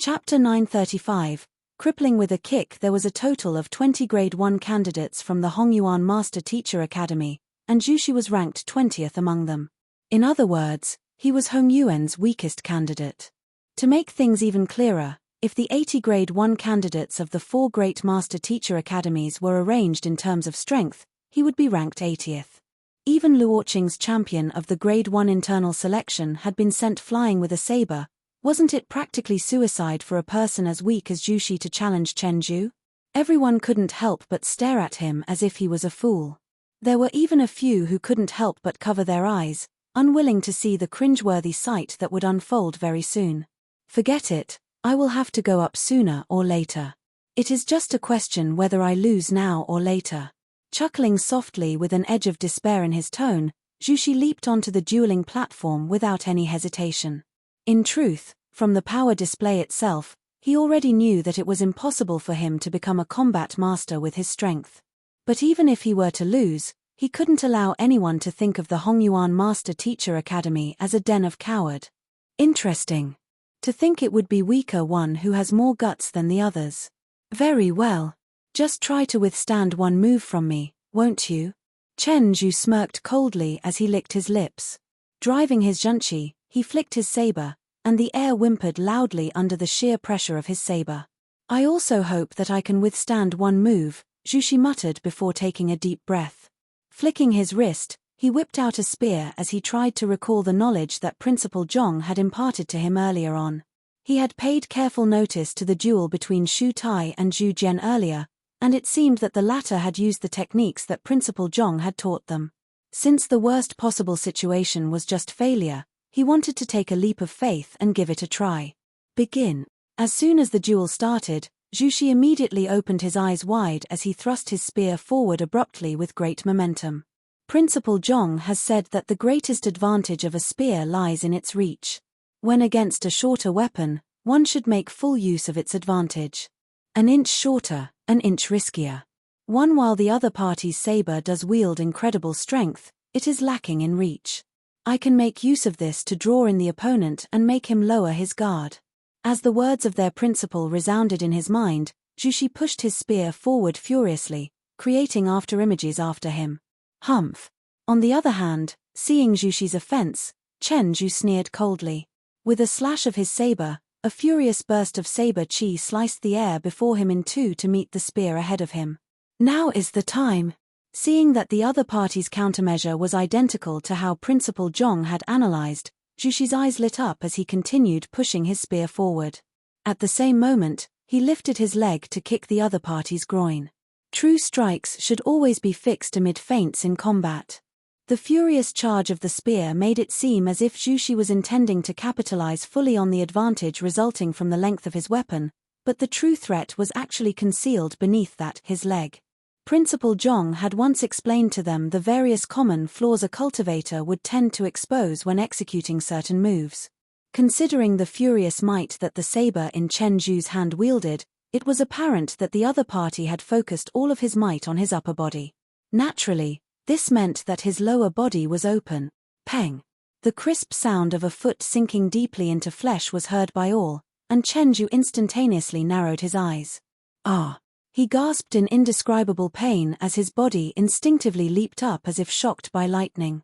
Chapter 935, Crippling with a Kick. There was a total of 20 Grade 1 candidates from the Hongyuan Master Teacher Academy, and Jushi was ranked 20th among them. In other words, he was Hongyuan's weakest candidate. To make things even clearer, if the 80 Grade 1 candidates of the 4 Great Master Teacher Academies were arranged in terms of strength, he would be ranked 80th. Even Luoqing's champion of the Grade 1 internal selection had been sent flying with a saber. Wasn't it practically suicide for a person as weak as Jushi to challenge Chen Zhu? Everyone couldn't help but stare at him as if he was a fool. There were even a few who couldn't help but cover their eyes, unwilling to see the cringeworthy sight that would unfold very soon. Forget it, I will have to go up sooner or later. It is just a question whether I lose now or later. Chuckling softly with an edge of despair in his tone, Jushi leaped onto the dueling platform without any hesitation. In truth, from the power display itself, he already knew that it was impossible for him to become a combat master with his strength. But even if he were to lose, he couldn't allow anyone to think of the Hongyuan Master Teacher Academy as a den of coward. Interesting. To think it would be weaker one who has more guts than the others. Very well. Just try to withstand one move from me, won't you? Chen Zhu smirked coldly as he licked his lips. Driving his junchi, he flicked his saber, and the air whimpered loudly under the sheer pressure of his saber. I also hope that I can withstand one move, Jushi muttered before taking a deep breath. Flicking his wrist, he whipped out a spear as he tried to recall the knowledge that Principal Zhong had imparted to him earlier on. He had paid careful notice to the duel between Shu Tai and Zhu Jian earlier, and it seemed that the latter had used the techniques that Principal Zhong had taught them. Since the worst possible situation was just failure, he wanted to take a leap of faith and give it a try. Begin. As soon as the duel started, Jushi immediately opened his eyes wide as he thrust his spear forward abruptly with great momentum. Principal Zhong has said that the greatest advantage of a spear lies in its reach. When against a shorter weapon, one should make full use of its advantage. An inch shorter, an inch riskier. While the other party's saber does wield incredible strength, it is lacking in reach. I can make use of this to draw in the opponent and make him lower his guard. As the words of their principal resounded in his mind, Jushi pushed his spear forward furiously, creating afterimages after him. Humph. On the other hand, seeing Jushi's offense, Chen Zhu sneered coldly. With a slash of his saber, a furious burst of saber chi sliced the air before him in two to meet the spear ahead of him. Now is the time. Seeing that the other party's countermeasure was identical to how Principal Zhong had analyzed, Jushi's eyes lit up as he continued pushing his spear forward. At the same moment, he lifted his leg to kick the other party's groin. True strikes should always be fixed amid feints in combat. The furious charge of the spear made it seem as if Jushi was intending to capitalize fully on the advantage resulting from the length of his weapon, but the true threat was actually concealed beneath that, his leg. Principal Zhong had once explained to them the various common flaws a cultivator would tend to expose when executing certain moves. Considering the furious might that the saber in Chen Zhu's hand wielded, it was apparent that the other party had focused all of his might on his upper body. Naturally, this meant that his lower body was open. Peng! The crisp sound of a foot sinking deeply into flesh was heard by all, and Chen Zhu instantaneously narrowed his eyes. Ah! He gasped in indescribable pain as his body instinctively leaped up as if shocked by lightning.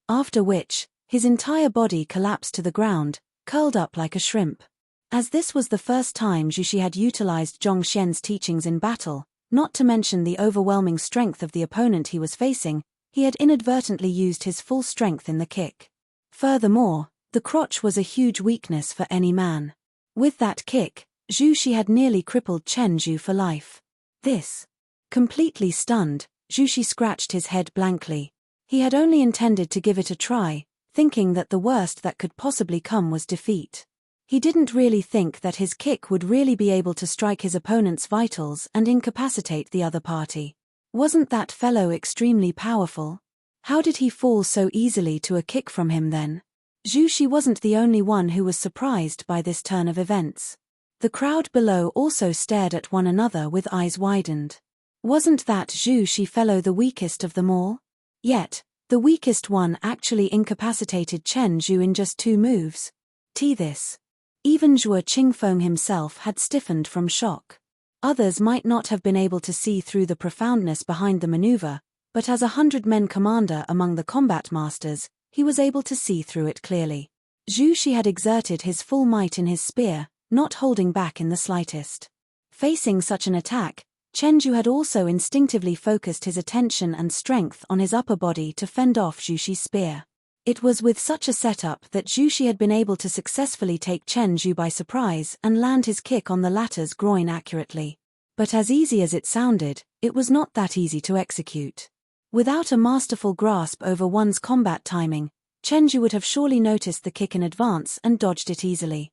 After which, his entire body collapsed to the ground, curled up like a shrimp. As this was the first time Jushi had utilized Zhong Xian's teachings in battle, not to mention the overwhelming strength of the opponent he was facing, he had inadvertently used his full strength in the kick. Furthermore, the crotch was a huge weakness for any man. With that kick, Jushi had nearly crippled Chen Zhu for life. This. Completely stunned, Jushi scratched his head blankly. He had only intended to give it a try, thinking that the worst that could possibly come was defeat. He didn't really think that his kick would really be able to strike his opponent's vitals and incapacitate the other party. Wasn't that fellow extremely powerful? How did he fall so easily to a kick from him then? Jushi wasn't the only one who was surprised by this turn of events. The crowd below also stared at one another with eyes widened. Wasn't that Jushi fellow the weakest of them all? Yet, the weakest one actually incapacitated Chen Zhu in just 2 moves. This. Even Zhuo Qingfeng himself had stiffened from shock. Others might not have been able to see through the profoundness behind the maneuver, but as 100-men commander among the combat masters, he was able to see through it clearly. Zhu Shi had exerted his full might in his spear, not holding back in the slightest. Facing such an attack, Chen Zhu had also instinctively focused his attention and strength on his upper body to fend off Zhu Shi's spear. It was with such a setup that Zhu Shi had been able to successfully take Chen Zhu by surprise and land his kick on the latter's groin accurately. But as easy as it sounded, it was not that easy to execute. Without a masterful grasp over one's combat timing, Chen Zhu would have surely noticed the kick in advance and dodged it easily.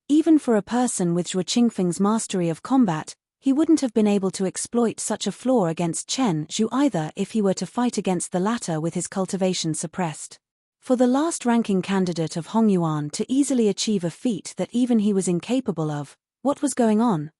Even for a person with Zhuo Qingfeng's mastery of combat, he wouldn't have been able to exploit such a flaw against Chen Zhu either if he were to fight against the latter with his cultivation suppressed. For the last ranking candidate of Hongyuan to easily achieve a feat that even he was incapable of, what was going on?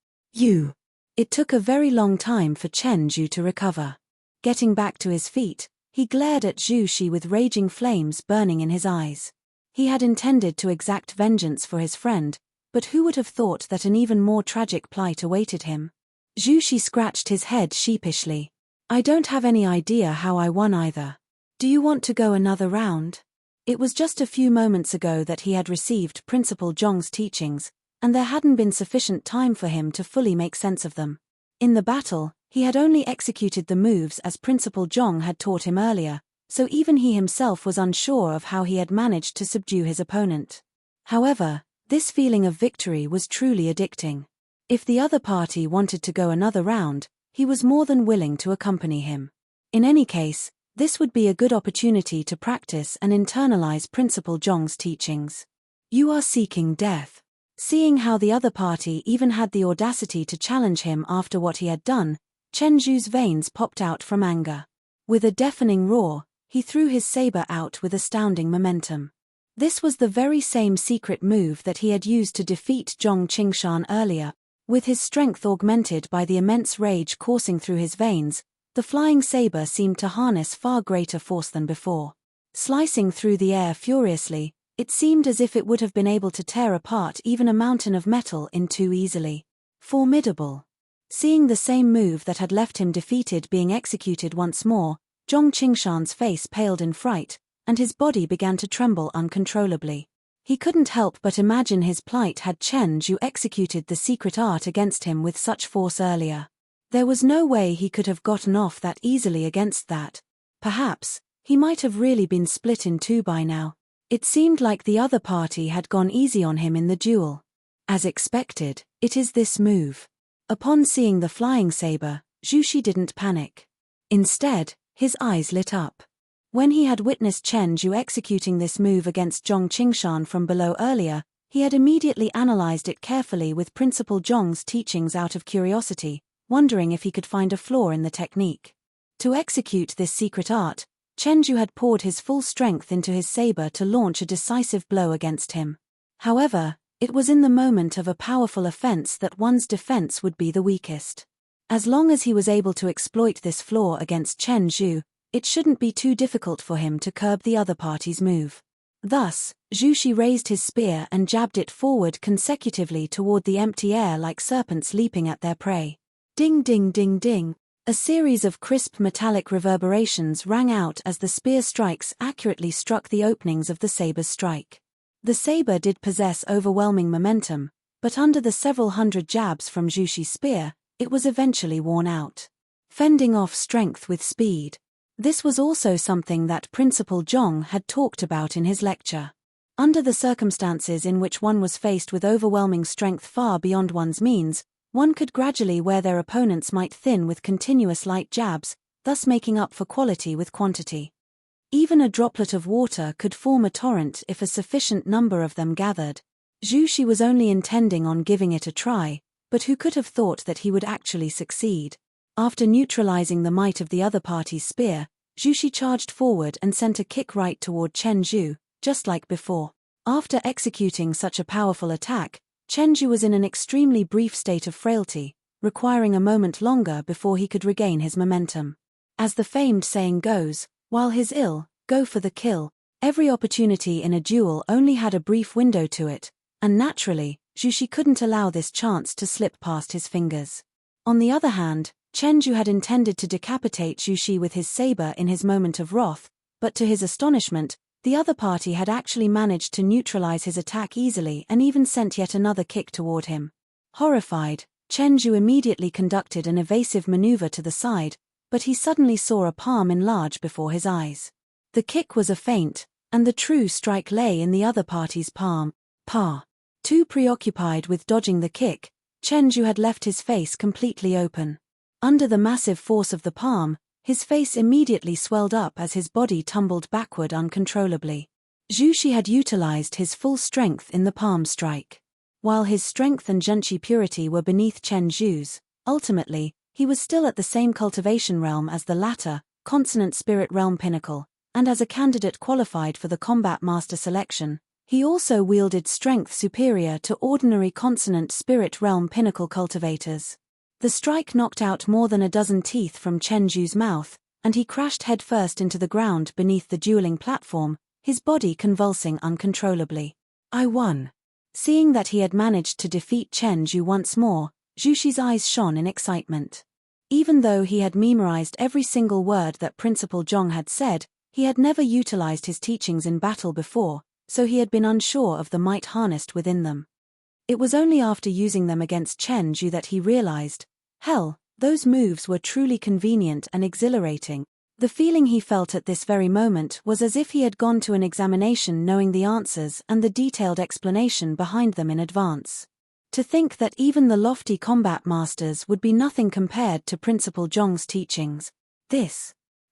It took a very long time for Chen Zhu to recover. Getting back to his feet, he glared at Zhu Shi with raging flames burning in his eyes. He had intended to exact vengeance for his friend, but who would have thought that an even more tragic plight awaited him? Zhu Shi scratched his head sheepishly. I don't have any idea how I won either. Do you want to go another round? It was just a few moments ago that he had received Principal Zhong's teachings, and there hadn't been sufficient time for him to fully make sense of them. In the battle, he had only executed the moves as Principal Zhong had taught him earlier, so even he himself was unsure of how he had managed to subdue his opponent. However, this feeling of victory was truly addicting. If the other party wanted to go another round, he was more than willing to accompany him. In any case, this would be a good opportunity to practice and internalize Principal Zhong's teachings. You are seeking death. Seeing how the other party even had the audacity to challenge him after what he had done, Chen Zhu's veins popped out from anger. With a deafening roar, he threw his saber out with astounding momentum. This was the very same secret move that he had used to defeat Zhong Qingshan earlier. With his strength augmented by the immense rage coursing through his veins, the flying saber seemed to harness far greater force than before. Slicing through the air furiously, it seemed as if it would have been able to tear apart even a mountain of metal in two easily. Formidable. Seeing the same move that had left him defeated being executed once more, Zhong Qingshan's face paled in fright, and his body began to tremble uncontrollably. He couldn't help but imagine his plight had Chen Zhu executed the secret art against him with such force earlier. There was no way he could have gotten off that easily against that. Perhaps, he might have really been split in two by now. It seemed like the other party had gone easy on him in the duel. As expected, it is this move. Upon seeing the flying saber, Zhu Shi didn't panic. Instead, his eyes lit up. When he had witnessed Chen Zhu executing this move against Zhong Qingshan from below earlier, he had immediately analyzed it carefully with Principal Zhong's teachings out of curiosity, wondering if he could find a flaw in the technique. To execute this secret art, Chen Zhu had poured his full strength into his saber to launch a decisive blow against him. However, it was in the moment of a powerful offense that one's defense would be the weakest. As long as he was able to exploit this flaw against Chen Zhu, it shouldn't be too difficult for him to curb the other party's move. Thus, Zhu Shi raised his spear and jabbed it forward consecutively toward the empty air like serpents leaping at their prey. Ding ding ding ding. A series of crisp metallic reverberations rang out as the spear strikes accurately struck the openings of the saber's strike. The saber did possess overwhelming momentum, but under the several hundred jabs from Zhu Shi's spear, it was eventually worn out. Fending off strength with speed. This was also something that Principal Zhong had talked about in his lecture. Under the circumstances in which one was faced with overwhelming strength far beyond one's means, one could gradually wear their opponents might thin with continuous light jabs, thus making up for quality with quantity. Even a droplet of water could form a torrent if a sufficient number of them gathered. Zhu Shi was only intending on giving it a try, but who could have thought that he would actually succeed? After neutralizing the might of the other party's spear, Zhu Shi charged forward and sent a kick right toward Chen Zhu, just like before. After executing such a powerful attack, Chen Zhu was in an extremely brief state of frailty, requiring a moment longer before he could regain his momentum. As the famed saying goes, while his ill, go for the kill, every opportunity in a duel only had a brief window to it, and naturally, Zhu Shi couldn't allow this chance to slip past his fingers. On the other hand, Chen Zhu had intended to decapitate Zhu Shi with his saber in his moment of wrath, but to his astonishment, the other party had actually managed to neutralize his attack easily and even sent yet another kick toward him. Horrified, Chen Zhu immediately conducted an evasive maneuver to the side, but he suddenly saw a palm enlarge before his eyes. The kick was a feint, and the true strike lay in the other party's palm. Too preoccupied with dodging the kick, Chen Zhu had left his face completely open. Under the massive force of the palm, his face immediately swelled up as his body tumbled backward uncontrollably. Zhu Shi had utilized his full strength in the palm strike. While his strength and zhenqi purity were beneath Chen Zhu's, ultimately, he was still at the same cultivation realm as the latter, consonant spirit realm pinnacle, and as a candidate qualified for the combat master selection, he also wielded strength superior to ordinary consonant spirit realm pinnacle cultivators. The strike knocked out more than a dozen teeth from Chen Zhu's mouth, and he crashed headfirst into the ground beneath the dueling platform, his body convulsing uncontrollably. I won. Seeing that he had managed to defeat Chen Zhu once more, Zhu Shi's eyes shone in excitement. Even though he had memorized every single word that Principal Zhong had said, he had never utilized his teachings in battle before, so he had been unsure of the might harnessed within them. It was only after using them against Chen Zhu that he realized, hell, those moves were truly convenient and exhilarating. The feeling he felt at this very moment was as if he had gone to an examination knowing the answers and the detailed explanation behind them in advance. To think that even the lofty combat masters would be nothing compared to Principal Zhong's teachings.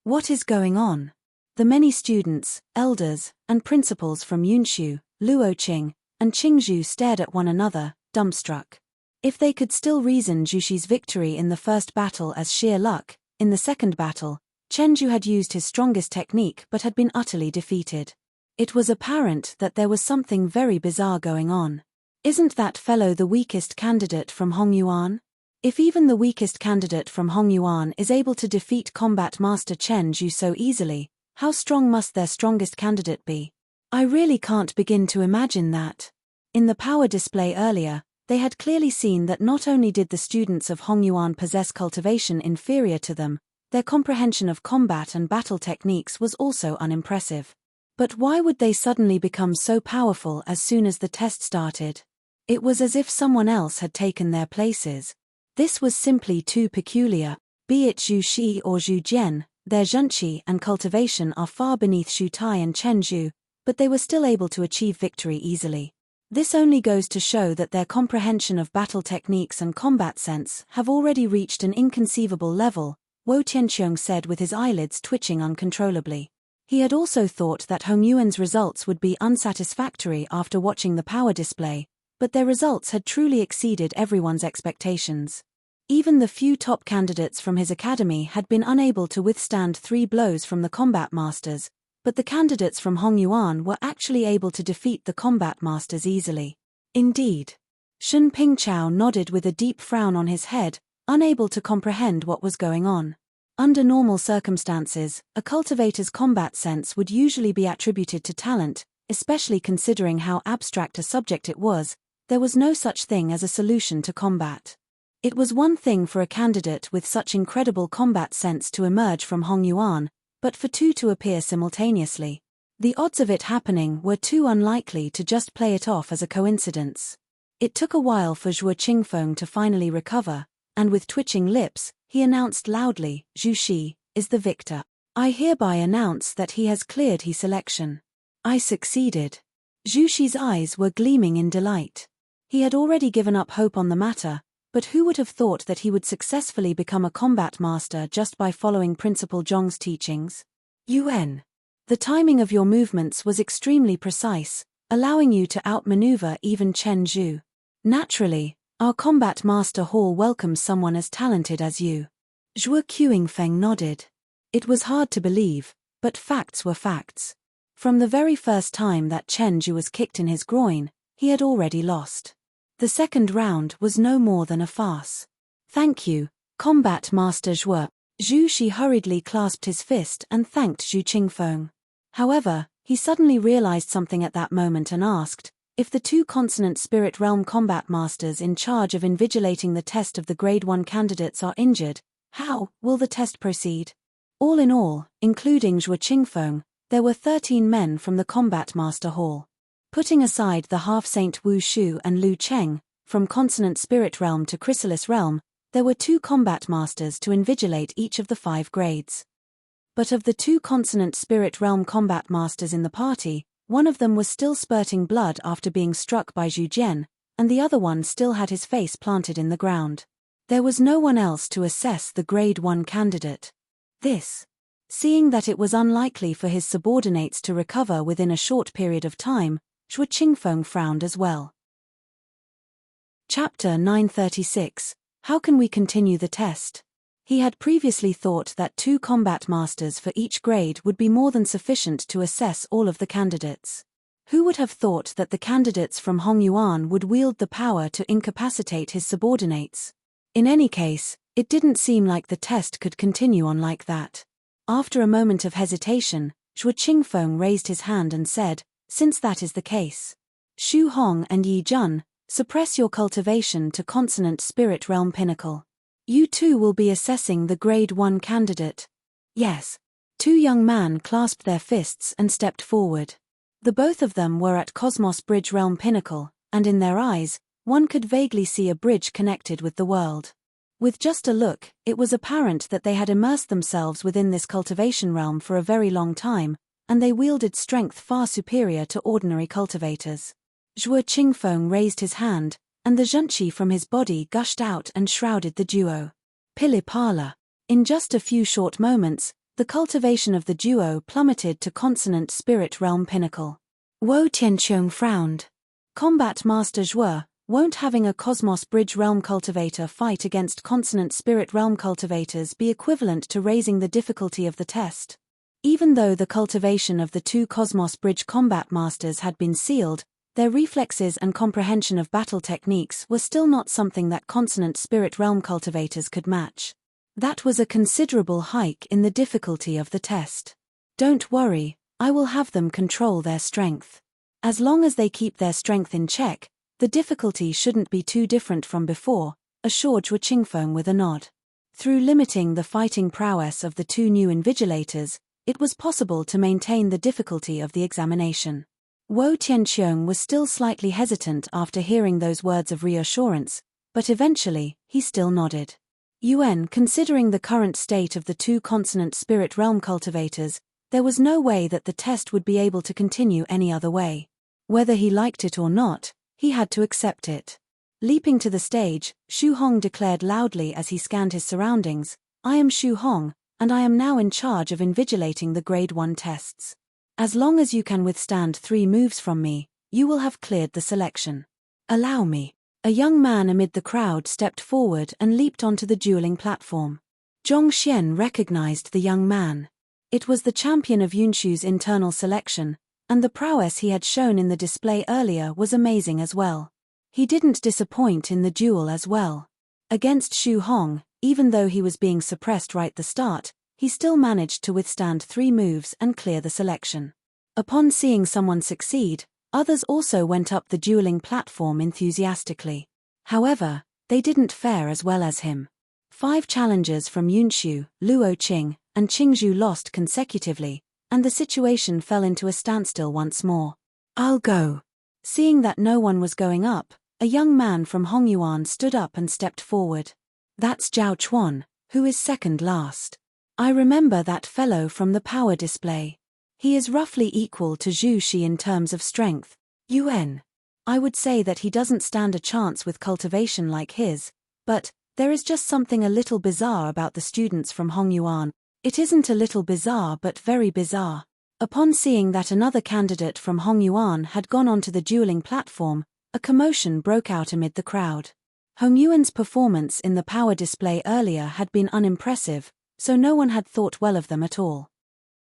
What is going on? The many students, elders, and principals from Yunshu, Luoqing, and Qingzhou stared at one another, dumbstruck. If they could still reason Zhu Shi's victory in the first battle as sheer luck, in the second battle, Chen Zhu had used his strongest technique but had been utterly defeated. It was apparent that there was something very bizarre going on. Isn't that fellow the weakest candidate from Hongyuan? If even the weakest candidate from Hongyuan is able to defeat combat master Chen Zhu so easily, how strong must their strongest candidate be? I really can't begin to imagine that. In the power display earlier, they had clearly seen that not only did the students of Hongyuan possess cultivation inferior to them, their comprehension of combat and battle techniques was also unimpressive. But why would they suddenly become so powerful as soon as the test started? It was as if someone else had taken their places. This was simply too peculiar. Be it Zhu Shi or Zhu Jian, their zhenqi and cultivation are far beneath Xu Tai and Chen Zhu, but they were still able to achieve victory easily. This only goes to show that their comprehension of battle techniques and combat sense have already reached an inconceivable level, Wo Tianqiong said with his eyelids twitching uncontrollably. He had also thought that Hongyuan's results would be unsatisfactory after watching the power display, but their results had truly exceeded everyone's expectations. Even the few top candidates from his academy had been unable to withstand 3 blows from the combat masters, but the candidates from Hongyuan were actually able to defeat the combat masters easily. Indeed. Shun Pingchao nodded with a deep frown on his head, unable to comprehend what was going on. Under normal circumstances, a cultivator's combat sense would usually be attributed to talent, especially considering how abstract a subject it was. There was no such thing as a solution to combat. It was one thing for a candidate with such incredible combat sense to emerge from Hongyuan, but for 2 to appear simultaneously. The odds of it happening were too unlikely to just play it off as a coincidence. It took a while for Zhuo Qingfeng to finally recover, and with twitching lips, he announced loudly, Zhu Shi is the victor. I hereby announce that he has cleared his selection. I succeeded. Zhu Shi's eyes were gleaming in delight. He had already given up hope on the matter, but who would have thought that he would successfully become a combat master just by following Principal Zhong's teachings? UN. The timing of your movements was extremely precise, allowing you to outmaneuver even Chen Zhu. Naturally, our combat master hall welcomes someone as talented as you. Zhuo Qingfeng nodded. It was hard to believe, but facts were facts. From the very first time that Chen Zhu was kicked in his groin, he had already lost. The second round was no more than a farce. Thank you, Combat Master Zhuo. Zhu Shi hurriedly clasped his fist and thanked Zhu Qingfeng. However, he suddenly realized something at that moment and asked, If the two consonant spirit realm combat masters in charge of invigilating the test of the Grade 1 candidates are injured, how will the test proceed? All in all, including Zhuo Qingfeng, there were 13 men from the Combat Master Hall. Putting aside the half-saint Wu Shu and Lu Cheng, from Consonant Spirit Realm to Chrysalis Realm, there were 2 Combat Masters to invigilate each of the 5 grades. But of the 2 Consonant Spirit Realm Combat Masters in the party, one of them was still spurting blood after being struck by Zhu Jian, and the other one still had his face planted in the ground. There was no one else to assess the Grade 1 candidate. Seeing that it was unlikely for his subordinates to recover within a short period of time, Zhuo Qingfeng frowned as well. Chapter 936. How can we continue the test? He had previously thought that 2 combat masters for each grade would be more than sufficient to assess all of the candidates. Who would have thought that the candidates from Hongyuan would wield the power to incapacitate his subordinates? In any case, it didn't seem like the test could continue on like that. After a moment of hesitation, Zhuo Qingfeng raised his hand and said, "Since that is the case, Xu Hong and Yi Jun, suppress your cultivation to Consonant Spirit Realm Pinnacle. You too will be assessing the Grade 1 candidate." "Yes." 2 young men clasped their fists and stepped forward. The both of them were at Cosmos Bridge Realm Pinnacle, and in their eyes, one could vaguely see a bridge connected with the world. With just a look, it was apparent that they had immersed themselves within this cultivation realm for a very long time, and they wielded strength far superior to ordinary cultivators. Zhuo Qingfeng raised his hand, and the zhenqi from his body gushed out and shrouded the duo. Pili-pala. In just a few short moments, the cultivation of the duo plummeted to Consonant Spirit Realm Pinnacle. Wo Tianqiong frowned. Combat Master Zhuo, won't having a Cosmos Bridge Realm cultivator fight against Consonant Spirit Realm cultivators be equivalent to raising the difficulty of the test? Even though the cultivation of the 2 Cosmos Bridge combat masters had been sealed, their reflexes and comprehension of battle techniques were still not something that Consonant Spirit Realm cultivators could match. That was a considerable hike in the difficulty of the test. "Don't worry, I will have them control their strength. As long as they keep their strength in check, the difficulty shouldn't be too different from before," assured Zhuo Qingfeng with a nod. Through limiting the fighting prowess of the 2 new invigilators, it was possible to maintain the difficulty of the examination. Wo Tianqiong was still slightly hesitant after hearing those words of reassurance, but eventually, he still nodded. Yuan, considering the current state of the 2 Consonant Spirit Realm cultivators, there was no way that the test would be able to continue any other way. Whether he liked it or not, he had to accept it. Leaping to the stage, Xu Hong declared loudly as he scanned his surroundings, "I am Xu Hong, and I am now in charge of invigilating the Grade 1 tests. As long as you can withstand 3 moves from me, you will have cleared the selection. Allow me." A young man amid the crowd stepped forward and leaped onto the dueling platform. Zhong Xian recognized the young man. It was the champion of Yunshu's internal selection, and the prowess he had shown in the display earlier was amazing as well. He didn't disappoint in the duel as well. Against Xu Hong, even though he was being suppressed right the start, he still managed to withstand 3 moves and clear the selection. Upon seeing someone succeed, others also went up the dueling platform enthusiastically. However, they didn't fare as well as him. 5 challengers from Yunshu, Luo Qing, and Qingzhu lost consecutively, and the situation fell into a standstill once more. "I'll go." Seeing that no one was going up, a young man from Hongyuan stood up and stepped forward. "That's Zhao Chuan, who is second last. I remember that fellow from the power display. He is roughly equal to Zhu Shi in terms of strength. Yuan. I would say that he doesn't stand a chance with cultivation like his, but there is just something a little bizarre about the students from Hongyuan. It isn't a little bizarre but very bizarre." Upon seeing that another candidate from Hongyuan had gone onto the dueling platform, a commotion broke out amid the crowd. Hongyuan's performance in the power display earlier had been unimpressive, so no one had thought well of them at all.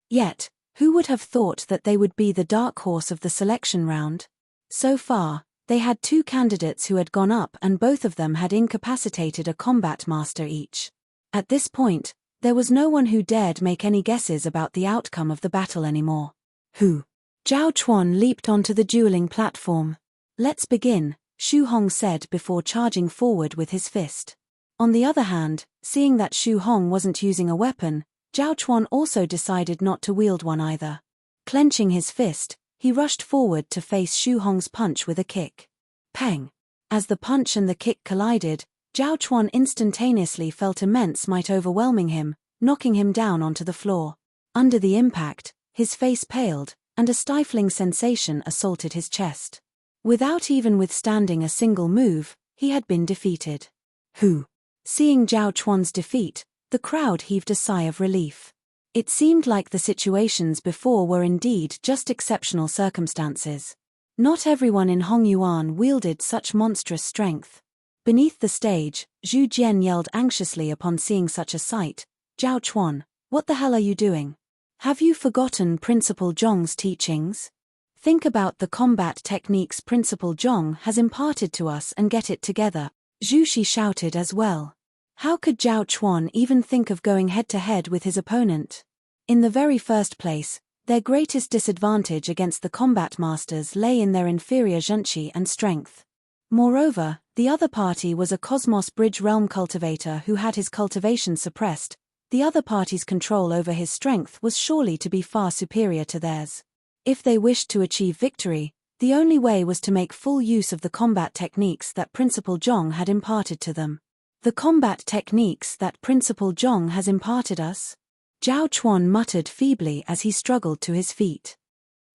Yet, who would have thought that they would be the dark horse of the selection round? So far, they had 2 candidates who had gone up and both of them had incapacitated a combat master each. At this point, there was no one who dared make any guesses about the outcome of the battle anymore. "Who?" Zhao Chuan leaped onto the dueling platform. Let's begin, Xu Hong said before charging forward with his fist. On the other hand, seeing that Xu Hong wasn't using a weapon, Zhao Chuan also decided not to wield one either. Clenching his fist, he rushed forward to face Xu Hong's punch with a kick. Peng! As the punch and the kick collided, Zhao Chuan instantaneously felt immense might overwhelming him, knocking him down onto the floor. Under the impact, his face paled, and a stifling sensation assaulted his chest. Without even withstanding a single move, he had been defeated. Who? Seeing Zhao Chuan's defeat, the crowd heaved a sigh of relief. It seemed like the situations before were indeed just exceptional circumstances. Not everyone in Hongyuan wielded such monstrous strength. Beneath the stage, Zhu Jian yelled anxiously upon seeing such a sight, "Zhao Chuan, what the hell are you doing? Have you forgotten Principal Zhong's teachings? Think about the combat techniques Principal Zhong has imparted to us and get it together." Zhu Shi shouted as well. How could Zhao Chuan even think of going head-to-head with his opponent? In the very first place, their greatest disadvantage against the combat masters lay in their inferior zhenqi and strength. Moreover, the other party was a Cosmos Bridge realm cultivator who had his cultivation suppressed. The other party's control over his strength was surely to be far superior to theirs. If they wished to achieve victory, the only way was to make full use of the combat techniques that Principal Zhong had imparted to them. The combat techniques that Principal Zhong has imparted us? Zhao Chuan muttered feebly as he struggled to his feet.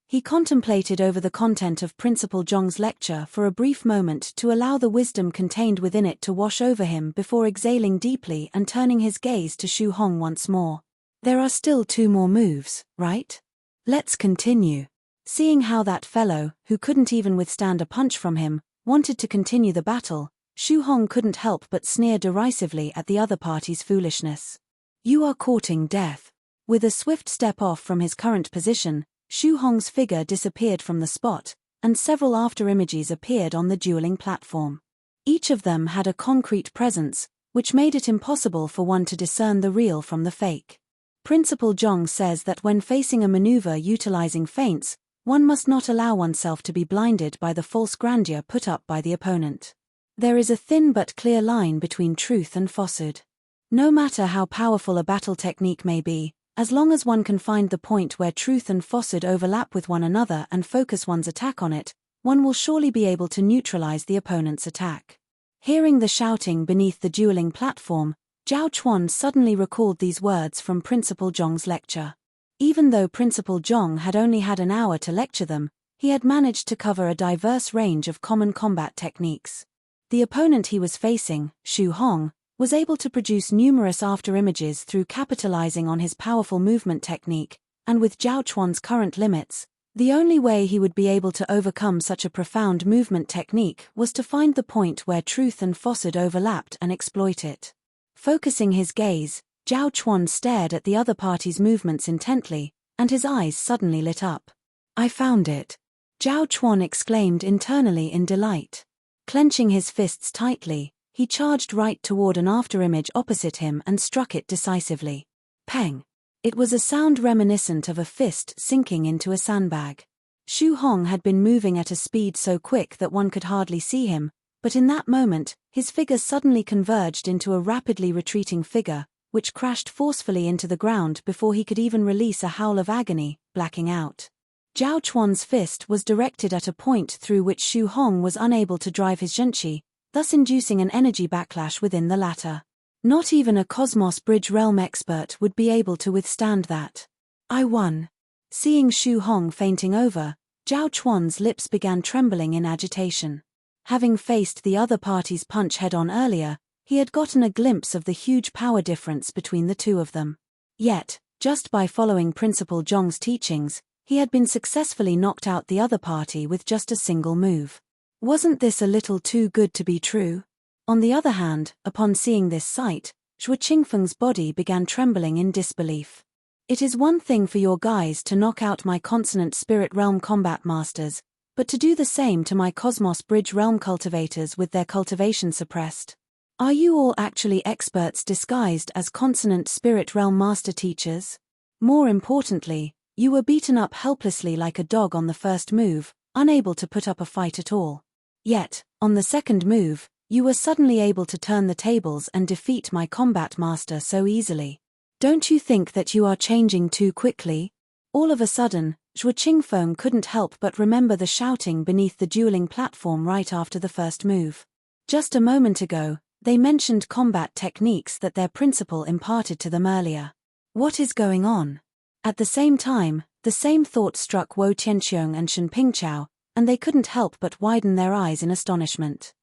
He contemplated over the content of Principal Zhong's lecture for a brief moment to allow the wisdom contained within it to wash over him before exhaling deeply and turning his gaze to Xu Hong once more. There are still 2 more moves, right? Let's continue. Seeing how that fellow, who couldn't even withstand a punch from him, wanted to continue the battle, Xu Hong couldn't help but sneer derisively at the other party's foolishness. You are courting death. With a swift step off from his current position, Xu Hong's figure disappeared from the spot, and several afterimages appeared on the dueling platform. Each of them had a concrete presence, which made it impossible for one to discern the real from the fake. Principal Zhong says that when facing a maneuver utilizing feints, one must not allow oneself to be blinded by the false grandeur put up by the opponent. There is a thin but clear line between truth and falsehood. No matter how powerful a battle technique may be, as long as one can find the point where truth and falsehood overlap with one another and focus one's attack on it, one will surely be able to neutralize the opponent's attack. Hearing the shouting beneath the dueling platform, Zhao Chuan suddenly recalled these words from Principal Zhong's lecture. Even though Principal Zhong had only had an hour to lecture them, he had managed to cover a diverse range of common combat techniques. The opponent he was facing, Xu Hong, was able to produce numerous afterimages through capitalizing on his powerful movement technique, and with Zhao Chuan's current limits, the only way he would be able to overcome such a profound movement technique was to find the point where truth and falsehood overlapped and exploit it. Focusing his gaze, Zhao Chuan stared at the other party's movements intently, and his eyes suddenly lit up. I found it! Zhao Chuan exclaimed internally in delight. Clenching his fists tightly, he charged right toward an afterimage opposite him and struck it decisively. Peng! It was a sound reminiscent of a fist sinking into a sandbag. Xu Hong had been moving at a speed so quick that one could hardly see him, but in that moment, his figure suddenly converged into a rapidly retreating figure, which crashed forcefully into the ground before he could even release a howl of agony, blacking out. Zhao Chuan's fist was directed at a point through which Xu Hong was unable to drive his zhenqi, thus inducing an energy backlash within the latter. Not even a Cosmos Bridge realm expert would be able to withstand that. I won. Seeing Xu Hong fainting over, Zhao Chuan's lips began trembling in agitation. Having faced the other party's punch head-on earlier, he had gotten a glimpse of the huge power difference between the two of them. Yet, just by following Principal Zhong's teachings, he had been successfully knocked out the other party with just a single move. Wasn't this a little too good to be true? On the other hand, upon seeing this sight, Zhuo Qingfeng's body began trembling in disbelief. It is one thing for your guys to knock out my consonant spirit realm combat masters, but to do the same to my Cosmos Bridge realm cultivators with their cultivation suppressed. Are you all actually experts disguised as consonant spirit realm master teachers? More importantly, you were beaten up helplessly like a dog on the first move, unable to put up a fight at all. Yet, on the second move, you were suddenly able to turn the tables and defeat my combat master so easily. Don't you think that you are changing too quickly? All of a sudden, Zhuo Qingfeng couldn't help but remember the shouting beneath the dueling platform right after the first move. Just a moment ago, they mentioned combat techniques that their principal imparted to them earlier. What is going on? At the same time, the same thought struck Wo Tianqiong and Shen Pingqiao, and they couldn't help but widen their eyes in astonishment.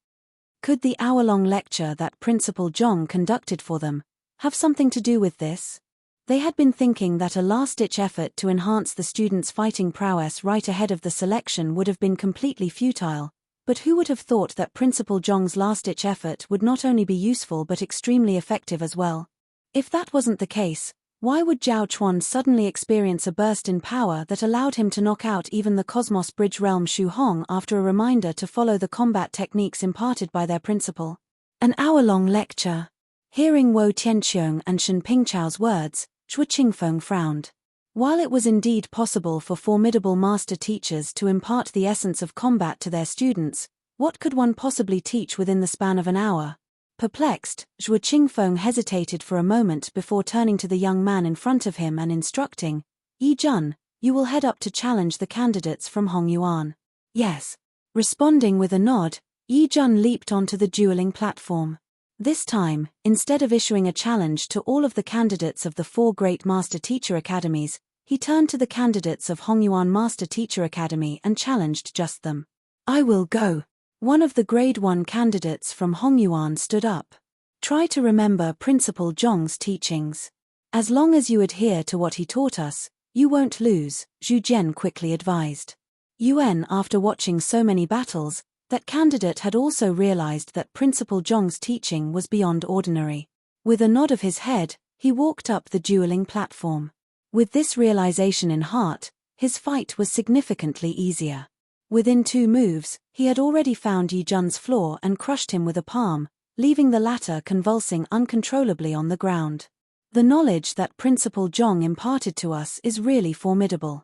Could the hour-long lecture that Principal Zhong conducted for them have something to do with this? They had been thinking that a last-ditch effort to enhance the students' fighting prowess right ahead of the selection would have been completely futile, but who would have thought that Principal Zhong's last-ditch effort would not only be useful but extremely effective as well? If that wasn't the case, why would Zhao Chuan suddenly experience a burst in power that allowed him to knock out even the Cosmos Bridge Realm Shu Hong after a reminder to follow the combat techniques imparted by their principal? An hour-long lecture. Hearing Wo Tianqiong and Shen Pingqiao's words, Zhuo Qingfeng frowned. While it was indeed possible for formidable master teachers to impart the essence of combat to their students, what could one possibly teach within the span of an hour? Perplexed, Zhuo Qingfeng hesitated for a moment before turning to the young man in front of him and instructing, "Yi Jun, you will head up to challenge the candidates from Hongyuan." "Yes." Responding with a nod, Yi Jun leaped onto the dueling platform. This time, instead of issuing a challenge to all of the candidates of the 4 great Master Teacher Academies, he turned to the candidates of Hongyuan Master Teacher Academy and challenged just them. "I will go." One of the Grade 1 candidates from Hongyuan stood up. "Try to remember Principal Zhong's teachings. As long as you adhere to what he taught us, you won't lose," Zhu Jian quickly advised. Yuan, after watching so many battles, that candidate had also realized that Principal Zhong's teaching was beyond ordinary. With a nod of his head, he walked up the dueling platform. With this realization in heart, his fight was significantly easier. Within 2 moves, he had already found Yi Jun's flaw and crushed him with a palm, leaving the latter convulsing uncontrollably on the ground. The knowledge that Principal Zhong imparted to us is really formidable.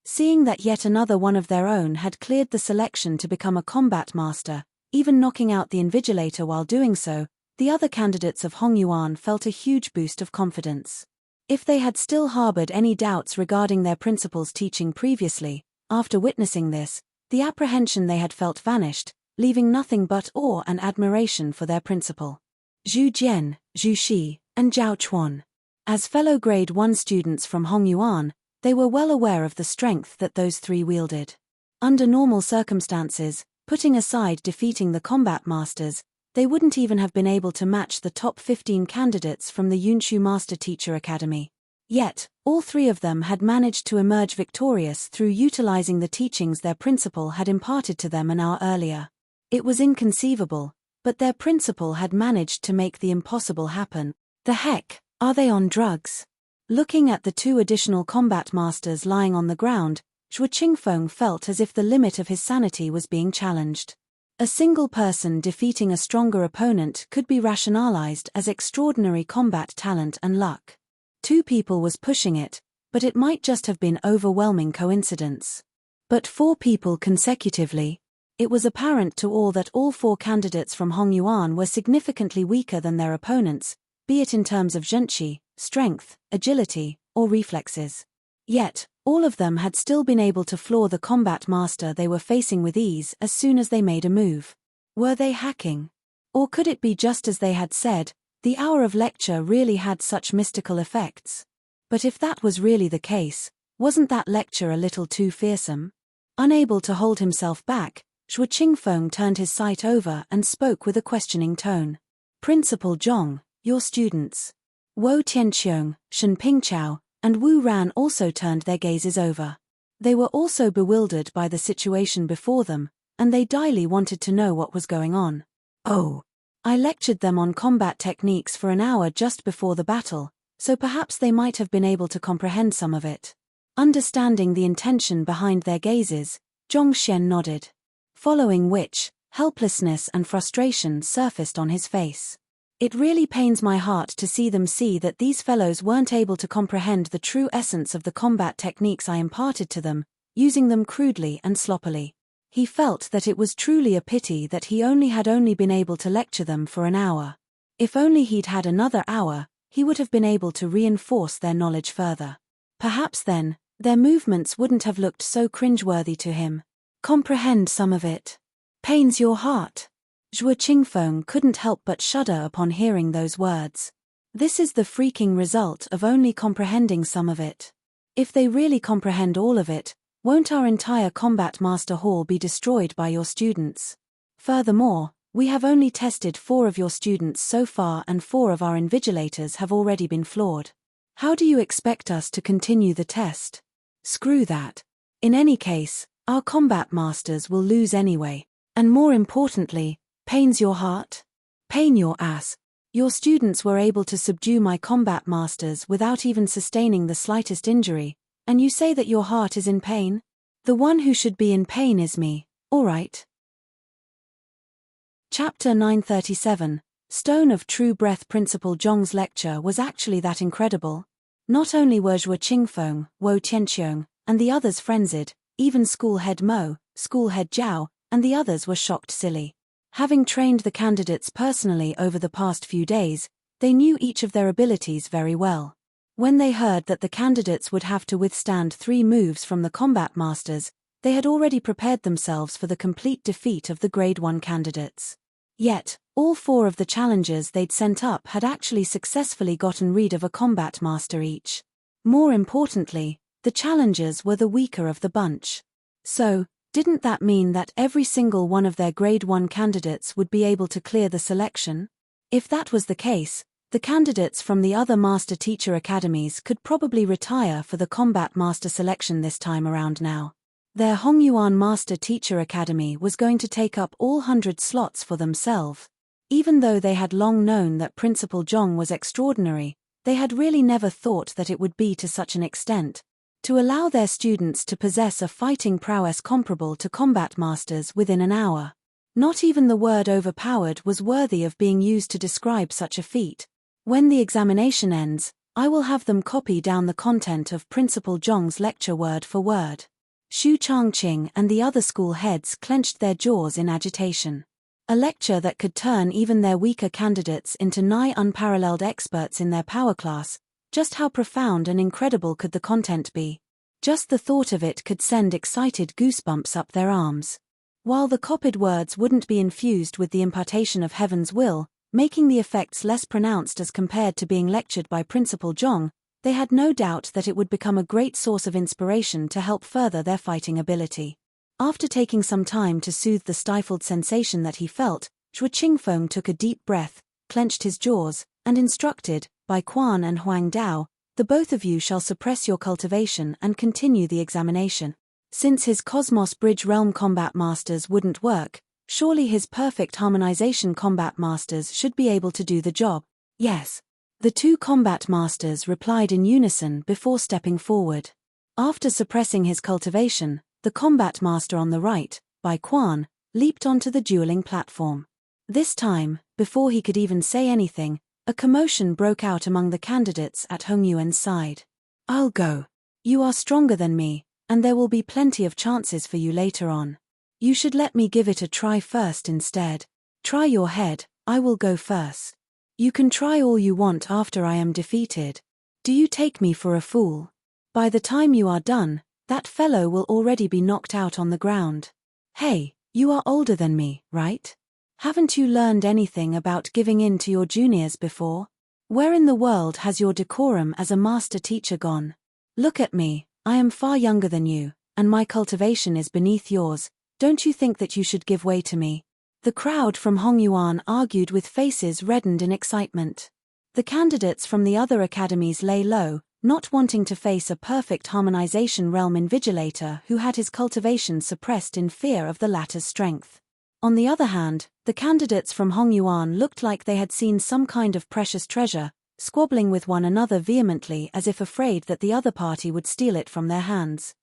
Seeing that yet another one of their own had cleared the selection to become a combat master, even knocking out the invigilator while doing so, the other candidates of Hongyuan felt a huge boost of confidence. If they had still harbored any doubts regarding their principal's teaching previously, after witnessing this, the apprehension they had felt vanished, leaving nothing but awe and admiration for their principal. Zhu Jian, Zhu Shi, and Zhao Chuan. As fellow Grade 1 students from Hongyuan, they were well aware of the strength that those 3 wielded. Under normal circumstances, putting aside defeating the combat masters, they wouldn't even have been able to match the top 15 candidates from the Yunshu Master Teacher Academy. Yet, all 3 of them had managed to emerge victorious through utilizing the teachings their principal had imparted to them an hour earlier. It was inconceivable, but their principal had managed to make the impossible happen. The heck, are they on drugs? Looking at the 2 additional combat masters lying on the ground, Zhuo Qingfeng felt as if the limit of his sanity was being challenged. A single person defeating a stronger opponent could be rationalized as extraordinary combat talent and luck. 2 people was pushing it, but it might just have been overwhelming coincidence. But 4 people consecutively? It was apparent to all that all 4 candidates from Hongyuan were significantly weaker than their opponents, be it in terms of zhenqi, strength, agility, or reflexes. Yet, all of them had still been able to floor the combat master they were facing with ease as soon as they made a move. Were they hacking? Or could it be just as they had said, the hour of lecture really had such mystical effects? But if that was really the case, wasn't that lecture a little too fearsome? Unable to hold himself back, Zhuo Qingfeng turned his sight over and spoke with a questioning tone. "Principal Zhong, your students." Wo Tianqiong, Shen Pingqiao, and Wu Ran also turned their gazes over. They were also bewildered by the situation before them, and they direly wanted to know what was going on. "Oh, I lectured them on combat techniques for an hour just before the battle, so perhaps they might have been able to comprehend some of it." Understanding the intention behind their gazes, Zhongshen nodded. Following which, helplessness and frustration surfaced on his face. "It really pains my heart to see them see that these fellows weren't able to comprehend the true essence of the combat techniques I imparted to them, using them crudely and sloppily. He felt that it was truly a pity that he had only been able to lecture them for an hour. If only he'd had another hour, he would have been able to reinforce their knowledge further. Perhaps then, their movements wouldn't have looked so cringeworthy to him. Comprehend some of it. Pains your heart. Zhuo Qingfeng couldn't help but shudder upon hearing those words. This is the freaking result of only comprehending some of it. If they really comprehend all of it, won't our entire Combat Master Hall be destroyed by your students? Furthermore, we have only tested 4 of your students so far and 4 of our invigilators have already been flawed. How do you expect us to continue the test? Screw that. In any case, our combat masters will lose anyway. And more importantly, pains your heart? Pain your ass. Your students were able to subdue my combat masters without even sustaining the slightest injury, and you say that your heart is in pain? The one who should be in pain is me, alright. Chapter 937, Stone of True Breath. Principal Zhong's lecture was actually that incredible. Not only were Zhuo Qingfeng, Wo Tianqiong, and the others frenzied, even School Head Mo, School Head Zhao, and the others were shocked silly. Having trained the candidates personally over the past few days, they knew each of their abilities very well. When they heard that the candidates would have to withstand 3 moves from the combat masters, they had already prepared themselves for the complete defeat of the Grade 1 candidates. Yet, all 4 of the challengers they'd sent up had actually successfully gotten rid of a combat master each. More importantly, the challengers were the weaker of the bunch. So, didn't that mean that every single one of their Grade 1 candidates would be able to clear the selection? If that was the case, the candidates from the other Master Teacher Academies could probably retire for the Combat Master selection this time around now. Their Hongyuan Master Teacher Academy was going to take up all 100 slots for themselves. Even though they had long known that Principal Zhong was extraordinary, they had really never thought that it would be to such an extent. To allow their students to possess a fighting prowess comparable to combat masters within an hour. Not even the word overpowered was worthy of being used to describe such a feat. When the examination ends, I will have them copy down the content of Principal Zhong's lecture word for word. Xu Changqing and the other school heads clenched their jaws in agitation. A lecture that could turn even their weaker candidates into nigh unparalleled experts in their power class. Just how profound and incredible could the content be? Just the thought of it could send excited goosebumps up their arms. While the copied words wouldn't be infused with the impartation of heaven's will, making the effects less pronounced as compared to being lectured by Principal Zhong, they had no doubt that it would become a great source of inspiration to help further their fighting ability. After taking some time to soothe the stifled sensation that he felt, Zhuo Qingfeng took a deep breath, clenched his jaws, and instructed, by Quan and Huang Dao, the both of you shall suppress your cultivation and continue the examination. Since his Cosmos Bridge Realm combat masters wouldn't work, surely his perfect harmonization combat masters should be able to do the job. Yes. The 2 combat masters replied in unison before stepping forward. After suppressing his cultivation, the combat master on the right, Bai Quan, leaped onto the dueling platform. This time, before he could even say anything, a commotion broke out among the candidates at Hong Yuan's side. I'll go. You are stronger than me, and there will be plenty of chances for you later on. You should let me give it a try first instead. Try your head, I will go first. You can try all you want after I am defeated. Do you take me for a fool? By the time you are done, that fellow will already be knocked out on the ground. Hey, you are older than me, right? Haven't you learned anything about giving in to your juniors before? Where in the world has your decorum as a master teacher gone? Look at me, I am far younger than you, and my cultivation is beneath yours. Don't you think that you should give way to me? The crowd from Hongyuan argued with faces reddened in excitement. The candidates from the other academies lay low, not wanting to face a perfect harmonization realm invigilator who had his cultivation suppressed in fear of the latter's strength. On the other hand, the candidates from Hongyuan looked like they had seen some kind of precious treasure, squabbling with one another vehemently as if afraid that the other party would steal it from their hands.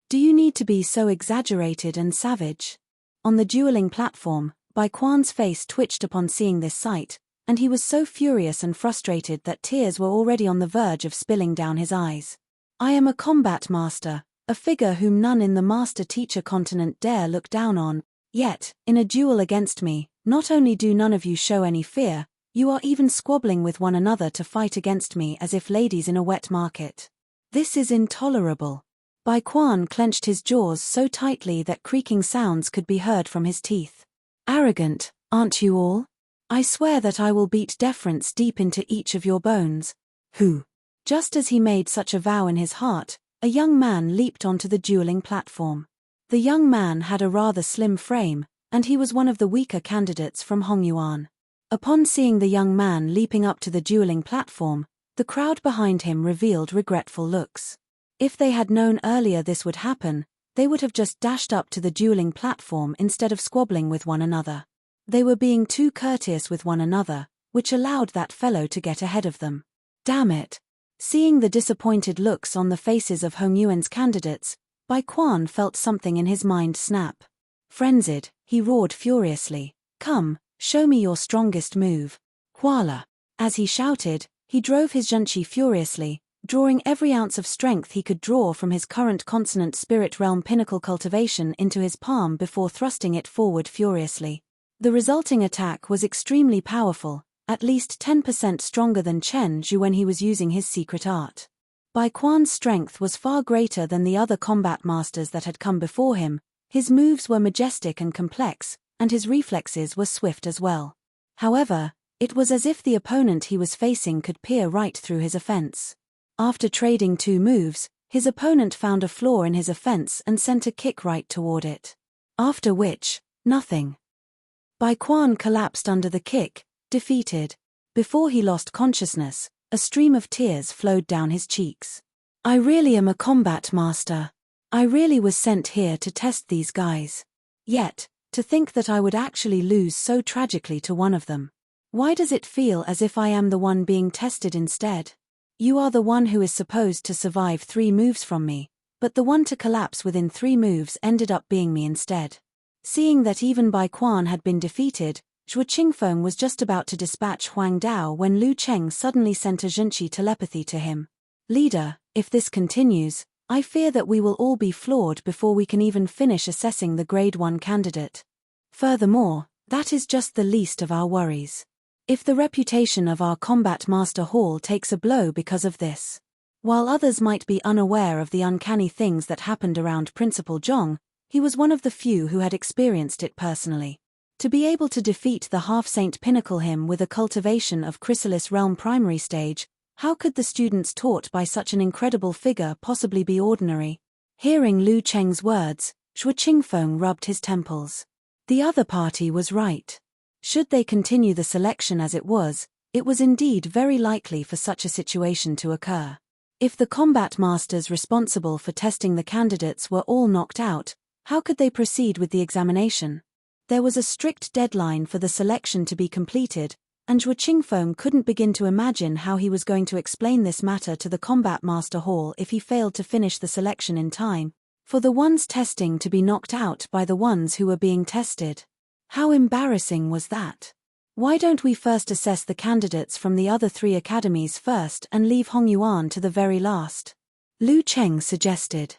Do you need to be so exaggerated and savage? On the dueling platform, Bai Quan's face twitched upon seeing this sight, and he was so furious and frustrated that tears were already on the verge of spilling down his eyes. I am a combat master, a figure whom none in the master-teacher continent dare look down on. Yet, in a duel against me, not only do none of you show any fear, you are even squabbling with one another to fight against me as if ladies in a wet market. This is intolerable. Bai Quan clenched his jaws so tightly that creaking sounds could be heard from his teeth. Arrogant, aren't you all? I swear that I will beat deference deep into each of your bones. Who? Just as he made such a vow in his heart, a young man leaped onto the dueling platform. The young man had a rather slim frame, and he was one of the weaker candidates from Hongyuan. Upon seeing the young man leaping up to the dueling platform, the crowd behind him revealed regretful looks. If they had known earlier this would happen, they would have just dashed up to the dueling platform instead of squabbling with one another. They were being too courteous with one another, which allowed that fellow to get ahead of them. Damn it! Seeing the disappointed looks on the faces of Hongyuan's candidates, Bai Quan felt something in his mind snap. Frenzied, he roared furiously, "Come, show me your strongest move." Huala. As he shouted, he drove his zhenqi furiously, drawing every ounce of strength he could draw from his current consonant spirit realm pinnacle cultivation into his palm before thrusting it forward furiously. The resulting attack was extremely powerful, at least 10% stronger than Chen Zhu when he was using his secret art. Bai Quan's strength was far greater than the other combat masters that had come before him. His moves were majestic and complex, and his reflexes were swift as well. However, it was as if the opponent he was facing could peer right through his offense. After trading 2 moves, his opponent found a flaw in his offense and sent a kick right toward it. After which, nothing. Bai Quan collapsed under the kick, defeated. Before he lost consciousness, a stream of tears flowed down his cheeks. I really am a combat master. I really was sent here to test these guys. Yet, to think that I would actually lose so tragically to one of them. Why does it feel as if I am the one being tested instead? You are the one who is supposed to survive 3 moves from me, but the one to collapse within 3 moves ended up being me instead. Seeing that even Bai Quan had been defeated, Zhuo Qingfeng was just about to dispatch Huang Dao when Lu Cheng suddenly sent a zhenqi telepathy to him. Leader, if this continues, I fear that we will all be floored before we can even finish assessing the grade 1 candidate. Furthermore, that is just the least of our worries. If the reputation of our combat master hall takes a blow because of this. While others might be unaware of the uncanny things that happened around Principal Zhong, he was one of the few who had experienced it personally. To be able to defeat the half-saint pinnacle him with a cultivation of Chrysalis Realm primary stage, how could the students taught by such an incredible figure possibly be ordinary? Hearing Lu Cheng's words, Zhuo Qingfeng rubbed his temples. The other party was right. Should they continue the selection as it was indeed very likely for such a situation to occur. If the combat masters responsible for testing the candidates were all knocked out, how could they proceed with the examination? There was a strict deadline for the selection to be completed, and Zhuo Qingfeng couldn't begin to imagine how he was going to explain this matter to the Combat Master Hall if he failed to finish the selection in time, for the ones testing to be knocked out by the ones who were being tested. How embarrassing was that? Why don't we first assess the candidates from the other 3 academies first and leave Hongyuan to the very last? Lu Cheng suggested.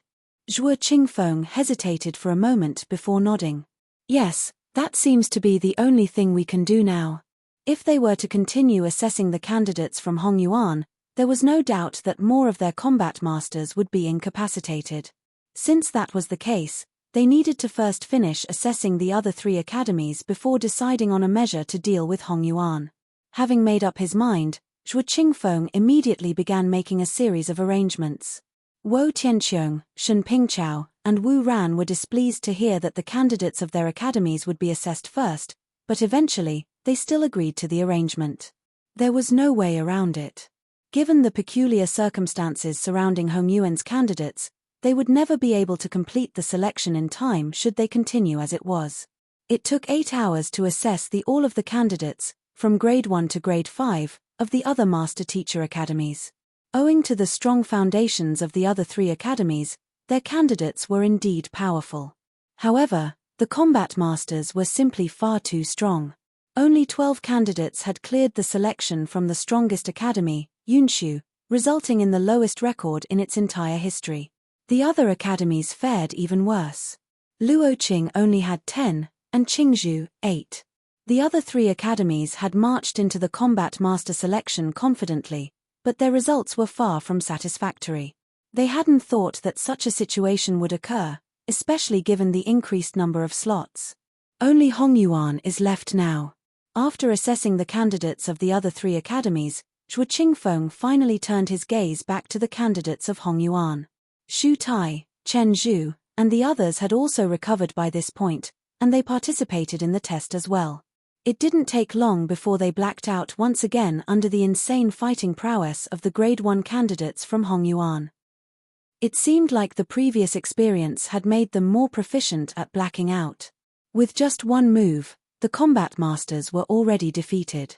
Zhuo Qingfeng hesitated for a moment before nodding. Yes, that seems to be the only thing we can do now. If they were to continue assessing the candidates from Hongyuan, there was no doubt that more of their combat masters would be incapacitated. Since that was the case, they needed to first finish assessing the other 3 academies before deciding on a measure to deal with Hongyuan. Having made up his mind, Zhuo Qingfeng immediately began making a series of arrangements. Wo Tianqiong, Shen Pingchao, and Wu Ran were displeased to hear that the candidates of their academies would be assessed first, but eventually, they still agreed to the arrangement. There was no way around it. Given the peculiar circumstances surrounding Hongyuan's candidates, they would never be able to complete the selection in time should they continue as it was. It took 8 hours to assess all of the candidates, from grade 1 to grade 5, of the other master-teacher academies. Owing to the strong foundations of the other 3 academies, their candidates were indeed powerful. However, the combat masters were simply far too strong. Only 12 candidates had cleared the selection from the strongest academy, Yunshu, resulting in the lowest record in its entire history. The other academies fared even worse. Luoqing only had 10, and Qingzhou, 8. The other 3 academies had marched into the combat master selection confidently, but their results were far from satisfactory. They hadn't thought that such a situation would occur, especially given the increased number of slots. Only Hongyuan is left now. After assessing the candidates of the other 3 academies, Zhuo Qingfeng finally turned his gaze back to the candidates of Hongyuan. Xu Tai, Chen Zhu, and the others had also recovered by this point, and they participated in the test as well. It didn't take long before they blacked out once again under the insane fighting prowess of the Grade 1 candidates from Hongyuan. It seemed like the previous experience had made them more proficient at blacking out. With just one move, the combat masters were already defeated.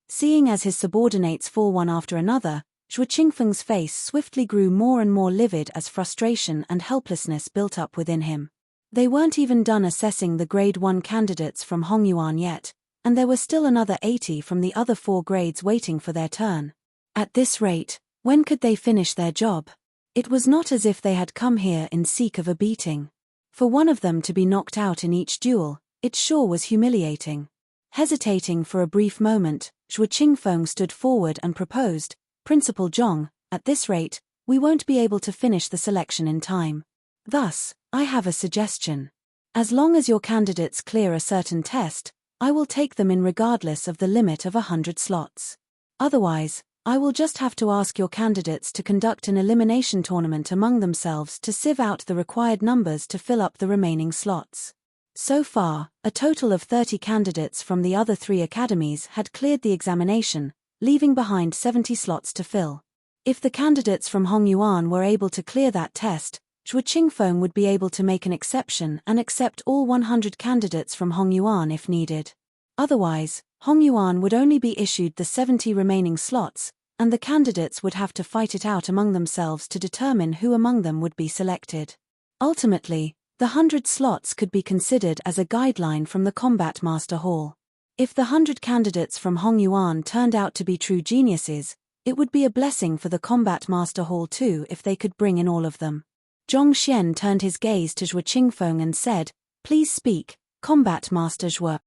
Seeing as his subordinates fall one after another, Zhuo Qingfeng's face swiftly grew more and more livid as frustration and helplessness built up within him. They weren't even done assessing the Grade 1 candidates from Hongyuan yet, and there were still another 80 from the other 4 grades waiting for their turn. At this rate, when could they finish their job? It was not as if they had come here in seek of a beating. For one of them to be knocked out in each duel, it sure was humiliating. Hesitating for a brief moment, Zhuo Qingfeng stood forward and proposed, "Principal Zhong, at this rate, we won't be able to finish the selection in time. Thus, I have a suggestion. As long as your candidates clear a certain test, I will take them in regardless of the limit of 100 slots. Otherwise, I will just have to ask your candidates to conduct an elimination tournament among themselves to sieve out the required numbers to fill up the remaining slots." So far, a total of 30 candidates from the other 3 academies had cleared the examination, leaving behind 70 slots to fill. If the candidates from Hongyuan were able to clear that test, Zhuo Qingfeng would be able to make an exception and accept all 100 candidates from Hongyuan if needed. Otherwise, Hongyuan would only be issued the 70 remaining slots, and the candidates would have to fight it out among themselves to determine who among them would be selected. Ultimately, the 100 slots could be considered as a guideline from the Combat Master Hall. If the 100 candidates from Hongyuan turned out to be true geniuses, it would be a blessing for the Combat Master Hall too if they could bring in all of them. Zhong Xian turned his gaze to Zhuo Qingfeng and said, "Please speak, Combat Master Zhuo."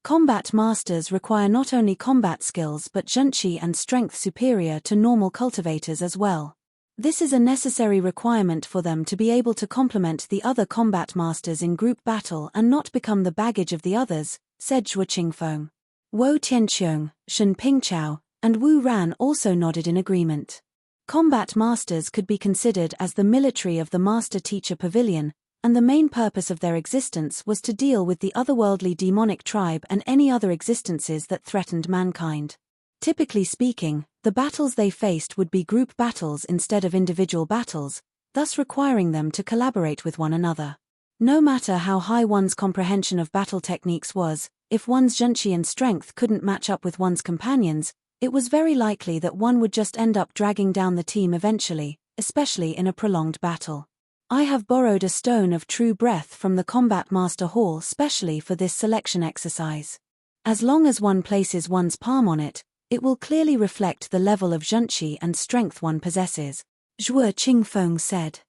Combat masters require not only combat skills but zhenqi and strength superior to normal cultivators as well. This is a necessary requirement for them to be able to complement the other combat masters in group battle and not become the baggage of the others, said Zhuo Qingfeng. Wo Tianqiong, Shen Pingchao, and Wu Ran also nodded in agreement. Combat masters could be considered as the military of the master-teacher pavilion, and the main purpose of their existence was to deal with the otherworldly demonic tribe and any other existences that threatened mankind. Typically speaking, the battles they faced would be group battles instead of individual battles, thus requiring them to collaborate with one another. No matter how high one's comprehension of battle techniques was, if one's zhenqi and strength couldn't match up with one's companions, it was very likely that one would just end up dragging down the team eventually, especially in a prolonged battle. I have borrowed a stone of true breath from the Combat Master Hall specially for this selection exercise. As long as one places one's palm on it, it will clearly reflect the level of zhenqi and strength one possesses, Zhuo Qingfeng said.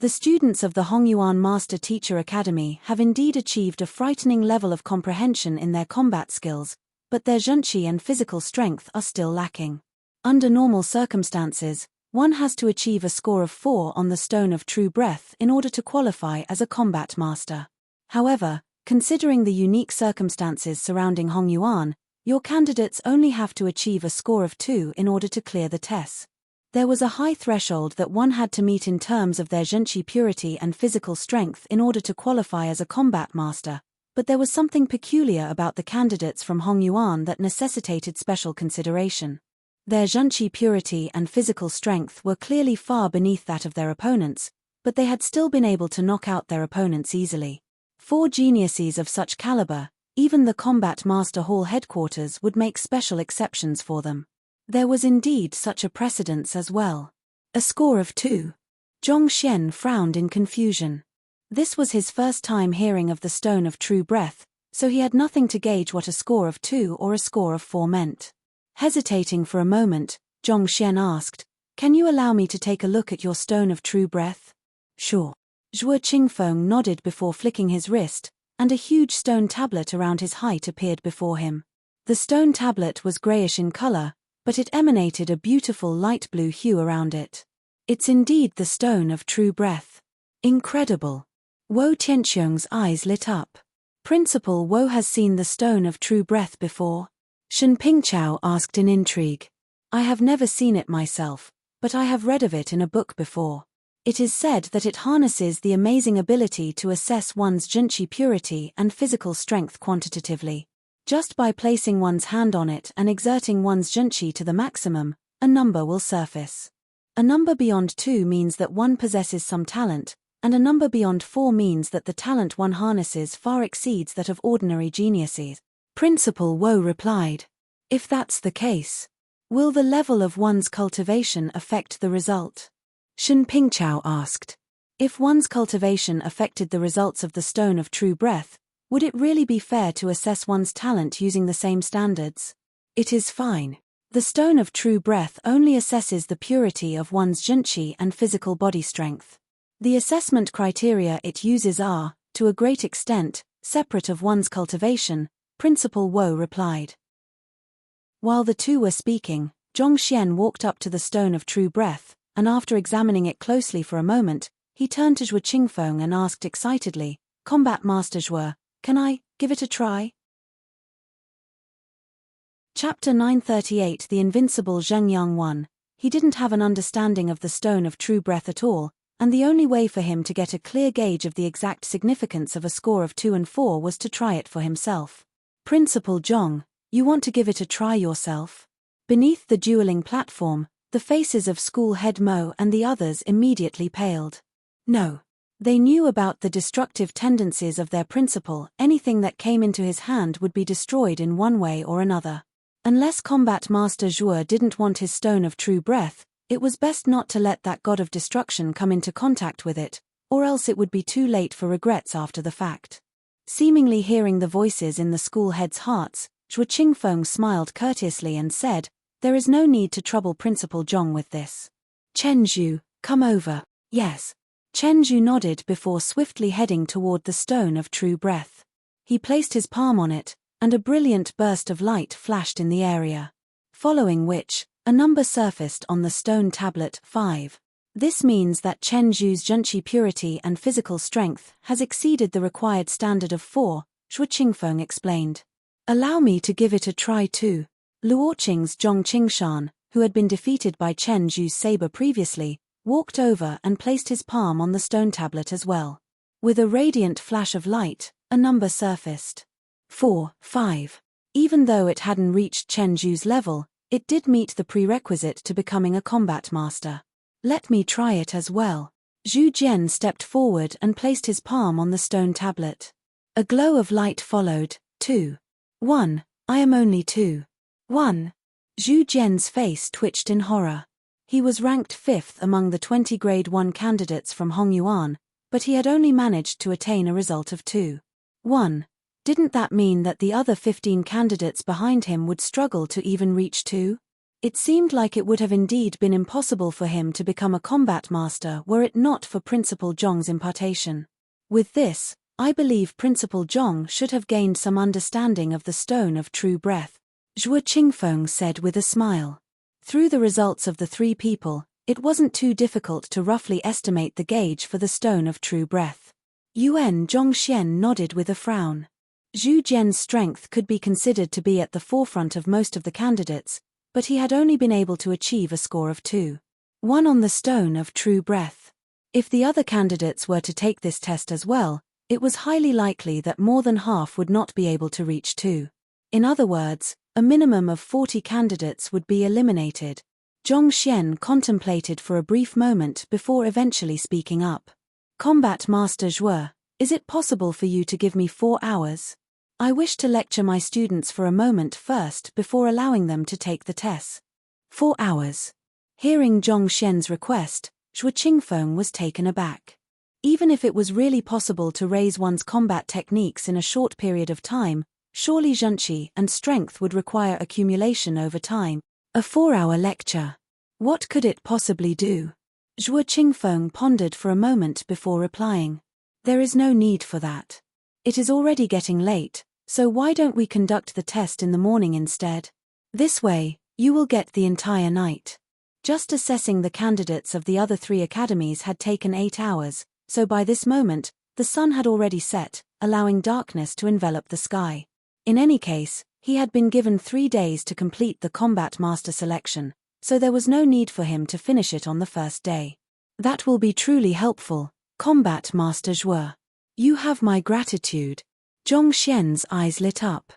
The students of the Hongyuan Master Teacher Academy have indeed achieved a frightening level of comprehension in their combat skills, but their zhenqi and physical strength are still lacking. Under normal circumstances, one has to achieve a score of 4 on the Stone of True Breath in order to qualify as a combat master. However, considering the unique circumstances surrounding Hongyuan, your candidates only have to achieve a score of 2 in order to clear the test. There was a high threshold that one had to meet in terms of their zhenqi purity and physical strength in order to qualify as a combat master, but there was something peculiar about the candidates from Hongyuan that necessitated special consideration. Their zhenqi purity and physical strength were clearly far beneath that of their opponents, but they had still been able to knock out their opponents easily. 4 geniuses of such caliber, even the Combat Master Hall headquarters would make special exceptions for them. There was indeed such a precedence as well. A score of 2. Zhong Xian frowned in confusion. This was his first time hearing of the Stone of True Breath, so he had nothing to gauge what a score of 2 or a score of 4 meant. Hesitating for a moment, Zhong Xian asked, Can you allow me to take a look at your stone of true breath? Sure. Zhuo Qingfeng nodded before flicking his wrist, and a huge stone tablet around his height appeared before him. The stone tablet was grayish in color, but it emanated a beautiful light blue hue around it. It's indeed the stone of true breath. Incredible. Wo Tianqiong's eyes lit up. Principal Wo has seen the stone of true breath before? Shen Pingchao asked in intrigue. I have never seen it myself, but I have read of it in a book before. It is said that it harnesses the amazing ability to assess one's junqi purity and physical strength quantitatively. Just by placing one's hand on it and exerting one's junqi to the maximum, a number will surface. A number beyond 2 means that one possesses some talent, and a number beyond 4 means that the talent one harnesses far exceeds that of ordinary geniuses. Principal Wo replied. If that's the case, will the level of one's cultivation affect the result? Shen Pingchao asked. If one's cultivation affected the results of the stone of true breath, would it really be fair to assess one's talent using the same standards? It is fine. The stone of true breath only assesses the purity of one's junqi and physical body strength. The assessment criteria it uses are, to a great extent, separate of one's cultivation, Principal Wo replied. While the two were speaking, Zhongxian walked up to the stone of true breath, and after examining it closely for a moment, he turned to Zhuo Qingfeng and asked excitedly, Combat Master Zhuo, can I give it a try? Chapter 938 The Invincible Zhengyang 1. He didn't have an understanding of the stone of true breath at all, and the only way for him to get a clear gauge of the exact significance of a score of 2 and 4 was to try it for himself. Principal Zhong, you want to give it a try yourself? Beneath the dueling platform, the faces of school head Mo and the others immediately paled. No. They knew about the destructive tendencies of their principal. Anything that came into his hand would be destroyed in one way or another. Unless Combat Master Zhuo didn't want his stone of true breath, it was best not to let that god of destruction come into contact with it, or else it would be too late for regrets after the fact. Seemingly hearing the voices in the school heads' hearts, Zhuo Qingfeng smiled courteously and said, There is no need to trouble Principal Zhong with this. Chen Zhu, come over. Yes. Chen Zhu nodded before swiftly heading toward the stone of true breath. He placed his palm on it, and a brilliant burst of light flashed in the area. Following which, a number surfaced on the stone tablet 5. This means that Chen Zhu's junqi purity and physical strength has exceeded the required standard of 4, Zhuo Qingfeng explained. Allow me to give it a try too. Luoqing's Zhong Qingshan, who had been defeated by Chen Zhu's saber previously, walked over and placed his palm on the stone tablet as well. With a radiant flash of light, a number surfaced. 4, 5. Even though it hadn't reached Chen Zhu's level, it did meet the prerequisite to becoming a combat master. Let me try it as well. Zhu Jian stepped forward and placed his palm on the stone tablet. A glow of light followed. 2. 1. I am only 2. 1. Zhu Jian's face twitched in horror. He was ranked 5th among the 20 grade 1 candidates from Hongyuan, but he had only managed to attain a result of 2. 1. Didn't that mean that the other 15 candidates behind him would struggle to even reach 2? It seemed like it would have indeed been impossible for him to become a combat master were it not for Principal Zhong's impartation. With this, I believe Principal Zhong should have gained some understanding of the stone of true breath, Zhuo Qingfeng said with a smile. Through the results of the 3 people, it wasn't too difficult to roughly estimate the gauge for the stone of true breath. Yuan Zhongxian nodded with a frown. Zhu Jian's strength could be considered to be at the forefront of most of the candidates, but he had only been able to achieve a score of 2. 1 on the stone of true breath. If the other candidates were to take this test as well, it was highly likely that more than half would not be able to reach 2. In other words, a minimum of 40 candidates would be eliminated. Zhongxian contemplated for a brief moment before eventually speaking up. Combat Master Zhuo, is it possible for you to give me 4 hours? I wish to lecture my students for a moment first before allowing them to take the test. 4 hours. Hearing Zhongxian's request, Zhuo Qingfeng was taken aback. Even if it was really possible to raise one's combat techniques in a short period of time, surely junqi and strength would require accumulation over time. A 4-hour lecture. What could it possibly do? Zhuo Qingfeng pondered for a moment before replying. There is no need for that. It is already getting late, so why don't we conduct the test in the morning instead? This way, you will get the entire night. Just assessing the candidates of the other 3 academies had taken 8 hours, so by this moment, the sun had already set, allowing darkness to envelop the sky. In any case, he had been given 3 days to complete the combat master selection, so there was no need for him to finish it on the first day. That will be truly helpful, Combat Master Zhuo. You have my gratitude. Zhong Xian's eyes lit up.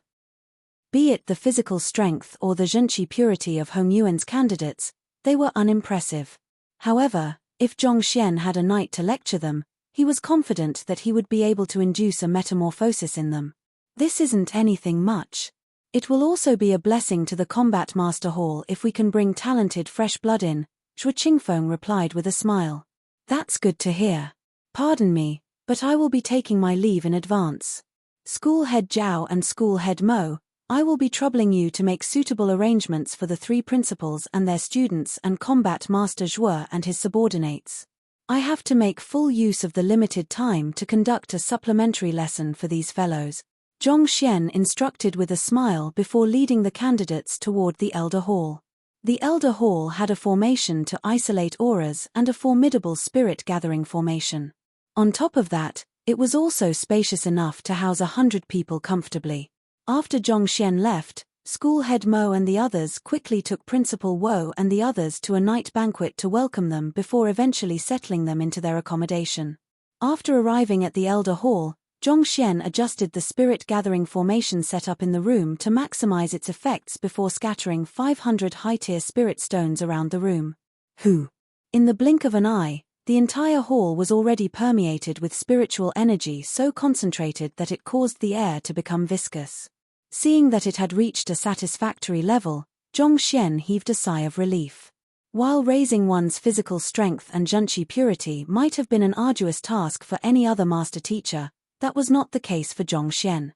Be it the physical strength or the zhenqi purity of Hong Yuan's candidates, they were unimpressive. However, if Zhong Xian had a night to lecture them, he was confident that he would be able to induce a metamorphosis in them. This isn't anything much. It will also be a blessing to the Combat Master Hall if we can bring talented fresh blood in, Zhuo Qingfeng replied with a smile. That's good to hear. Pardon me, but I will be taking my leave in advance. School Head Zhao and School Head Mo, I will be troubling you to make suitable arrangements for the 3 principals and their students and Combat Master Zhuo and his subordinates. I have to make full use of the limited time to conduct a supplementary lesson for these fellows. Zhong Xian instructed with a smile before leading the candidates toward the Elder Hall. The Elder Hall had a formation to isolate auras and a formidable spirit-gathering formation. On top of that, it was also spacious enough to house 100 people comfortably. After Zhong Xian left, School Head Mo and the others quickly took Principal Wo and the others to a night banquet to welcome them before eventually settling them into their accommodation. After arriving at the Elder Hall, Zhong Xian adjusted the spirit-gathering formation set up in the room to maximize its effects before scattering 500 high-tier spirit stones around the room. In the blink of an eye, the entire hall was already permeated with spiritual energy so concentrated that it caused the air to become viscous. Seeing that it had reached a satisfactory level, Zhong Xian heaved a sigh of relief. While raising one's physical strength and zhenqi purity might have been an arduous task for any other master teacher, that was not the case for Zhong Xian.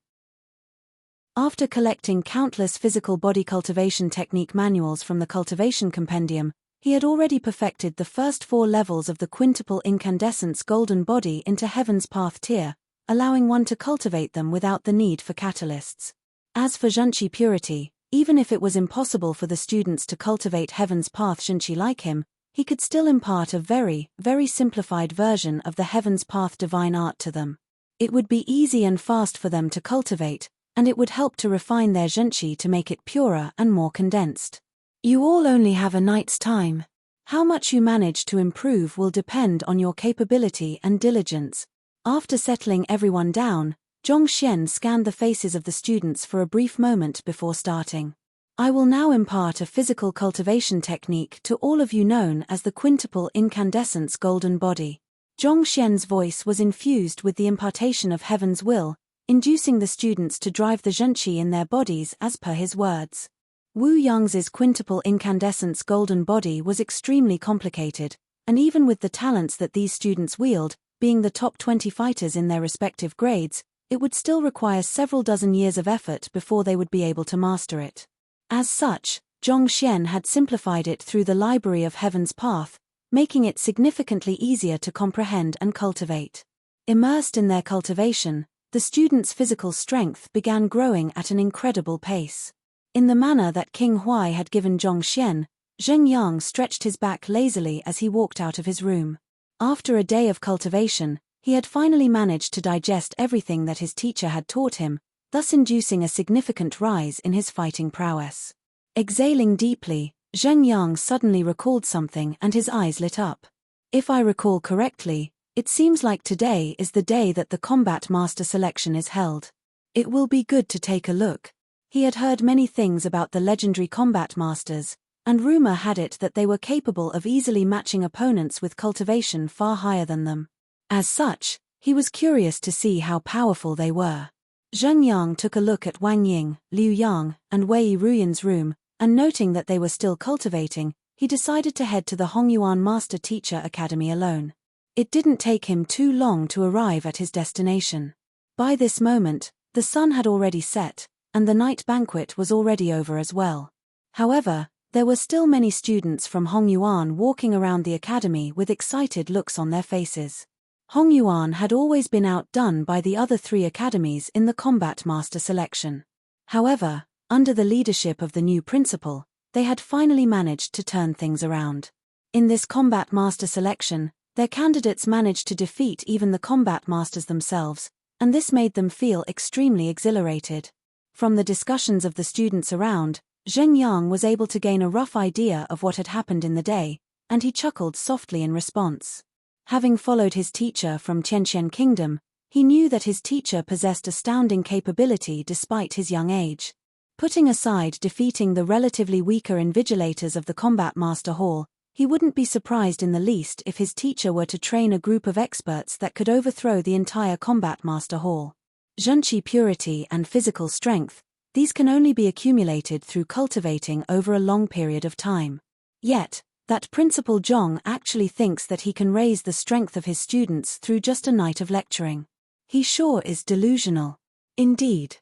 After collecting countless physical body cultivation technique manuals from the Cultivation Compendium, he had already perfected the first 4 levels of the quintuple incandescence golden body into Heaven's Path tier, allowing one to cultivate them without the need for catalysts. As for zhenqi purity, even if it was impossible for the students to cultivate Heaven's Path zhenqi like him, he could still impart a very, very simplified version of the Heaven's Path divine art to them. It would be easy and fast for them to cultivate, and it would help to refine their zhenqi to make it purer and more condensed. You all only have a night's time. How much you manage to improve will depend on your capability and diligence. After settling everyone down, Zhong Xian scanned the faces of the students for a brief moment before starting. I will now impart a physical cultivation technique to all of you known as the quintuple incandescence golden body. Zhong Xian's voice was infused with the impartation of heaven's will, inducing the students to drive the zhenqi in their bodies as per his words. Wu Yang's quintuple incandescence golden body was extremely complicated, and even with the talents that these students wield, being the top 20 fighters in their respective grades, it would still require several dozen years of effort before they would be able to master it. As such, Zhong Xian had simplified it through the Library of Heaven's Path, making it significantly easier to comprehend and cultivate. Immersed in their cultivation, the students' physical strength began growing at an incredible pace. In the manner that King Huai had given Zhong Xian, Zheng Yang stretched his back lazily as he walked out of his room. After a day of cultivation, he had finally managed to digest everything that his teacher had taught him, thus inducing a significant rise in his fighting prowess. Exhaling deeply, Zheng Yang suddenly recalled something and his eyes lit up. If I recall correctly, it seems like today is the day that the Combat Master selection is held. It will be good to take a look. He had heard many things about the legendary Combat Masters, and rumor had it that they were capable of easily matching opponents with cultivation far higher than them. As such, he was curious to see how powerful they were. Zheng Yang took a look at Wang Ying, Liu Yang, and Wei Ruyan's room, and noting that they were still cultivating, he decided to head to the Hongyuan Master Teacher Academy alone. It didn't take him too long to arrive at his destination. By this moment, the sun had already set, and the night banquet was already over as well. However, There were still many students from Hongyuan walking around the academy with excited looks on their faces. Hongyuan had always been outdone by the other 3 academies in the combat master selection. However, under the leadership of the new principal, they had finally managed to turn things around. In this combat master selection, their candidates managed to defeat even the combat masters themselves, and this made them feel extremely exhilarated. From the discussions of the students around, Zheng Yang was able to gain a rough idea of what had happened in the day, and he chuckled softly in response. Having followed his teacher from Tianqian Kingdom, he knew that his teacher possessed astounding capability despite his young age. Putting aside defeating the relatively weaker invigilators of the Combat Master Hall, he wouldn't be surprised in the least if his teacher were to train a group of experts that could overthrow the entire Combat Master Hall. Zhenqi purity and physical strength, these can only be accumulated through cultivating over a long period of time. Yet, that Principal Zhong actually thinks that he can raise the strength of his students through just a night of lecturing. He sure is delusional. Indeed.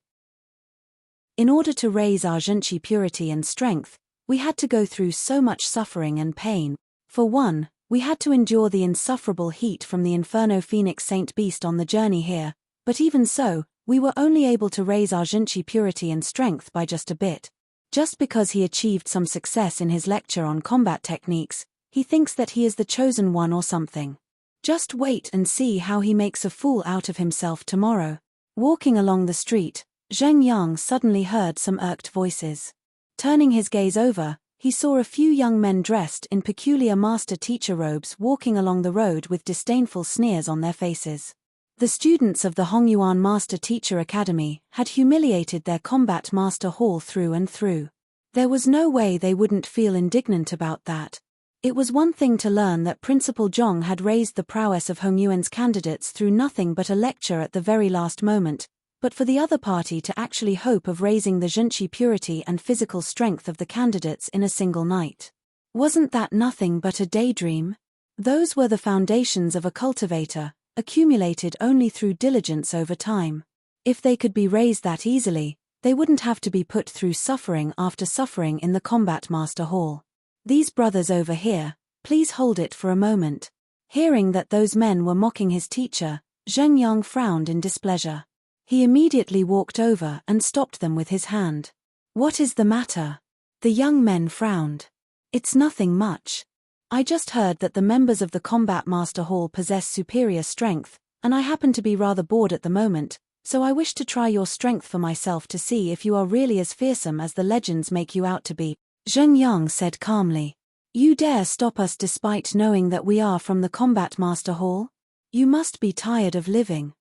In order to raise our Zhenqi purity and strength, we had to go through so much suffering and pain. For one, we had to endure the insufferable heat from the Inferno Phoenix Saint Beast on the journey here, but even so, we were only able to raise our Zhenqi purity and strength by just a bit. Just because he achieved some success in his lecture on combat techniques, he thinks that he is the chosen one or something. Just wait and see how he makes a fool out of himself tomorrow. Walking along the street, Zheng Yang suddenly heard some irked voices. Turning his gaze over, he saw a few young men dressed in peculiar master-teacher robes walking along the road with disdainful sneers on their faces. The students of the Hongyuan Master Teacher Academy had humiliated their combat master hall through and through. There was no way they wouldn't feel indignant about that. It was one thing to learn that Principal Zhong had raised the prowess of Hongyuan's candidates through nothing but a lecture at the very last moment, but for the other party to actually hope of raising the Zhenqi purity and physical strength of the candidates in a single night. Wasn't that nothing but a daydream? Those were the foundations of a cultivator, accumulated only through diligence over time. If they could be raised that easily, they wouldn't have to be put through suffering after suffering in the Combat Master Hall. These brothers over here, please hold it for a moment. Hearing that those men were mocking his teacher, Zheng Yang frowned in displeasure. He immediately walked over and stopped them with his hand. What is the matter? The young men frowned. It's nothing much. I just heard that the members of the Combat Master Hall possess superior strength, and I happen to be rather bored at the moment, so I wish to try your strength for myself to see if you are really as fearsome as the legends make you out to be. Zheng Yang said calmly. You dare stop us despite knowing that we are from the Combat Master Hall? You must be tired of living.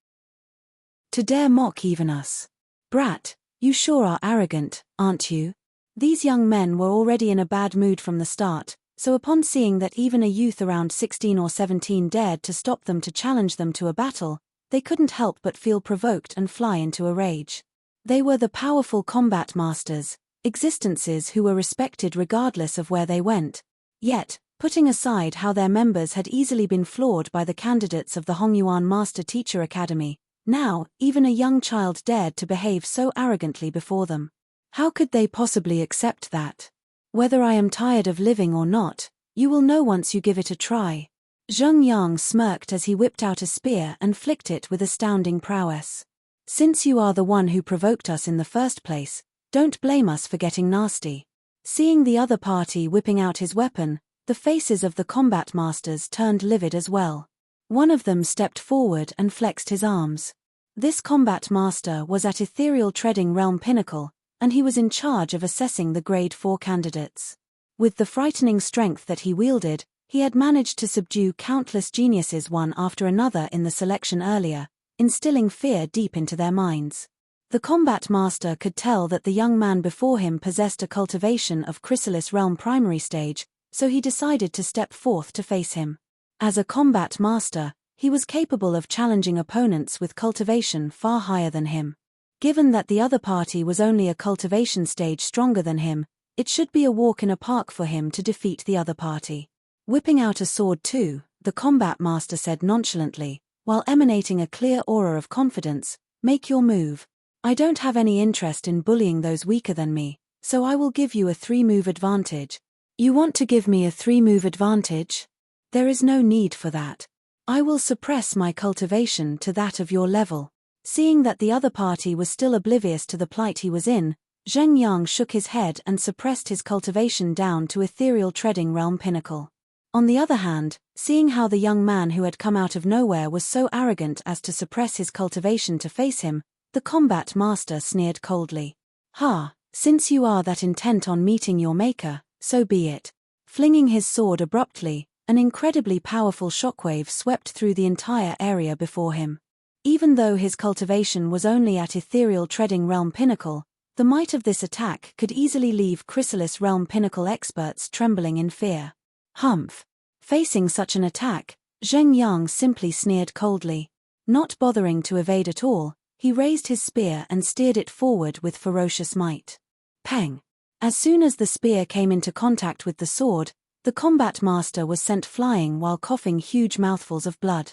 To dare mock even us. Brat, you sure are arrogant, aren't you? These young men were already in a bad mood from the start, so upon seeing that even a youth around 16 or 17 dared to stop them to challenge them to a battle, they couldn't help but feel provoked and fly into a rage. They were the powerful combat masters, existences who were respected regardless of where they went. Yet, putting aside how their members had easily been floored by the candidates of the Hongyuan Master Teacher Academy, now, even a young child dared to behave so arrogantly before them. How could they possibly accept that? Whether I am tired of living or not, you will know once you give it a try. Zheng Yang smirked as he whipped out a spear and flicked it with astounding prowess. Since you are the one who provoked us in the first place, don't blame us for getting nasty. Seeing the other party whipping out his weapon, the faces of the combat masters turned livid as well. One of them stepped forward and flexed his arms. This combat master was at Ethereal Treading Realm Pinnacle, and he was in charge of assessing the Grade 4 candidates. With the frightening strength that he wielded, he had managed to subdue countless geniuses one after another in the selection earlier, instilling fear deep into their minds. The combat master could tell that the young man before him possessed a cultivation of Chrysalis Realm Primary Stage, so he decided to step forth to face him. As a combat master, he was capable of challenging opponents with cultivation far higher than him. Given that the other party was only a cultivation stage stronger than him, it should be a walk in a park for him to defeat the other party. Whipping out a sword too, the combat master said nonchalantly, while emanating a clear aura of confidence, make your move. I don't have any interest in bullying those weaker than me, so I will give you a 3-move advantage. You want to give me a 3-move advantage? There is no need for that. I will suppress my cultivation to that of your level. Seeing that the other party was still oblivious to the plight he was in, Zheng Yang shook his head and suppressed his cultivation down to ethereal treading realm pinnacle. On the other hand, seeing how the young man who had come out of nowhere was so arrogant as to suppress his cultivation to face him, the combat master sneered coldly. Ha, since you are that intent on meeting your maker, so be it. Flinging his sword abruptly, an incredibly powerful shockwave swept through the entire area before him. Even though his cultivation was only at ethereal treading realm pinnacle, the might of this attack could easily leave chrysalis realm pinnacle experts trembling in fear. Humph. Facing such an attack, Zheng Yang simply sneered coldly. Not bothering to evade at all, he raised his spear and steered it forward with ferocious might. Peng. As soon as the spear came into contact with the sword, the combat master was sent flying while coughing huge mouthfuls of blood.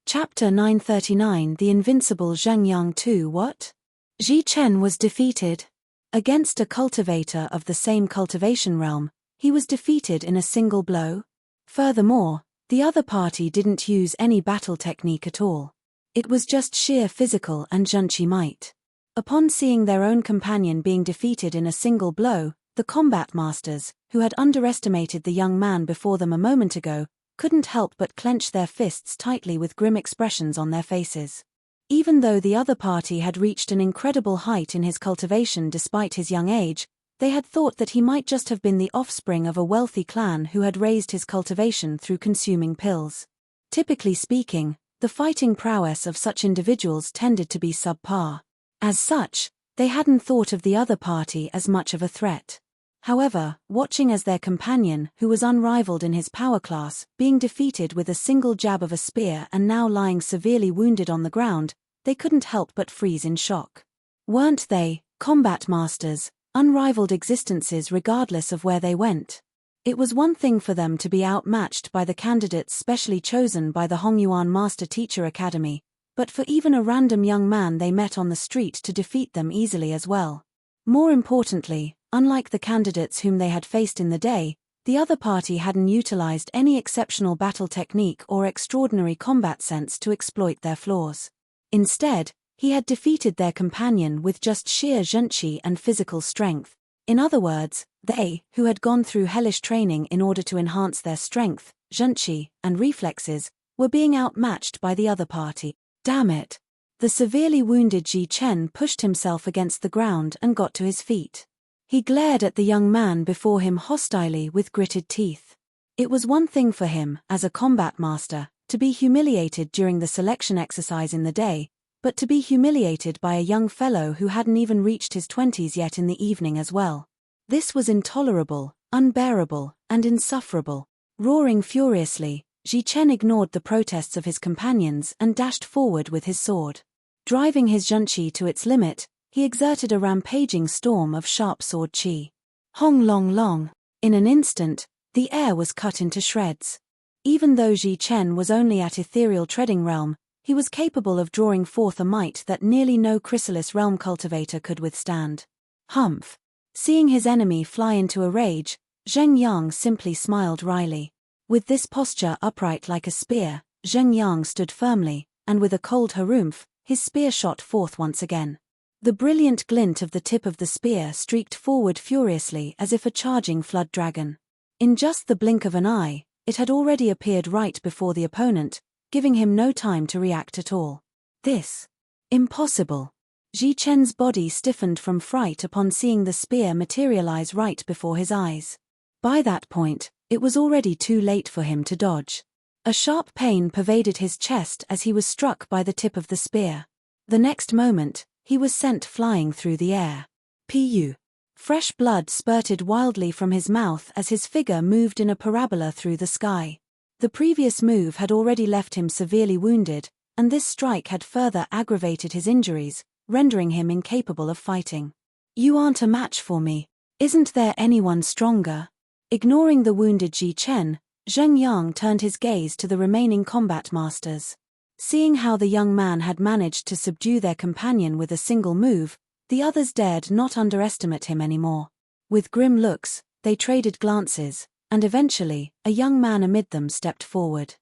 Chapter 939 The Invincible Zheng Yang 2 What? Ji Chen was defeated. Against a cultivator of the same cultivation realm, he was defeated in a single blow. Furthermore, the other party didn't use any battle technique at all. It was just sheer physical and zhenqi might. Upon seeing their own companion being defeated in a single blow, the combat masters, who had underestimated the young man before them a moment ago, couldn't help but clench their fists tightly with grim expressions on their faces. Even though the other party had reached an incredible height in his cultivation despite his young age, they had thought that he might just have been the offspring of a wealthy clan who had raised his cultivation through consuming pills. Typically speaking, the fighting prowess of such individuals tended to be subpar. As such, they hadn't thought of the other party as much of a threat. However, watching as their companion, who was unrivaled in his power class, being defeated with a single jab of a spear and now lying severely wounded on the ground, they couldn't help but freeze in shock. Weren't they, combat masters, unrivaled existences regardless of where they went? It was one thing for them to be outmatched by the candidates specially chosen by the Hongyuan Master Teacher Academy, but for even a random young man they met on the street to defeat them easily as well. More importantly, unlike the candidates whom they had faced in the day, the other party hadn't utilized any exceptional battle technique or extraordinary combat sense to exploit their flaws. Instead, he had defeated their companion with just sheer zhenqi and physical strength. In other words, they, who had gone through hellish training in order to enhance their strength, zhenqi, and reflexes, were being outmatched by the other party. Damn it! The severely wounded Ji Chen pushed himself against the ground and got to his feet. He glared at the young man before him hostilely with gritted teeth. It was one thing for him, as a combat master, to be humiliated during the selection exercise in the day, but to be humiliated by a young fellow who hadn't even reached his 20s yet in the evening as well. This was intolerable, unbearable, and insufferable. Roaring furiously, Ji Chen ignored the protests of his companions and dashed forward with his sword. Driving his zhenqi to its limit, he exerted a rampaging storm of sharp sword qi. Hong long long. In an instant, the air was cut into shreds. Even though Ji Chen was only at ethereal treading realm, he was capable of drawing forth a might that nearly no chrysalis realm cultivator could withstand. Humph. Seeing his enemy fly into a rage, Zheng Yang simply smiled wryly. With this posture upright like a spear, Zheng Yang stood firmly, and with a cold harumph, his spear shot forth once again. The brilliant glint of the tip of the spear streaked forward furiously as if a charging flood dragon. In just the blink of an eye, it had already appeared right before the opponent, giving him no time to react at all. This. Impossible. Ji Chen's body stiffened from fright upon seeing the spear materialize right before his eyes. By that point, it was already too late for him to dodge. A sharp pain pervaded his chest as he was struck by the tip of the spear. The next moment, he was sent flying through the air. Pu. Fresh blood spurted wildly from his mouth as his figure moved in a parabola through the sky. The previous move had already left him severely wounded, and this strike had further aggravated his injuries, rendering him incapable of fighting. You aren't a match for me. Isn't there anyone stronger? Ignoring the wounded Ji Chen, Zheng Yang turned his gaze to the remaining combat masters. Seeing how the young man had managed to subdue their companion with a single move, The others dared not underestimate him anymore. With grim looks, they traded glances, and eventually, a young man amid them stepped forward.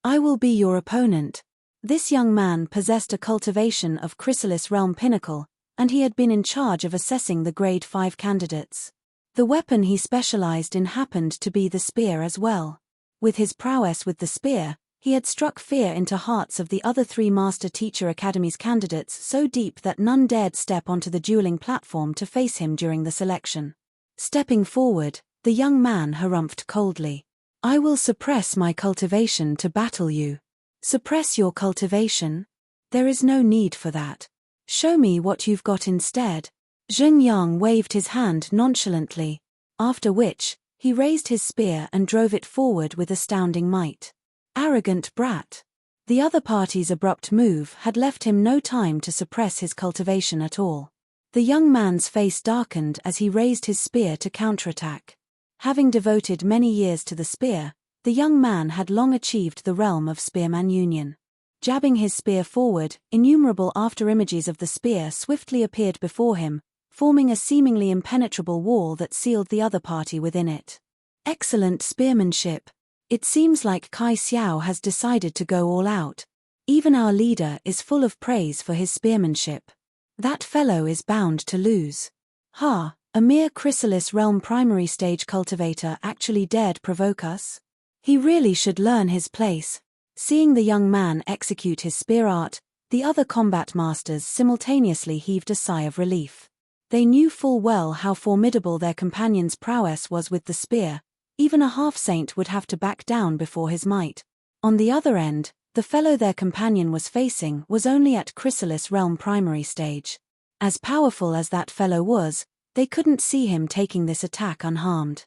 "I will be your opponent." This young man possessed a cultivation of Chrysalis Realm Pinnacle, and he had been in charge of assessing the Grade 5 candidates. The weapon he specialized in happened to be the spear as well. With his prowess with the spear, he had struck fear into hearts of the other 3 Master Teacher Academy's candidates so deep that none dared step onto the dueling platform to face him during the selection. Stepping forward, the young man harumphed coldly. "I will suppress my cultivation to battle you." "Suppress your cultivation? There is no need for that. Show me what you've got instead." Zheng Yang waved his hand nonchalantly, after which, he raised his spear and drove it forward with astounding might. Arrogant brat. The other party's abrupt move had left him no time to suppress his cultivation at all. The young man's face darkened as he raised his spear to counterattack. Having devoted many years to the spear, the young man had long achieved the realm of spearman union. Jabbing his spear forward, innumerable afterimages of the spear swiftly appeared before him, forming a seemingly impenetrable wall that sealed the other party within it. Excellent spearmanship. It seems like Kai Xiao has decided to go all out. Even our leader is full of praise for his spearmanship. That fellow is bound to lose. Ha, a mere Chrysalis Realm primary stage cultivator actually dared provoke us? He really should learn his place. Seeing the young man execute his spear art, the other combat masters simultaneously heaved a sigh of relief. They knew full well how formidable their companion's prowess was with the spear. Even a half-saint would have to back down before his might. On the other end, the fellow their companion was facing was only at Chrysalis Realm primary stage. As powerful as that fellow was, they couldn't see him taking this attack unharmed.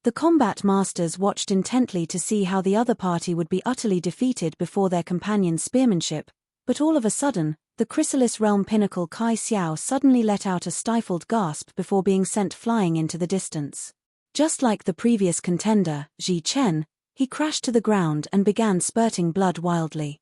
The combat masters watched intently to see how the other party would be utterly defeated before their companion's spearmanship, but all of a sudden, the Chrysalis Realm Pinnacle Kai Xiao suddenly let out a stifled gasp before being sent flying into the distance. Just like the previous contender, Ji Chen, he crashed to the ground and began spurting blood wildly.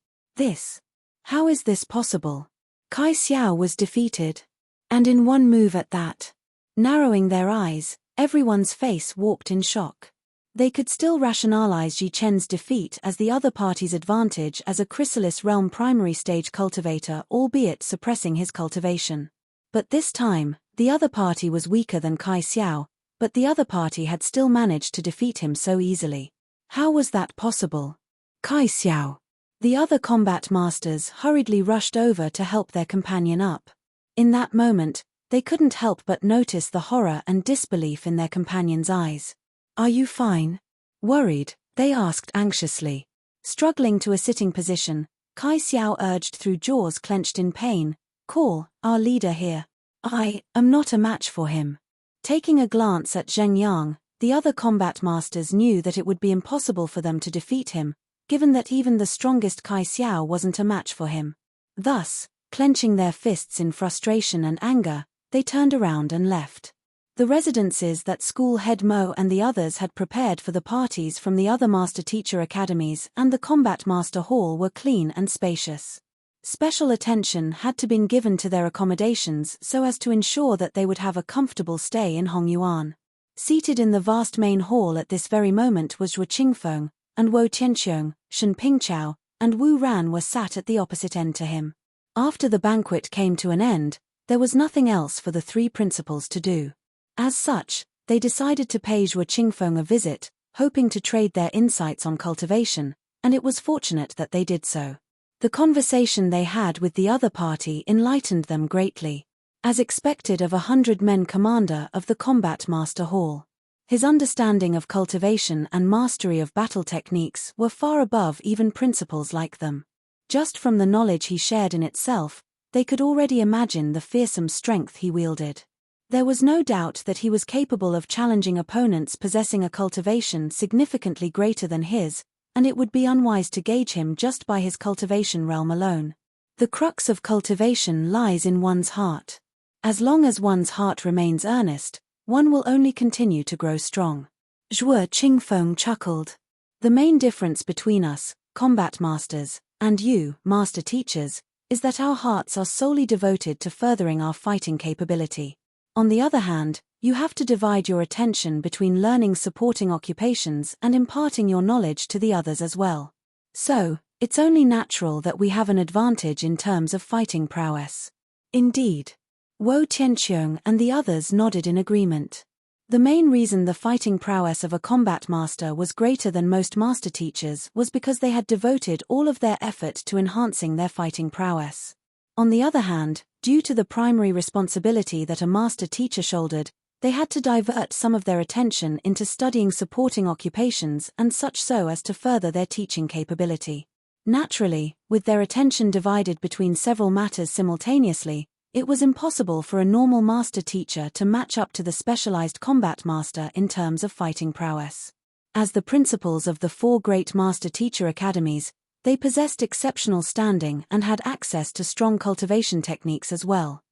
How is this possible? Kai Xiao was defeated. And in one move at that. Narrowing their eyes, everyone's face warped in shock. They could still rationalize Ji Chen's defeat as the other party's advantage as a Chrysalis Realm primary stage cultivator, albeit suppressing his cultivation. But this time, the other party was weaker than Kai Xiao, but the other party had still managed to defeat him so easily. How was that possible? Kai Xiao. The other combat masters hurriedly rushed over to help their companion up. In that moment, they couldn't help but notice the horror and disbelief in their companion's eyes. "Are you fine?" Worried, they asked anxiously. Struggling to a sitting position, Kai Xiao urged through jaws clenched in pain, "Call our leader here. I am not a match for him." Taking a glance at Zheng Yang, the other combat masters knew that it would be impossible for them to defeat him, given that even the strongest Kai Xiao wasn't a match for him. Thus, clenching their fists in frustration and anger, they turned around and left. The residences that School Head Mo and the others had prepared for the parties from the other Master Teacher Academies and the Combat Master Hall were clean and spacious. Special attention had to be given to their accommodations so as to ensure that they would have a comfortable stay in Hongyuan. Seated in the vast main hall at this very moment was Zhuo Qingfeng, and Wo Tianqiong, Shen Pingchao, and Wu Ran were sat at the opposite end to him. After the banquet came to an end, there was nothing else for the 3 principals to do. As such, they decided to pay Zhuo Qingfeng a visit, hoping to trade their insights on cultivation, and it was fortunate that they did so. The conversation they had with the other party enlightened them greatly. As expected of 100-men commander of the Combat Master Hall. His understanding of cultivation and mastery of battle techniques were far above even principals like them. Just from the knowledge he shared in itself, they could already imagine the fearsome strength he wielded. There was no doubt that he was capable of challenging opponents possessing a cultivation significantly greater than his, and it would be unwise to gauge him just by his cultivation realm alone. The crux of cultivation lies in one's heart. As long as one's heart remains earnest, one will only continue to grow strong. Zhuo Qingfeng chuckled. The main difference between us, combat masters, and you, master teachers, is that our hearts are solely devoted to furthering our fighting capability. On the other hand, you have to divide your attention between learning supporting occupations and imparting your knowledge to the others as well. So, it's only natural that we have an advantage in terms of fighting prowess. Indeed. Wo Tianqiong and the others nodded in agreement. The main reason the fighting prowess of a combat master was greater than most master teachers was because they had devoted all of their effort to enhancing their fighting prowess. On the other hand, due to the primary responsibility that a master teacher shouldered, they had to divert some of their attention into studying supporting occupations and such so as to further their teaching capability. Naturally, with their attention divided between several matters simultaneously, it was impossible for a normal master teacher to match up to the specialized combat master in terms of fighting prowess. As the principals of the 4 great master teacher academies, they possessed exceptional standing and had access to strong cultivation techniques as well.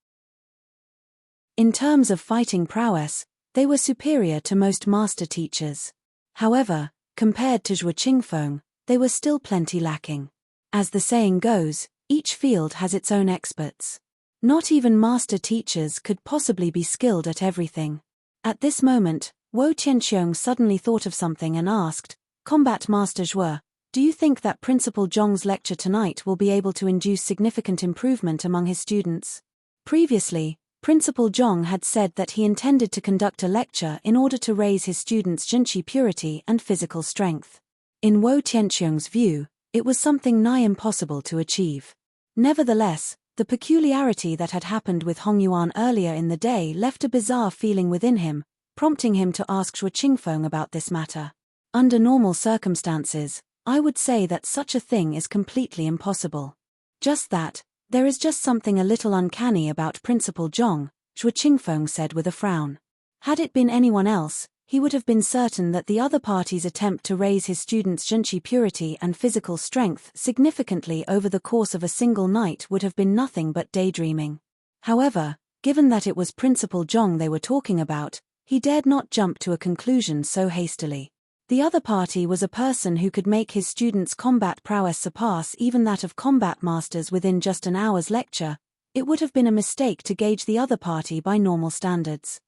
In terms of fighting prowess, they were superior to most master teachers. However, compared to Zhuo Qingfeng, they were still plenty lacking. As the saying goes, each field has its own experts. Not even master teachers could possibly be skilled at everything. At this moment, Wo Tianqiong suddenly thought of something and asked, "Combat Master Zhuo, do you think that Principal Zhong's lecture tonight will be able to induce significant improvement among his students?" Previously, Principal Zhong had said that he intended to conduct a lecture in order to raise his students' zhenqi purity and physical strength. In Wo Tianqiong's view, it was something nigh impossible to achieve. Nevertheless, the peculiarity that had happened with Hongyuan earlier in the day left a bizarre feeling within him, prompting him to ask Zhuo Qingfeng about this matter. Under normal circumstances, I would say that such a thing is completely impossible. Just that, there is just something a little uncanny about Principal Zhong, Zhuo Qingfeng said with a frown. Had it been anyone else, he would have been certain that the other party's attempt to raise his students' zhenqi purity and physical strength significantly over the course of a single night would have been nothing but daydreaming. However, given that it was Principal Zhong they were talking about, he dared not jump to a conclusion so hastily. The other party was a person who could make his students' combat prowess surpass even that of combat masters within just an hour's lecture. It would have been a mistake to gauge the other party by normal standards.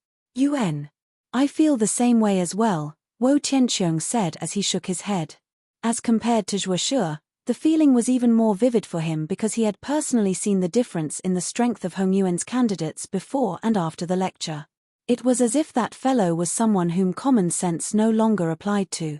I feel the same way as well, Wo Tianqiong said as he shook his head. As compared to Zhuo Shu, the feeling was even more vivid for him because he had personally seen the difference in the strength of Hongyuan's candidates before and after the lecture. It was as if that fellow was someone whom common sense no longer applied to.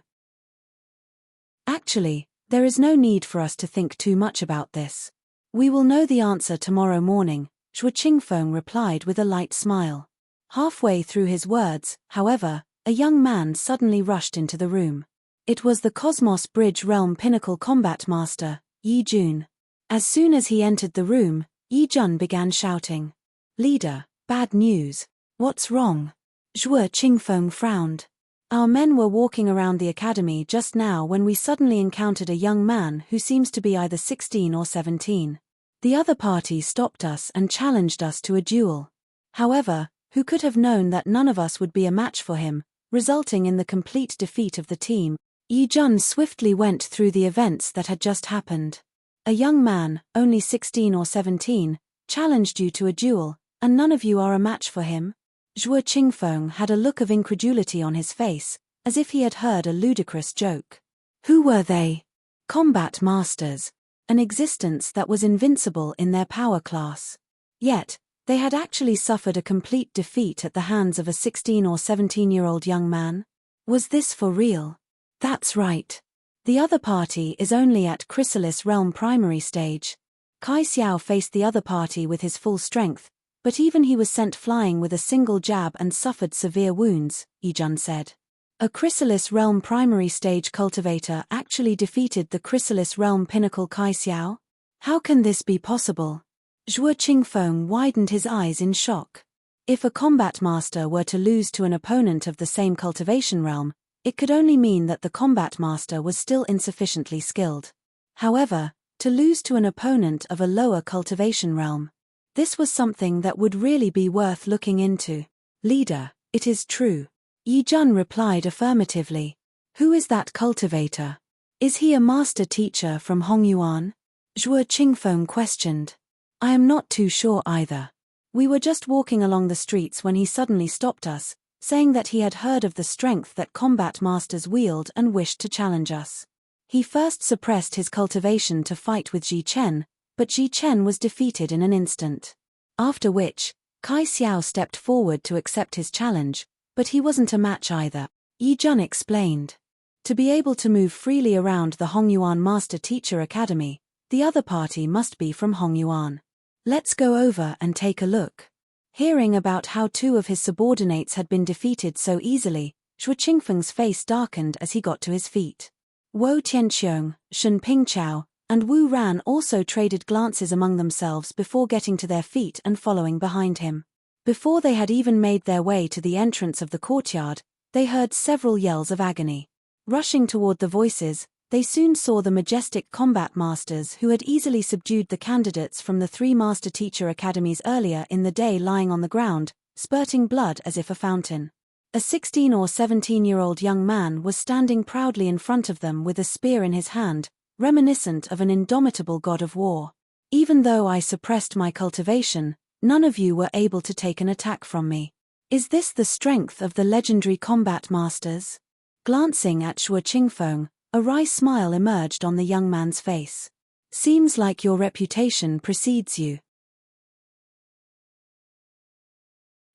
Actually, there is no need for us to think too much about this. We will know the answer tomorrow morning, Zhuo Qingfeng replied with a light smile. Halfway through his words, however, a young man suddenly rushed into the room. It was the Cosmos Bridge Realm Pinnacle Combat Master, Yi Jun. As soon as he entered the room, Yi Jun began shouting, "Leader, bad news. What's wrong?" Zhuo Qingfeng frowned. "Our men were walking around the academy just now when we suddenly encountered a young man who seems to be either 16 or 17. The other party stopped us and challenged us to a duel. However, who could have known that none of us would be a match for him, resulting in the complete defeat of the team?" Yi Jun swiftly went through the events that had just happened. A young man, only 16 or 17, challenged you to a duel, and none of you are a match for him? Zhuo Qingfeng had a look of incredulity on his face, as if he had heard a ludicrous joke. Who were they? Combat masters, an existence that was invincible in their power class. Yet, they had actually suffered a complete defeat at the hands of a 16 or 17-year-old young man? Was this for real? That's right. The other party is only at Chrysalis Realm primary stage. Kai Xiao faced the other party with his full strength, but even he was sent flying with a single jab and suffered severe wounds, Yi Jun said. A Chrysalis Realm primary stage cultivator actually defeated the Chrysalis Realm pinnacle Kai Xiao? How can this be possible? Zhuo Qingfeng widened his eyes in shock. If a combat master were to lose to an opponent of the same cultivation realm, it could only mean that the combat master was still insufficiently skilled. However, to lose to an opponent of a lower cultivation realm, this was something that would really be worth looking into. Leader, it is true. Yi Jun replied affirmatively. Who is that cultivator? Is he a master teacher from Hongyuan? Zhuo Qingfeng questioned. I am not too sure either. We were just walking along the streets when he suddenly stopped us, saying that he had heard of the strength that combat masters wield and wished to challenge us. He first suppressed his cultivation to fight with Ji Chen, but Ji Chen was defeated in an instant. After which, Kai Xiao stepped forward to accept his challenge, but he wasn't a match either. Yi Jun explained. To be able to move freely around the Hongyuan Master Teacher Academy, the other party must be from Hongyuan. Let's go over and take a look. Hearing about how two of his subordinates had been defeated so easily, Shuo Qingfeng's face darkened as he got to his feet. Wo Tianqiong, Shen Pingchao, and Wu Ran also traded glances among themselves before getting to their feet and following behind him. Before they had even made their way to the entrance of the courtyard, they heard several yells of agony. Rushing toward the voices, they soon saw the majestic combat masters who had easily subdued the candidates from the 3 master teacher academies earlier in the day lying on the ground, spurting blood as if a fountain. A 16 or 17-year-old young man was standing proudly in front of them with a spear in his hand, reminiscent of an indomitable god of war. Even though I suppressed my cultivation, none of you were able to take an attack from me. Is this the strength of the legendary combat masters? Glancing at Shuo Qingfeng, a wry smile emerged on the young man's face. Seems like your reputation precedes you.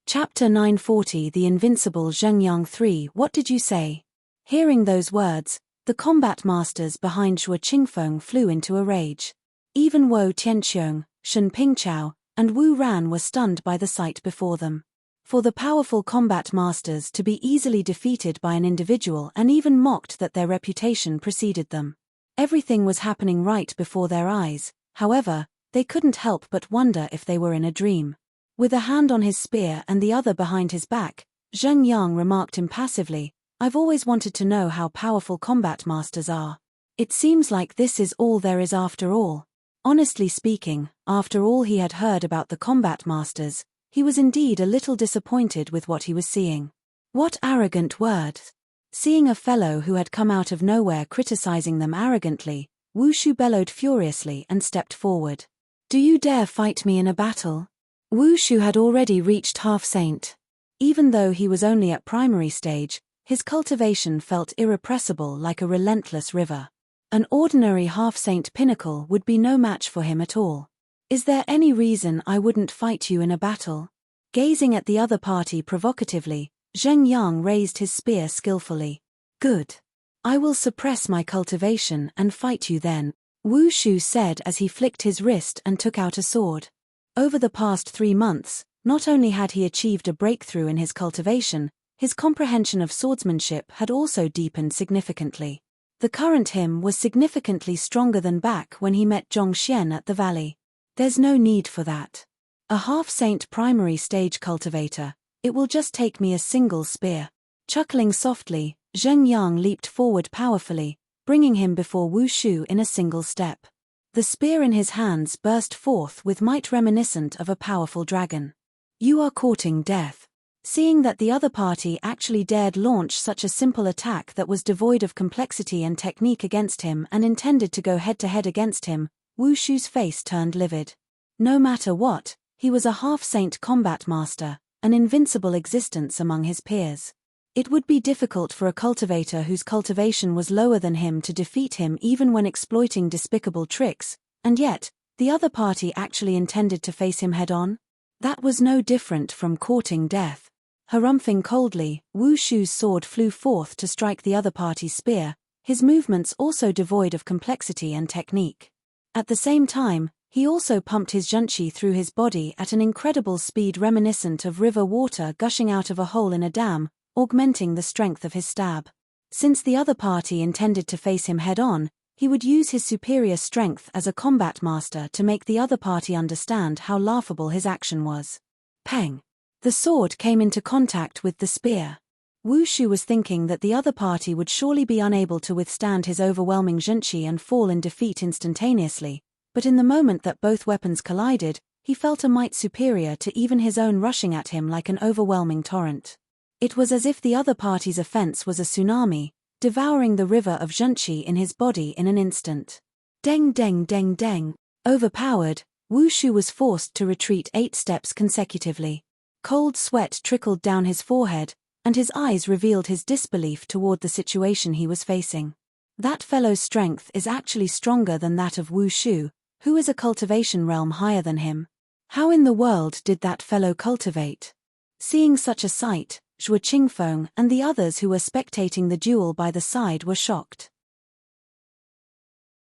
Chapter 940 The Invincible Zhengyang 3 What did you say? Hearing those words, the combat masters behind Shuo Qingfeng flew into a rage. Even Wo Tianqiong, Shen Pingchao, and Wu Ran were stunned by the sight before them. For the powerful combat masters to be easily defeated by an individual and even mocked that their reputation preceded them. Everything was happening right before their eyes, however, they couldn't help but wonder if they were in a dream. With a hand on his spear and the other behind his back, Zheng Yang remarked impassively, I've always wanted to know how powerful combat masters are. It seems like this is all there is after all. Honestly speaking, after all he had heard about the combat masters, he was indeed a little disappointed with what he was seeing. What arrogant words! Seeing a fellow who had come out of nowhere criticizing them arrogantly, Wu Shu bellowed furiously and stepped forward. Do you dare fight me in a battle? Wu Shu had already reached half-saint. Even though he was only at primary stage, his cultivation felt irrepressible like a relentless river. An ordinary half-saint pinnacle would be no match for him at all. Is there any reason I wouldn't fight you in a battle? Gazing at the other party provocatively, Zheng Yang raised his spear skillfully. Good. I will suppress my cultivation and fight you then, Wu Shu said as he flicked his wrist and took out a sword. Over the past 3 months, not only had he achieved a breakthrough in his cultivation, his comprehension of swordsmanship had also deepened significantly. The current him was significantly stronger than back when he met Zhong Xian at the valley. There's no need for that. A half-saint primary stage cultivator, it will just take me a single spear. Chuckling softly, Zheng Yang leaped forward powerfully, bringing him before Wu Shu in a single step. The spear in his hands burst forth with might reminiscent of a powerful dragon. You are courting death. Seeing that the other party actually dared launch such a simple attack that was devoid of complexity and technique against him and intended to go head-to-head against him, Wu Shu's face turned livid. No matter what, he was a half-saint combat master, an invincible existence among his peers. It would be difficult for a cultivator whose cultivation was lower than him to defeat him even when exploiting despicable tricks, and yet, the other party actually intended to face him head-on? That was no different from courting death. Harumphing coldly, Wu Shu's sword flew forth to strike the other party's spear, his movements also devoid of complexity and technique. At the same time, he also pumped his zhenqi through his body at an incredible speed reminiscent of river water gushing out of a hole in a dam, augmenting the strength of his stab. Since the other party intended to face him head-on, he would use his superior strength as a combat master to make the other party understand how laughable his action was. Peng! The sword came into contact with the spear. Wu Shu was thinking that the other party would surely be unable to withstand his overwhelming zhenqi and fall in defeat instantaneously, but in the moment that both weapons collided, he felt a might superior to even his own rushing at him like an overwhelming torrent. It was as if the other party's offense was a tsunami, devouring the river of zhenqi in his body in an instant. Deng deng deng deng. Overpowered, Wu Shu was forced to retreat 8 steps consecutively. Cold sweat trickled down his forehead, and his eyes revealed his disbelief toward the situation he was facing. That fellow's strength is actually stronger than that of Wu Shu, who is a cultivation realm higher than him. How in the world did that fellow cultivate? Seeing such a sight, Zhuo Qingfeng and the others who were spectating the duel by the side were shocked.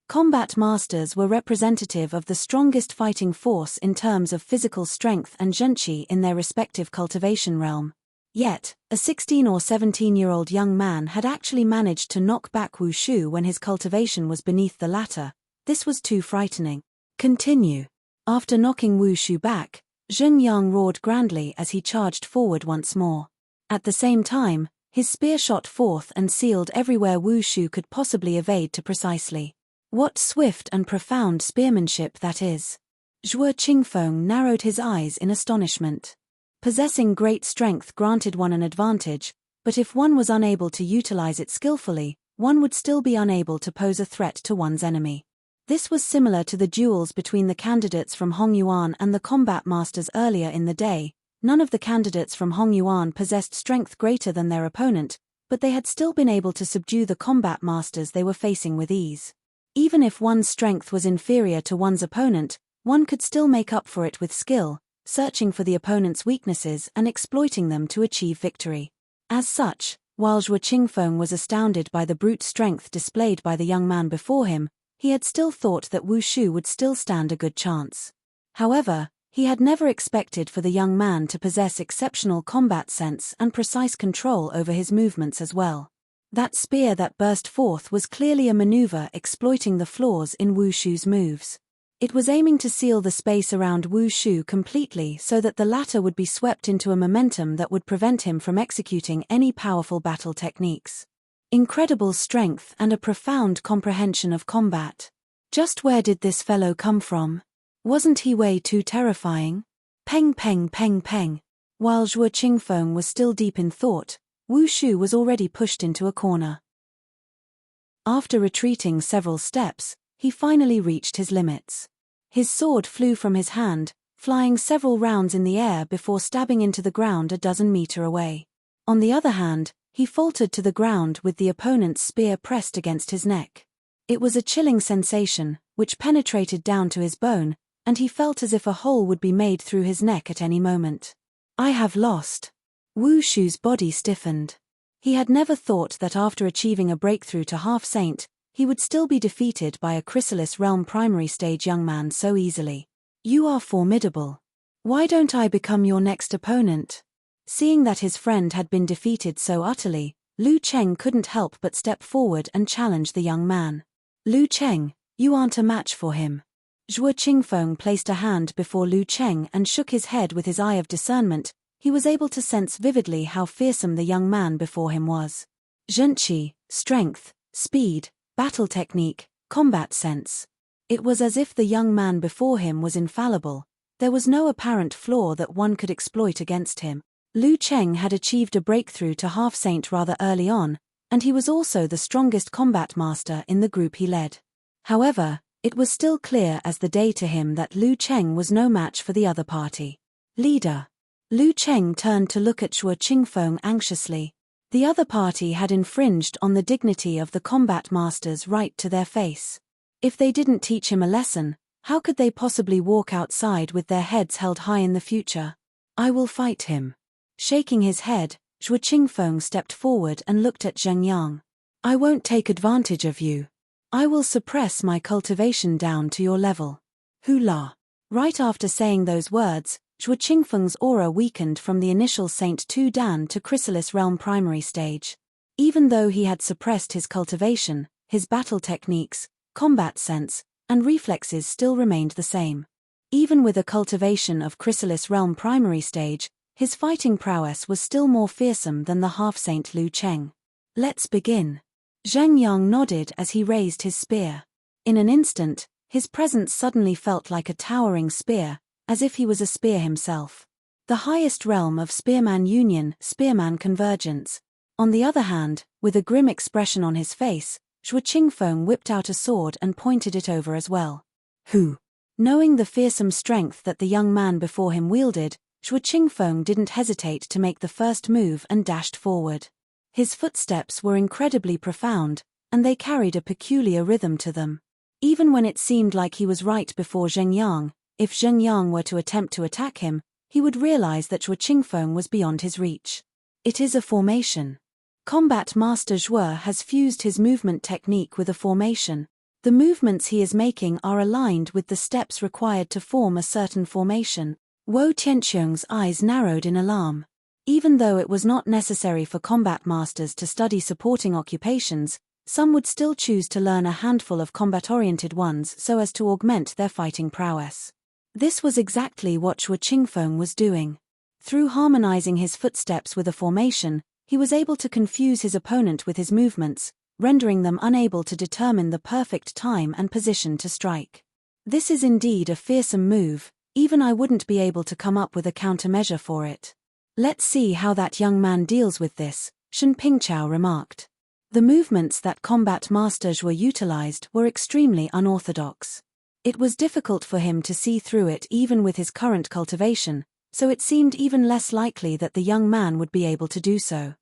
Combat masters were representative of the strongest fighting force in terms of physical strength and zhenqi in their respective cultivation realm. Yet, a 16 or 17-year-old young man had actually managed to knock back Wu Shu when his cultivation was beneath the latter. This was too frightening. Continue. After knocking Wu Shu back, Zheng Yang roared grandly as he charged forward once more. At the same time, his spear shot forth and sealed everywhere Wu Shu could possibly evade to precisely. What swift and profound spearmanship that is! Zhuo Qingfeng narrowed his eyes in astonishment. Possessing great strength granted one an advantage, but if one was unable to utilize it skillfully, one would still be unable to pose a threat to one's enemy. This was similar to the duels between the candidates from Hongyuan and the combat masters earlier in the day. None of the candidates from Hongyuan possessed strength greater than their opponent, but they had still been able to subdue the combat masters they were facing with ease. Even if one's strength was inferior to one's opponent, one could still make up for it with skill, searching for the opponent's weaknesses and exploiting them to achieve victory. As such, while Zhuo Qingfeng was astounded by the brute strength displayed by the young man before him, he had still thought that Wu Shu would still stand a good chance. However, he had never expected for the young man to possess exceptional combat sense and precise control over his movements as well. That spear that burst forth was clearly a maneuver exploiting the flaws in Wu Shu's moves. It was aiming to seal the space around Wu Shu completely so that the latter would be swept into a momentum that would prevent him from executing any powerful battle techniques. Incredible strength and a profound comprehension of combat. Just where did this fellow come from? Wasn't he way too terrifying? Peng peng peng peng. While Zhuo Qingfeng was still deep in thought, Wu Shu was already pushed into a corner. After retreating several steps, he finally reached his limits. His sword flew from his hand, flying several rounds in the air before stabbing into the ground a dozen meters away. On the other hand, he faltered to the ground with the opponent's spear pressed against his neck. It was a chilling sensation, which penetrated down to his bone, and he felt as if a hole would be made through his neck at any moment. I have lost. Wu Shu's body stiffened. He had never thought that after achieving a breakthrough to half-saint, he would still be defeated by a chrysalis realm primary stage young man so easily. You are formidable. Why don't I become your next opponent? Seeing that his friend had been defeated so utterly, Lu Cheng couldn't help but step forward and challenge the young man. Lu Cheng, you aren't a match for him. Zhuo Qingfeng placed a hand before Lu Cheng and shook his head with his eye of discernment. He was able to sense vividly how fearsome the young man before him was. Zhenqi, strength, speed, battle technique, combat sense. It was as if the young man before him was infallible. There was no apparent flaw that one could exploit against him. Lu Cheng had achieved a breakthrough to half-saint rather early on, and he was also the strongest combat master in the group he led. However, it was still clear as the day to him that Lu Cheng was no match for the other party. Leader. Lu Cheng turned to look at Zhuo Qingfeng anxiously. The other party had infringed on the dignity of the combat master's right to their face. If they didn't teach him a lesson, how could they possibly walk outside with their heads held high in the future? I will fight him. Shaking his head, Zhuo Qingfeng stepped forward and looked at Zheng Yang. I won't take advantage of you. I will suppress my cultivation down to your level. Hula. Right after saying those words, Zhuo Qingfeng's aura weakened from the initial Saint Tu Dan to Chrysalis Realm primary stage. Even though he had suppressed his cultivation, his battle techniques, combat sense, and reflexes still remained the same. Even with a cultivation of Chrysalis Realm primary stage, his fighting prowess was still more fearsome than the half-saint Lu Cheng. Let's begin. Zheng Yang nodded as he raised his spear. In an instant, his presence suddenly felt like a towering spear, as if he was a spear himself. The highest realm of spearman union, spearman convergence. On the other hand, with a grim expression on his face, Zhuo Qingfeng whipped out a sword and pointed it over as well. Who? Knowing the fearsome strength that the young man before him wielded, Zhuo Qingfeng didn't hesitate to make the first move and dashed forward. His footsteps were incredibly profound, and they carried a peculiar rhythm to them. Even when it seemed like he was right before Zheng Yang, if Zheng Yang were to attempt to attack him, he would realize that Zhuo Qingfeng was beyond his reach. It is a formation. Combat Master Zhuo has fused his movement technique with a formation. The movements he is making are aligned with the steps required to form a certain formation. Wo Tianqiong's eyes narrowed in alarm. Even though it was not necessary for combat masters to study supporting occupations, some would still choose to learn a handful of combat-oriented ones so as to augment their fighting prowess. This was exactly what Zhuo Qingfeng was doing. Through harmonizing his footsteps with a formation, he was able to confuse his opponent with his movements, rendering them unable to determine the perfect time and position to strike. This is indeed a fearsome move, even I wouldn't be able to come up with a countermeasure for it. Let's see how that young man deals with this, Shen Pingqiao remarked. The movements that combat master Zhuo utilized were extremely unorthodox. It was difficult for him to see through it even with his current cultivation, so it seemed even less likely that the young man would be able to do so.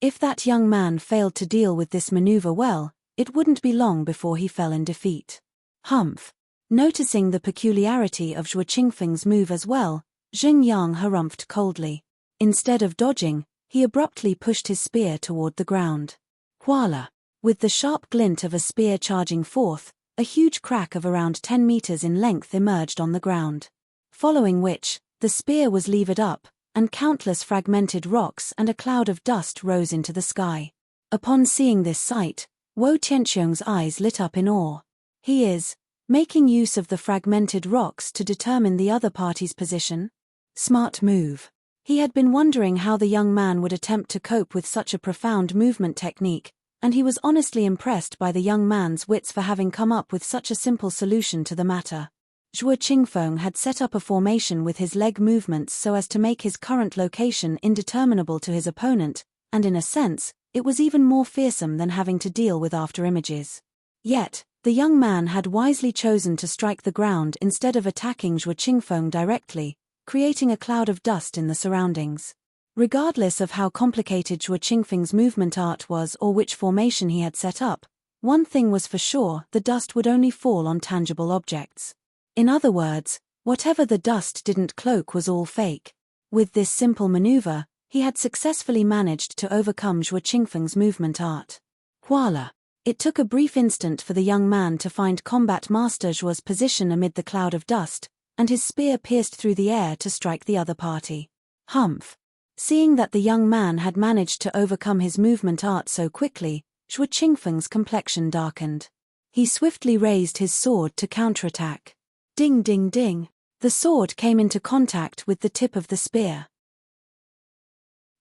If that young man failed to deal with this maneuver well, it wouldn't be long before he fell in defeat. Humph. Noticing the peculiarity of Zhuo Qingfeng's move as well, Zheng Yang harumphed coldly. Instead of dodging, he abruptly pushed his spear toward the ground. Voila! With the sharp glint of a spear charging forth, a huge crack of around 10 meters in length emerged on the ground. Following which, the spear was levered up, and countless fragmented rocks and a cloud of dust rose into the sky. Upon seeing this sight, Wo Tianqiong's eyes lit up in awe. He is making use of the fragmented rocks to determine the other party's position? Smart move. He had been wondering how the young man would attempt to cope with such a profound movement technique, and he was honestly impressed by the young man's wits for having come up with such a simple solution to the matter. Zhuo Qingfeng had set up a formation with his leg movements so as to make his current location indeterminable to his opponent, and in a sense, it was even more fearsome than having to deal with afterimages. Yet, the young man had wisely chosen to strike the ground instead of attacking Zhuo Qingfeng directly, creating a cloud of dust in the surroundings. Regardless of how complicated Zhuo Qingfeng's movement art was or which formation he had set up, one thing was for sure: the dust would only fall on tangible objects. In other words, whatever the dust didn't cloak was all fake. With this simple maneuver, he had successfully managed to overcome Zhuo Qingfeng's movement art. Voila! It took a brief instant for the young man to find combat master Zhuo's position amid the cloud of dust, and his spear pierced through the air to strike the other party. Humph! Seeing that the young man had managed to overcome his movement art so quickly, Zhuo Qingfeng's complexion darkened. He swiftly raised his sword to counterattack. Ding ding ding! The sword came into contact with the tip of the spear.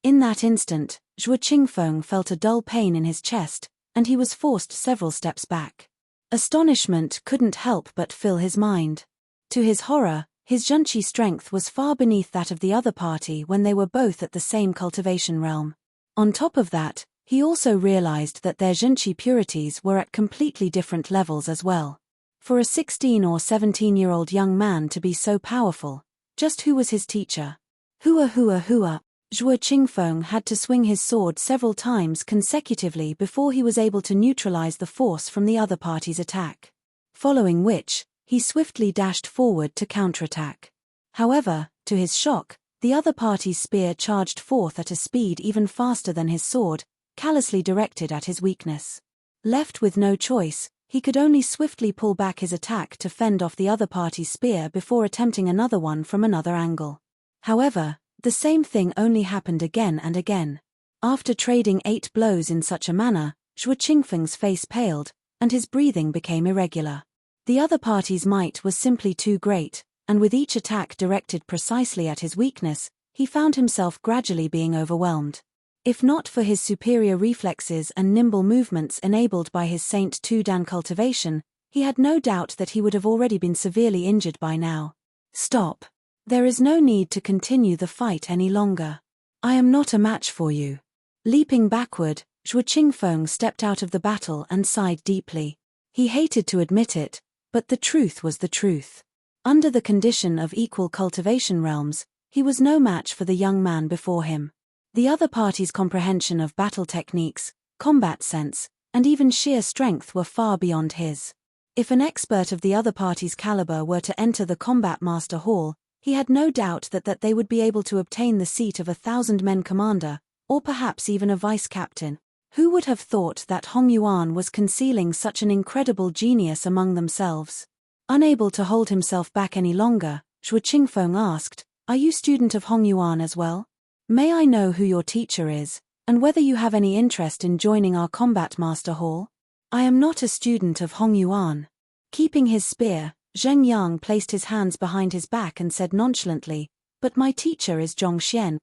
In that instant, Zhuo Qingfeng felt a dull pain in his chest, and he was forced several steps back. Astonishment couldn't help but fill his mind. To his horror, his Zhenqi strength was far beneath that of the other party when they were both at the same cultivation realm. On top of that, he also realized that their Zhenqi purities were at completely different levels as well. For a 16 or 17-year-old young man to be so powerful, just who was his teacher? Hua! Zhuo Qingfeng had to swing his sword several times consecutively before he was able to neutralize the force from the other party's attack. Following which, he swiftly dashed forward to counterattack. However, to his shock, the other party's spear charged forth at a speed even faster than his sword, callously directed at his weakness. Left with no choice, he could only swiftly pull back his attack to fend off the other party's spear before attempting another one from another angle. However, the same thing only happened again and again. After trading 8 blows in such a manner, Zhuo Qingfeng's face paled, and his breathing became irregular. The other party's might was simply too great, and with each attack directed precisely at his weakness, he found himself gradually being overwhelmed. If not for his superior reflexes and nimble movements enabled by his Saint Tu Dan cultivation, he had no doubt that he would have already been severely injured by now. Stop! There is no need to continue the fight any longer. I am not a match for you. Leaping backward, Zhuo Qingfeng stepped out of the battle and sighed deeply. He hated to admit it, But the truth was the truth. Under the condition of equal cultivation realms, he was no match for the young man before him. The other party's comprehension of battle techniques, combat sense, and even sheer strength were far beyond his. If an expert of the other party's caliber were to enter the Combat Master Hall, he had no doubt that they would be able to obtain the seat of 1,000-men commander, or perhaps even a vice-captain. Who would have thought that Hong Yuan was concealing such an incredible genius among themselves? Unable to hold himself back any longer, Zhuo Qingfeng asked, "Are you student of Hong Yuan as well? May I know who your teacher is, and whether you have any interest in joining our Combat Master Hall?" "I am not a student of Hong Yuan." Keeping his spear, Zheng Yang placed his hands behind his back and said nonchalantly, "But my teacher is Zhong Xian."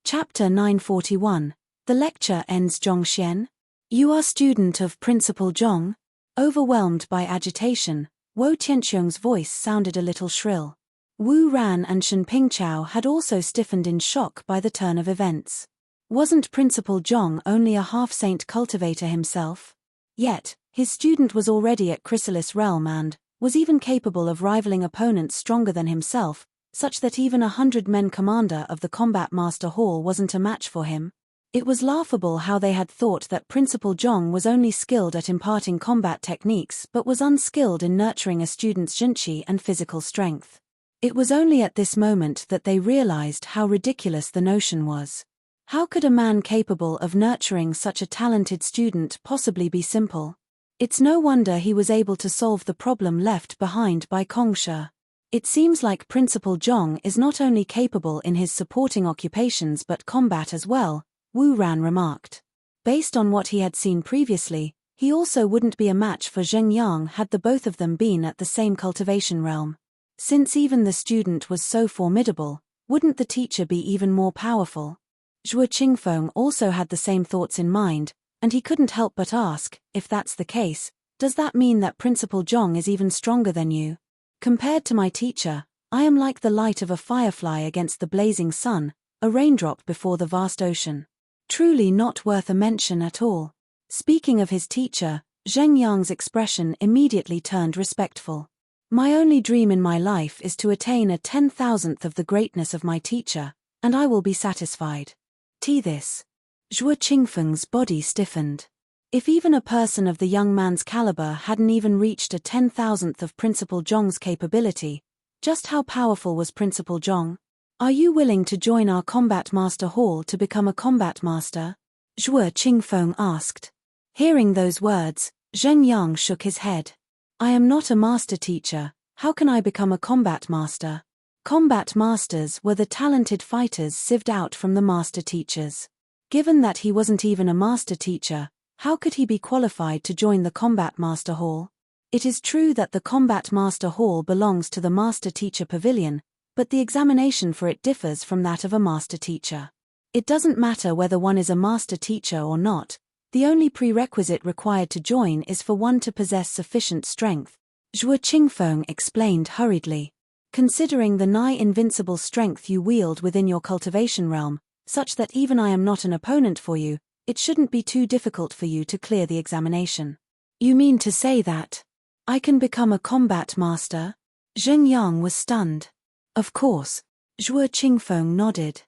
Chapter 941. The lecture ends. Zhong Xian? You are student of Principal Zhong? Overwhelmed by agitation, Wo Tianqiong's voice sounded a little shrill. Wu Ran and Shen Pingchao had also stiffened in shock by the turn of events. Wasn't Principal Zhong only a half-saint cultivator himself? Yet, his student was already at Chrysalis Realm and was even capable of rivaling opponents stronger than himself, such that even 100-men commander of the Combat Master Hall wasn't a match for him. It was laughable how they had thought that Principal Zhong was only skilled at imparting combat techniques but was unskilled in nurturing a student's zhenqi and physical strength. It was only at this moment that they realized how ridiculous the notion was. How could a man capable of nurturing such a talented student possibly be simple? It's no wonder he was able to solve the problem left behind by Kongsha. It seems like Principal Zhong is not only capable in his supporting occupations but combat as well, Wu Ran remarked. Based on what he had seen previously, he also wouldn't be a match for Zheng Yang had the both of them been at the same cultivation realm. Since even the student was so formidable, wouldn't the teacher be even more powerful? Zhuo Qingfeng also had the same thoughts in mind, and he couldn't help but ask, if that's the case, does that mean that Principal Zhong is even stronger than you? Compared to my teacher, I am like the light of a firefly against the blazing sun, a raindrop before the vast ocean. Truly not worth a mention at all. Speaking of his teacher, Zheng Yang's expression immediately turned respectful. My only dream in my life is to attain a 10,000th of the greatness of my teacher, and I will be satisfied. This. Zhuo Qingfeng's body stiffened. If even a person of the young man's caliber hadn't even reached a 10,000th of Principal Zhong's capability, just how powerful was Principal Zhong? Are you willing to join our Combat Master Hall to become a combat master? Zhuo Qingfeng asked. Hearing those words, Zheng Yang shook his head. I am not a master teacher, how can I become a combat master? Combat masters were the talented fighters sieved out from the master teachers. Given that he wasn't even a master teacher, how could he be qualified to join the Combat Master Hall? It is true that the Combat Master Hall belongs to the Master Teacher Pavilion, but the examination for it differs from that of a master teacher. It doesn't matter whether one is a master teacher or not, the only prerequisite required to join is for one to possess sufficient strength. Zhuo Qingfeng explained hurriedly. Considering the nigh-invincible strength you wield within your cultivation realm, such that even I am not an opponent for you, it shouldn't be too difficult for you to clear the examination. You mean to say that I can become a combat master? Zheng Yang was stunned. Of course. Zhuo Qingfeng nodded.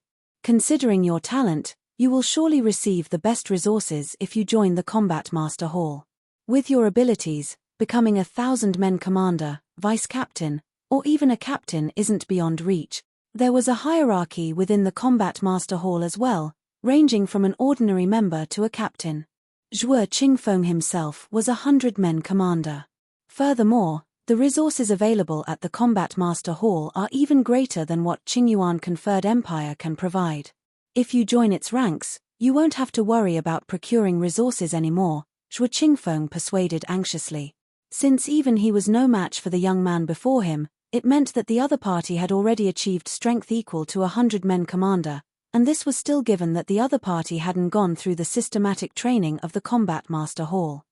Considering your talent, you will surely receive the best resources if you join the Combat Master Hall. With your abilities, becoming a 1,000-men commander, vice-captain, or even a captain isn't beyond reach. There was a hierarchy within the Combat Master Hall as well, ranging from an ordinary member to a captain. Zhuo Qingfeng himself was a 100-men commander. Furthermore, the resources available at the Combat Master Hall are even greater than what Qingyuan Conferred Empire can provide. If you join its ranks, you won't have to worry about procuring resources anymore, Zhuo Qingfeng persuaded anxiously. Since even he was no match for the young man before him, it meant that the other party had already achieved strength equal to a 100-men commander, and this was still given that the other party hadn't gone through the systematic training of the Combat Master Hall.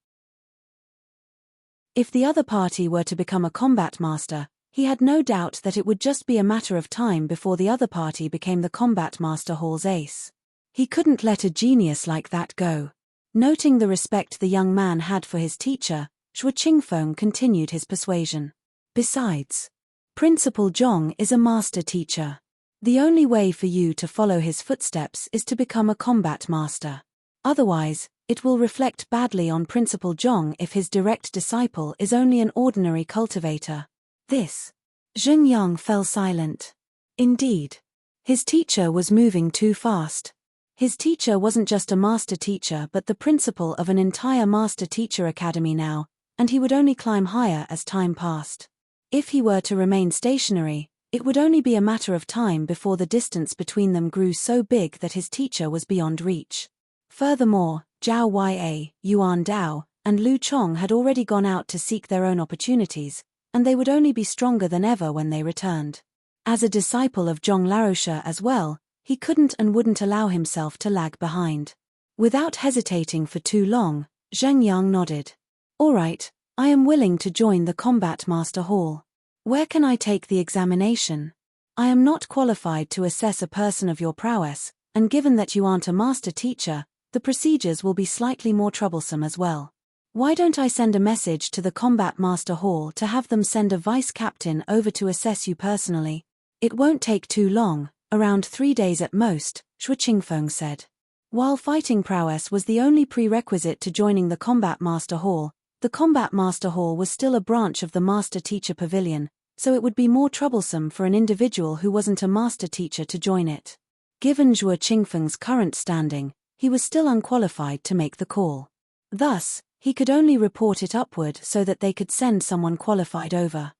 If the other party were to become a combat master, he had no doubt that it would just be a matter of time before the other party became the Combat Master Hall's ace. He couldn't let a genius like that go. Noting the respect the young man had for his teacher, Zhuo Qingfeng continued his persuasion. Besides, Principal Zhong is a master teacher. The only way for you to follow his footsteps is to become a combat master. Otherwise, it will reflect badly on Principal Zhong if his direct disciple is only an ordinary cultivator. This. Zheng Yang fell silent. Indeed. His teacher was moving too fast. His teacher wasn't just a master teacher but the principal of an entire master teacher academy now, and he would only climb higher as time passed. If he were to remain stationary, it would only be a matter of time before the distance between them grew so big that his teacher was beyond reach. Furthermore, Zhao Ya, Yuan Dao, and Lu Chong had already gone out to seek their own opportunities, and they would only be stronger than ever when they returned. As a disciple of Zhong Laoshe as well, he couldn't and wouldn't allow himself to lag behind. Without hesitating for too long, Zheng Yang nodded. All right, I am willing to join the Combat Master Hall. Where can I take the examination? I am not qualified to assess a person of your prowess, and given that you aren't a master teacher, the procedures will be slightly more troublesome as well. Why don't I send a message to the Combat Master Hall to have them send a vice captain over to assess you personally? It won't take too long, around 3 days at most, Zhuo Qingfeng said. While fighting prowess was the only prerequisite to joining the Combat Master Hall, the Combat Master Hall was still a branch of the Master Teacher Pavilion, so it would be more troublesome for an individual who wasn't a master teacher to join it. Given Zhuo Qingfeng's current standing, he was still unqualified to make the call. Thus, he could only report it upward so that they could send someone qualified over.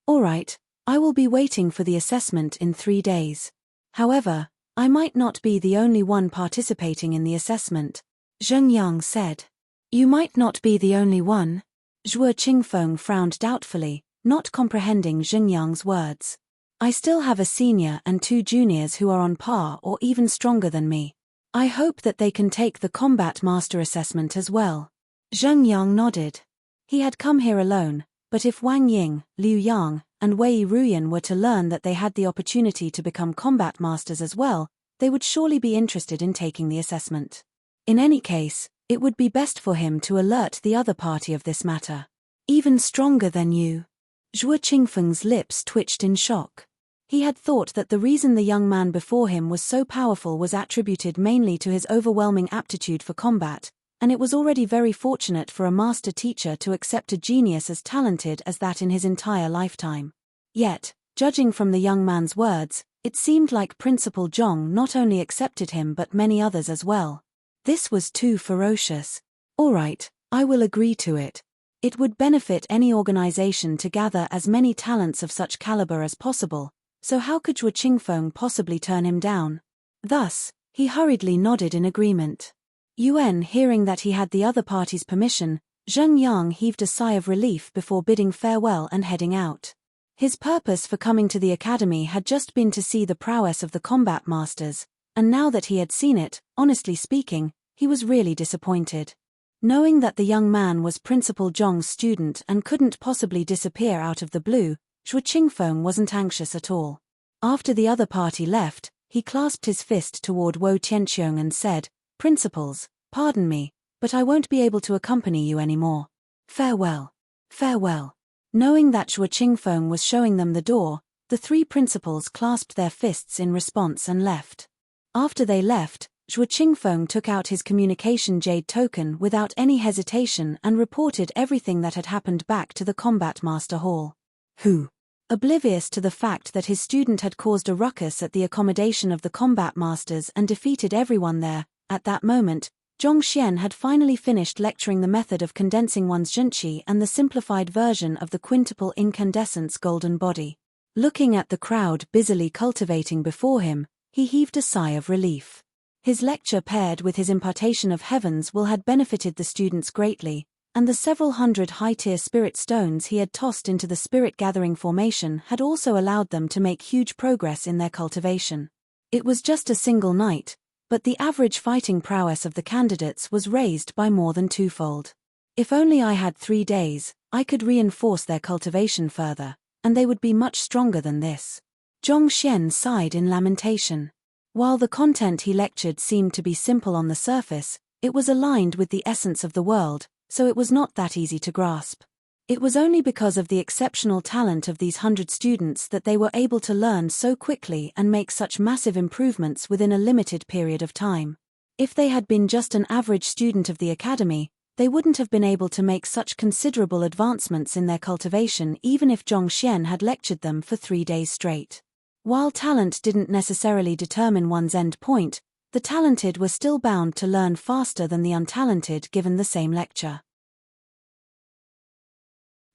All right, I will be waiting for the assessment in 3 days. However, I might not be the only one participating in the assessment, Zheng Yang said. You might not be the only one. Zhuo Qingfeng frowned doubtfully, not comprehending Zheng Yang's words. I still have a senior and 2 juniors who are on par or even stronger than me. I hope that they can take the Combat Master assessment as well. Zheng Yang nodded. He had come here alone, but if Wang Ying, Liu Yang, and Wei Ruyan were to learn that they had the opportunity to become combat masters as well, they would surely be interested in taking the assessment. In any case, it would be best for him to alert the other party of this matter. Even stronger than you. Zhuo Qingfeng's lips twitched in shock. He had thought that the reason the young man before him was so powerful was attributed mainly to his overwhelming aptitude for combat, and it was already very fortunate for a master teacher to accept a genius as talented as that in his entire lifetime. Yet, judging from the young man's words, it seemed like Principal Zhong not only accepted him but many others as well. This was too ferocious. All right, I will agree to it. It would benefit any organization to gather as many talents of such caliber as possible, so how could Zhuo Qingfeng possibly turn him down? Thus, he hurriedly nodded in agreement. Yuan, hearing that he had the other party's permission, Zheng Yang heaved a sigh of relief before bidding farewell and heading out. His purpose for coming to the academy had just been to see the prowess of the combat masters, and now that he had seen it, honestly speaking, he was really disappointed. Knowing that the young man was Principal Zhong's student and couldn't possibly disappear out of the blue, Zhuo Qingfeng wasn't anxious at all. After the other party left, he clasped his fist toward Wo Tianqiong and said, "Principals, pardon me, but I won't be able to accompany you anymore. Farewell. Farewell." Knowing that Zhuo Qingfeng was showing them the door, the 3 principals clasped their fists in response and left. After they left, Zhuo Qingfeng took out his communication jade token without any hesitation and reported everything that had happened back to the Combat Master Hall. Who? Oblivious to the fact that his student had caused a ruckus at the accommodation of the combat masters and defeated everyone there, at that moment, Zhong Xian had finally finished lecturing the method of condensing one's zhenqi and the simplified version of the quintuple incandescence golden body. Looking at the crowd busily cultivating before him, he heaved a sigh of relief. His lecture paired with his impartation of heaven's will had benefited the students greatly, and the several hundred high-tier spirit stones he had tossed into the spirit-gathering formation had also allowed them to make huge progress in their cultivation. It was just a single night, but the average fighting prowess of the candidates was raised by more than 2-fold. If only I had 3 days, I could reinforce their cultivation further, and they would be much stronger than this. Zhong Xian sighed in lamentation. While the content he lectured seemed to be simple on the surface, it was aligned with the essence of the world, so it was not that easy to grasp. It was only because of the exceptional talent of these 100 students that they were able to learn so quickly and make such massive improvements within a limited period of time. If they had been just an average student of the academy, they wouldn't have been able to make such considerable advancements in their cultivation even if Zhongxian had lectured them for 3 days straight. While talent didn't necessarily determine one's end point, the talented were still bound to learn faster than the untalented given the same lecture.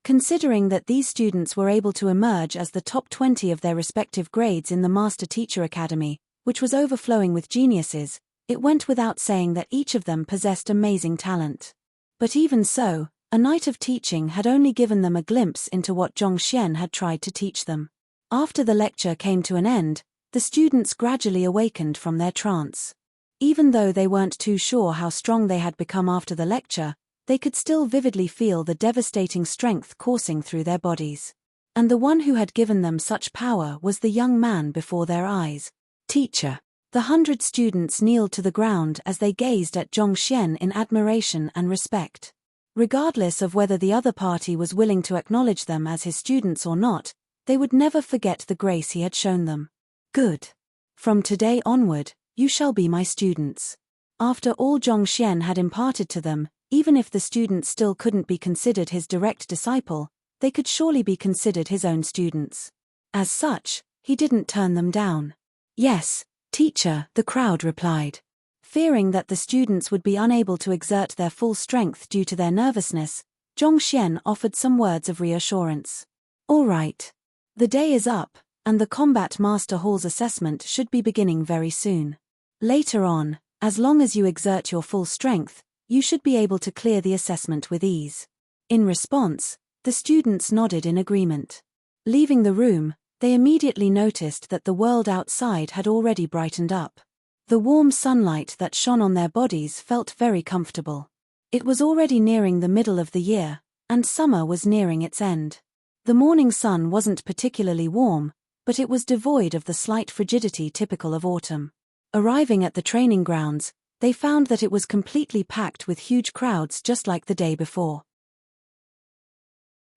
Considering that these students were able to emerge as the top 20 of their respective grades in the Master Teacher Academy, which was overflowing with geniuses, it went without saying that each of them possessed amazing talent. But even so, a night of teaching had only given them a glimpse into what Zhongxian had tried to teach them. After the lecture came to an end, the students gradually awakened from their trance. Even though they weren't too sure how strong they had become after the lecture, they could still vividly feel the devastating strength coursing through their bodies. And the one who had given them such power was the young man before their eyes. Teacher. The 100 students kneeled to the ground as they gazed at Zhongxian in admiration and respect. Regardless of whether the other party was willing to acknowledge them as his students or not, they would never forget the grace he had shown them. Good. From today onward, you shall be my students. After all Zhongxian had imparted to them, even if the students still couldn't be considered his direct disciple, they could surely be considered his own students. As such, he didn't turn them down. Yes, teacher, the crowd replied. Fearing that the students would be unable to exert their full strength due to their nervousness, Zhongxian offered some words of reassurance. All right. The day is up, and the Combat Master Hall's assessment should be beginning very soon. Later on, as long as you exert your full strength, you should be able to clear the assessment with ease. In response, the students nodded in agreement. Leaving the room, they immediately noticed that the world outside had already brightened up. The warm sunlight that shone on their bodies felt very comfortable. It was already nearing the middle of the year, and summer was nearing its end. The morning sun wasn't particularly warm, but it was devoid of the slight frigidity typical of autumn. Arriving at the training grounds, they found that it was completely packed with huge crowds just like the day before.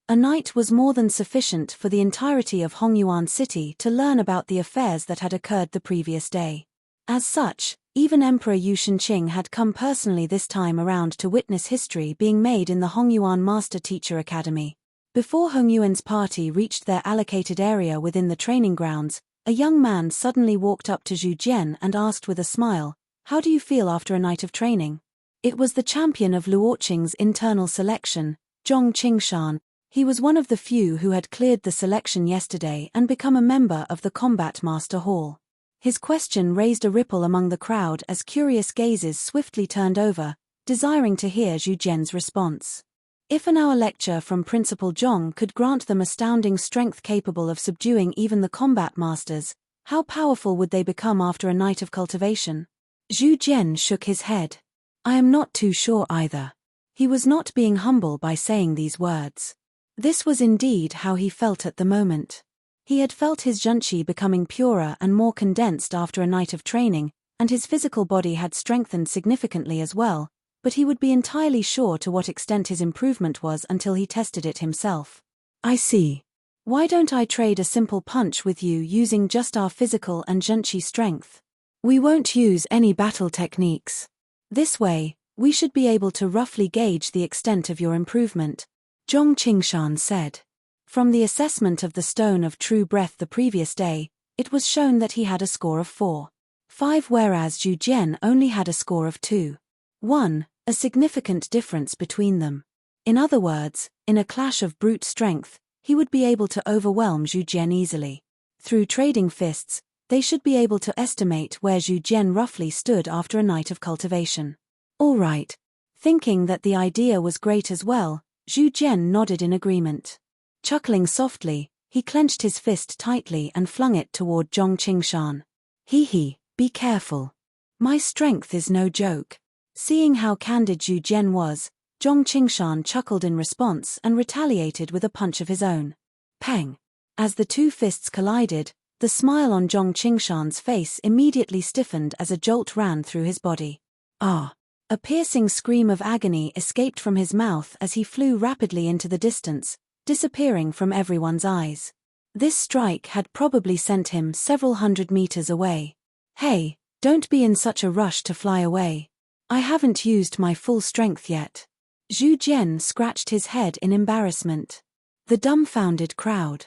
A night was more than sufficient for the entirety of Hongyuan City to learn about the affairs that had occurred the previous day. As such, even Emperor Yu Shenqing had come personally this time around to witness history being made in the Hongyuan Master Teacher Academy. Before Hongyuan's party reached their allocated area within the training grounds, a young man suddenly walked up to Zhu Jian and asked with a smile, "How do you feel after a night of training?" It was the champion of Luoqing's internal selection, Zhong Qingshan. He was one of the few who had cleared the selection yesterday and become a member of the Combat Master Hall. His question raised a ripple among the crowd as curious gazes swiftly turned over, desiring to hear Zhu Jian's response. If an hour lecture from Principal Zhong could grant them astounding strength capable of subduing even the combat masters, how powerful would they become after a night of cultivation? Zhu Jian shook his head. I am not too sure either. He was not being humble by saying these words. This was indeed how he felt at the moment. He had felt his zhenqi becoming purer and more condensed after a night of training, and his physical body had strengthened significantly as well, but he would be entirely sure to what extent his improvement was until he tested it himself. I see. Why don't I trade a simple punch with you using just our physical and zhenqi strength? We won't use any battle techniques. This way, we should be able to roughly gauge the extent of your improvement, Zhong Qingshan said. From the assessment of the Stone of True Breath the previous day, it was shown that he had a score of 4.5 whereas Zhu Jian only had a score of 2.1, a significant difference between them. In other words, in a clash of brute strength, he would be able to overwhelm Zhu Jian easily. Through trading fists, they should be able to estimate where Zhu Jian roughly stood after a night of cultivation. All right. Thinking that the idea was great as well, Zhu Jian nodded in agreement. Chuckling softly, he clenched his fist tightly and flung it toward Zhong Qingshan. He, be careful. My strength is no joke. Seeing how candid Zhu Jian was, Zhong Qingshan chuckled in response and retaliated with a punch of his own. Peng! As the two fists collided, The smile on Zhong Qingshan's face immediately stiffened as a jolt ran through his body. Ah! A piercing scream of agony escaped from his mouth as he flew rapidly into the distance, disappearing from everyone's eyes. This strike had probably sent him several hundred meters away. Hey, don't be in such a rush to fly away. I haven't used my full strength yet. Zhu Jian scratched his head in embarrassment. The dumbfounded crowd.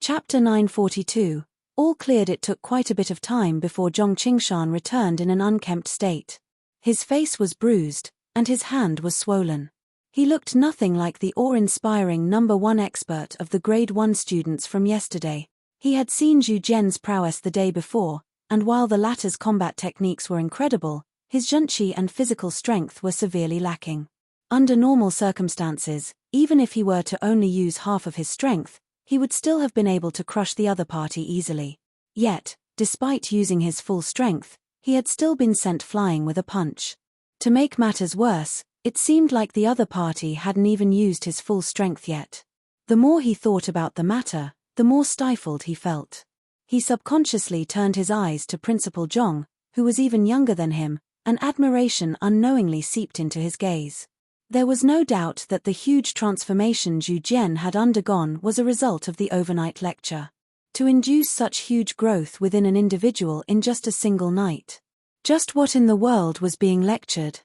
Chapter 942. All cleared. It took quite a bit of time before Zhong Qingshan returned in an unkempt state. His face was bruised, and his hand was swollen. He looked nothing like the awe-inspiring number 1 expert of the grade 1 students from yesterday. He had seen Zhu Jian's prowess the day before, and while the latter's combat techniques were incredible, his zhenqi and physical strength were severely lacking. Under normal circumstances, even if he were to only use half of his strength, he would still have been able to crush the other party easily. Yet, despite using his full strength, he had still been sent flying with a punch. To make matters worse, it seemed like the other party hadn't even used his full strength yet. The more he thought about the matter, the more stifled he felt. He subconsciously turned his eyes to Principal Zhong, who was even younger than him, and admiration unknowingly seeped into his gaze. There was no doubt that the huge transformation Zhu Jian had undergone was a result of the overnight lecture. To induce such huge growth within an individual in just a single night. Just what in the world was being lectured?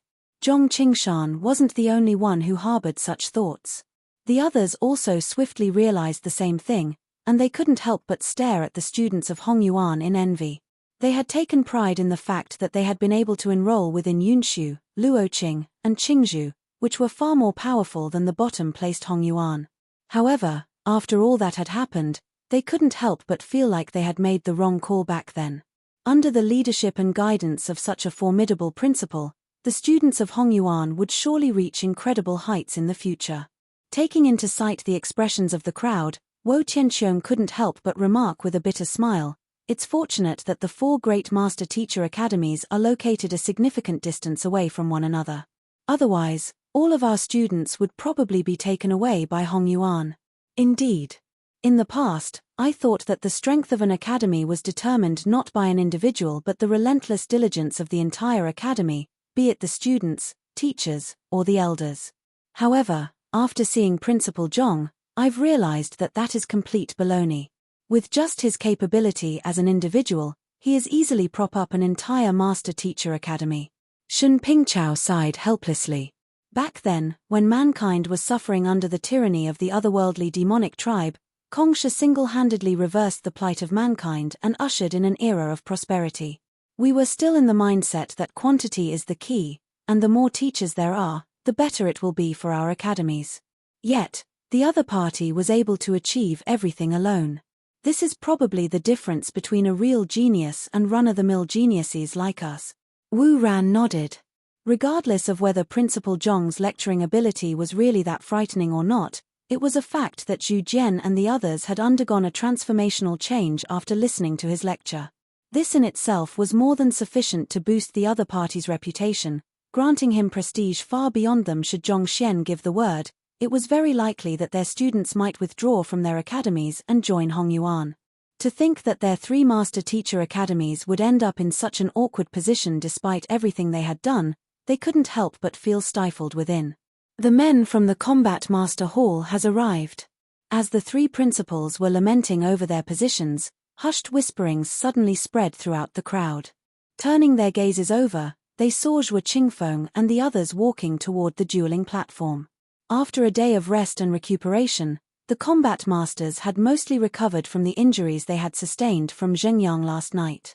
Zhong Qingshan wasn't the only one who harbored such thoughts. The others also swiftly realized the same thing, and they couldn't help but stare at the students of Hongyuan in envy. They had taken pride in the fact that they had been able to enroll within Yunshu, Luoqing, and Qingzhou, which were far more powerful than the bottom-placed Hongyuan. However, after all that had happened, they couldn't help but feel like they had made the wrong call back then. Under the leadership and guidance of such a formidable principal, the students of Hongyuan would surely reach incredible heights in the future. Taking into sight the expressions of the crowd, Wo Tianqiong couldn't help but remark with a bitter smile, "It's fortunate that the 4 great master-teacher academies are located a significant distance away from one another. Otherwise, all of our students would probably be taken away by Hongyuan." Indeed. In the past, I thought that the strength of an academy was determined not by an individual but the relentless diligence of the entire academy, be it the students, teachers, or the elders. However, after seeing Principal Zhong, I've realized that that is complete baloney. With just his capability as an individual, he is easily prop up an entire master-teacher academy. Shun Pingchao sighed helplessly. Back then, when mankind was suffering under the tyranny of the otherworldly demonic tribe, Kongsha single-handedly reversed the plight of mankind and ushered in an era of prosperity. We were still in the mindset that quantity is the key, and the more teachers there are, the better it will be for our academies. Yet, the other party was able to achieve everything alone. This is probably the difference between a real genius and run-of-the-mill geniuses like us. Wu Ran nodded. Regardless of whether Principal Zhong's lecturing ability was really that frightening or not, it was a fact that Zhu Jian and the others had undergone a transformational change after listening to his lecture. This in itself was more than sufficient to boost the other party's reputation, granting him prestige far beyond them. Should Zhongxian give the word, it was very likely that their students might withdraw from their academies and join Hongyuan. To think that their 3 master-teacher academies would end up in such an awkward position despite everything they had done, they couldn't help but feel stifled within. The men from the Combat Master Hall has arrived. As the 3 principals were lamenting over their positions, hushed whisperings suddenly spread throughout the crowd. Turning their gazes over, they saw Zhuo Qingfeng and the others walking toward the dueling platform. After a day of rest and recuperation, the combat masters had mostly recovered from the injuries they had sustained from Zhengyang last night.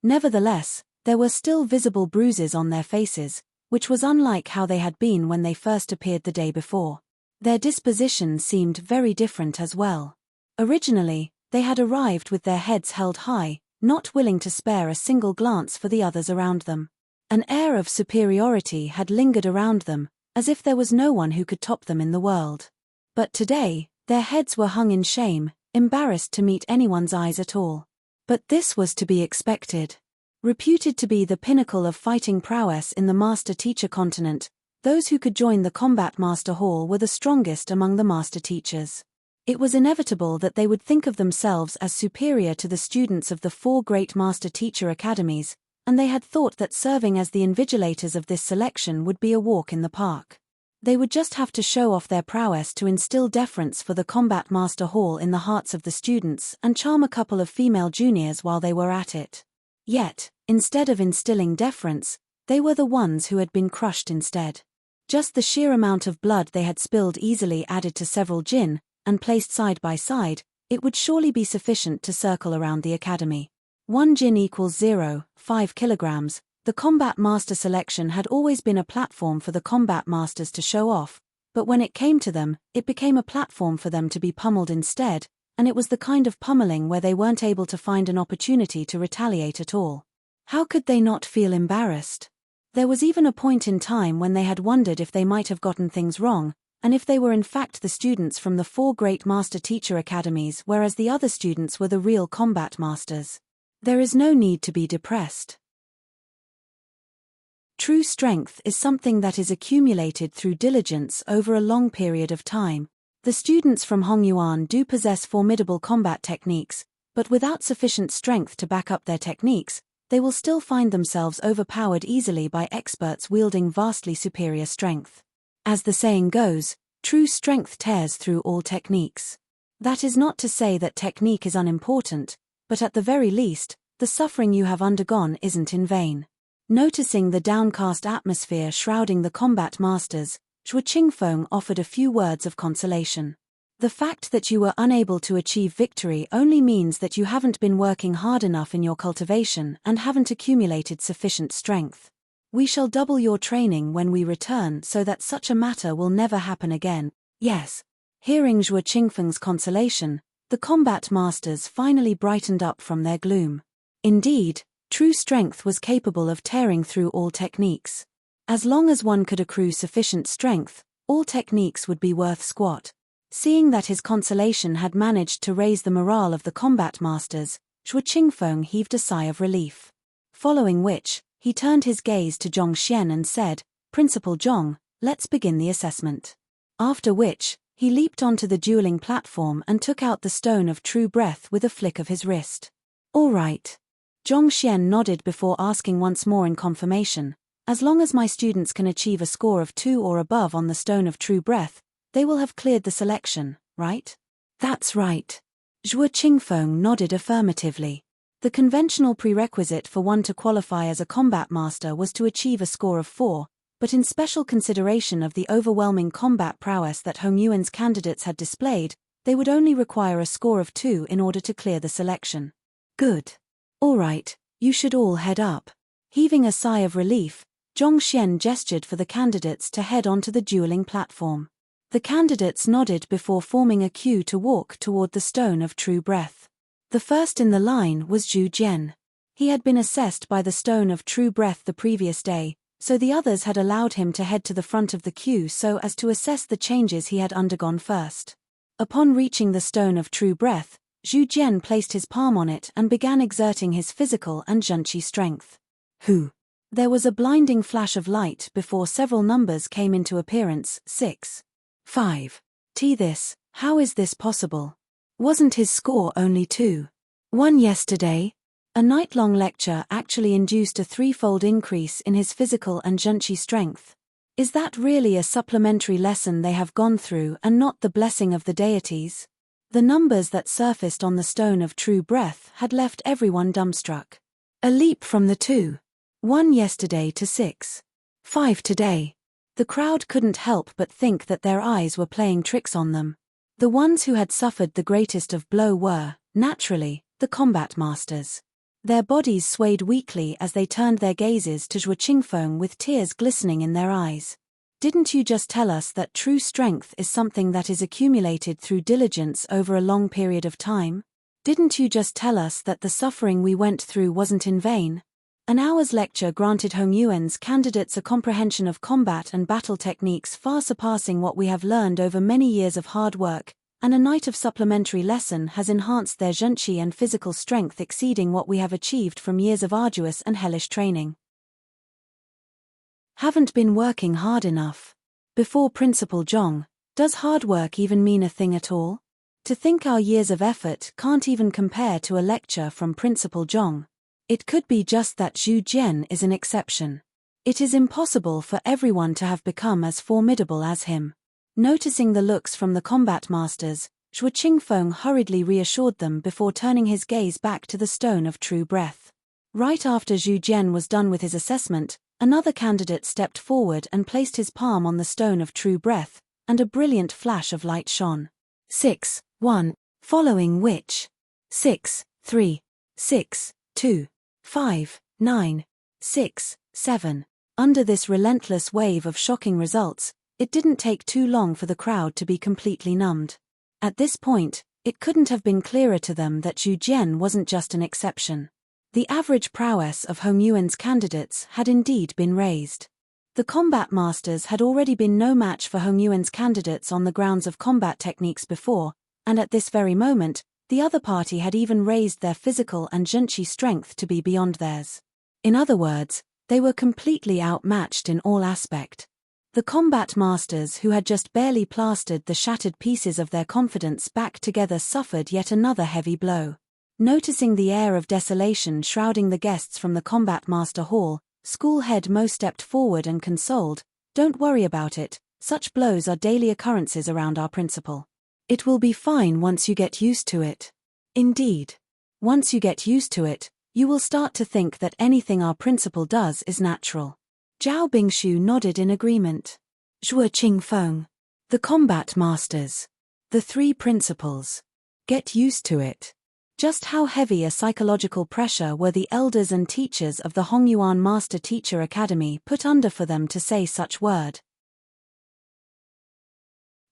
Nevertheless, there were still visible bruises on their faces, which was unlike how they had been when they first appeared the day before. Their disposition seemed very different as well. Originally, they had arrived with their heads held high, not willing to spare a single glance for the others around them. An air of superiority had lingered around them, as if there was no one who could top them in the world. But today, their heads were hung in shame, embarrassed to meet anyone's eyes at all. But this was to be expected. Reputed to be the pinnacle of fighting prowess in the master-teacher continent, Those who could join the Combat Master Hall were the strongest among the master teachers. It was inevitable that they would think of themselves as superior to the students of the 4 great master teacher academies, and they had thought that serving as the invigilators of this selection would be a walk in the park. They would just have to show off their prowess to instill deference for the Combat Master Hall in the hearts of the students and charm a couple of female juniors while they were at it. Yet, instead of instilling deference, they were the ones who had been crushed instead. Just the sheer amount of blood they had spilled easily added to several gin, and placed side by side, it would surely be sufficient to circle around the academy. 1 gin equals 0.5 kilograms. The Combat Master selection had always been a platform for the Combat Masters to show off, but when it came to them, it became a platform for them to be pummeled instead, and it was the kind of pummeling where they weren't able to find an opportunity to retaliate at all. How could they not feel embarrassed? There was even a point in time when they had wondered if they might have gotten things wrong, and if they were in fact the students from the 4 great master teacher academies whereas the other students were the real combat masters. There is no need to be depressed. True strength is something that is accumulated through diligence over a long period of time. The students from Hongyuan do possess formidable combat techniques, but without sufficient strength to back up their techniques, they will still find themselves overpowered easily by experts wielding vastly superior strength. As the saying goes, true strength tears through all techniques. That is not to say that technique is unimportant, but at the very least, the suffering you have undergone isn't in vain. Noticing the downcast atmosphere shrouding the combat masters, Zhuo Qingfeng offered a few words of consolation. The fact that you were unable to achieve victory only means that you haven't been working hard enough in your cultivation and haven't accumulated sufficient strength. We shall double your training when we return so that such a matter will never happen again. Yes. Hearing Zhuo Qingfeng's consolation, the combat masters finally brightened up from their gloom. Indeed, true strength was capable of tearing through all techniques. As long as one could accrue sufficient strength, all techniques would be worth squat. Seeing that his consolation had managed to raise the morale of the combat masters, Zhuo Qingfeng heaved a sigh of relief. Following which, he turned his gaze to Zhong Xian and said, "Principal Zhong, let's begin the assessment." After which, he leaped onto the dueling platform and took out the stone of true breath with a flick of his wrist. "All right." Zhong Xian nodded before asking once more in confirmation, "As long as my students can achieve a score of 2 or above on the stone of true breath, they will have cleared the selection, right?" "That's right." Zhuo Qingfeng nodded affirmatively. The conventional prerequisite for one to qualify as a combat master was to achieve a score of 4, but in special consideration of the overwhelming combat prowess that Hongyuan's candidates had displayed, they would only require a score of 2 in order to clear the selection. "Good. All right, you should all head up." Heaving a sigh of relief, Zhong Xian gestured for the candidates to head onto the dueling platform. The candidates nodded before forming a queue to walk toward the stone of true breath. The first in the line was Zhu Jian. He had been assessed by the stone of true breath the previous day, so the others had allowed him to head to the front of the queue so as to assess the changes he had undergone first. Upon reaching the stone of true breath, Zhu Jian placed his palm on it and began exerting his physical and zhenqi strength. Hu! There was a blinding flash of light before several numbers came into appearance. 6. 5. How is this possible? Wasn't his score only 2? 1 yesterday? A night-long lecture actually induced a 3-fold increase in his physical and zhenqi strength. Is that really a supplementary lesson they have gone through and not the blessing of the deities? The numbers that surfaced on the stone of true breath had left everyone dumbstruck. A leap from the 2. 1 yesterday to 6. 5 today. The crowd couldn't help but think that their eyes were playing tricks on them. The ones who had suffered the greatest of blow were, naturally, the combat masters. Their bodies swayed weakly as they turned their gazes to Zhuo Qingfeng with tears glistening in their eyes. "Didn't you just tell us that true strength is something that is accumulated through diligence over a long period of time? Didn't you just tell us that the suffering we went through wasn't in vain?" An hour's lecture granted Hongyuan's candidates a comprehension of combat and battle techniques far surpassing what we have learned over many years of hard work, and a night of supplementary lesson has enhanced their zhenqi and physical strength exceeding what we have achieved from years of arduous and hellish training. Haven't been working hard enough. Before Principal Zhong, does hard work even mean a thing at all? To think our years of effort can't even compare to a lecture from Principal Zhong. It could be just that Zhu Jian is an exception. It is impossible for everyone to have become as formidable as him. Noticing the looks from the combat masters, Zhuo Qingfeng hurriedly reassured them before turning his gaze back to the stone of true breath. Right after Zhu Jian was done with his assessment, another candidate stepped forward and placed his palm on the stone of true breath, and a brilliant flash of light shone. 6, 1, following which 6, 3, 6, 2, 5, 9, 6, 7. Under this relentless wave of shocking results, it didn't take too long for the crowd to be completely numbed. At this point, it couldn't have been clearer to them that Zhu Jian wasn't just an exception. The average prowess of Hong Yuan's candidates had indeed been raised. The combat masters had already been no match for Hong Yuan's candidates on the grounds of combat techniques before, and at this very moment, the other party had even raised their physical and zhenqi strength to be beyond theirs. In other words, they were completely outmatched in all aspect. The combat masters who had just barely plastered the shattered pieces of their confidence back together suffered yet another heavy blow. Noticing the air of desolation shrouding the guests from the combat master hall, School Head Mo stepped forward and consoled, "Don't worry about it, such blows are daily occurrences around our principal. It will be fine once you get used to it." Indeed. Once you get used to it, you will start to think that anything our principal does is natural. Zhao Bingshu nodded in agreement. Zhuo Qingfeng. The combat masters. The three principals. Get used to it. Just how heavy a psychological pressure were the elders and teachers of the Hongyuan Master Teacher Academy put under for them to say such word.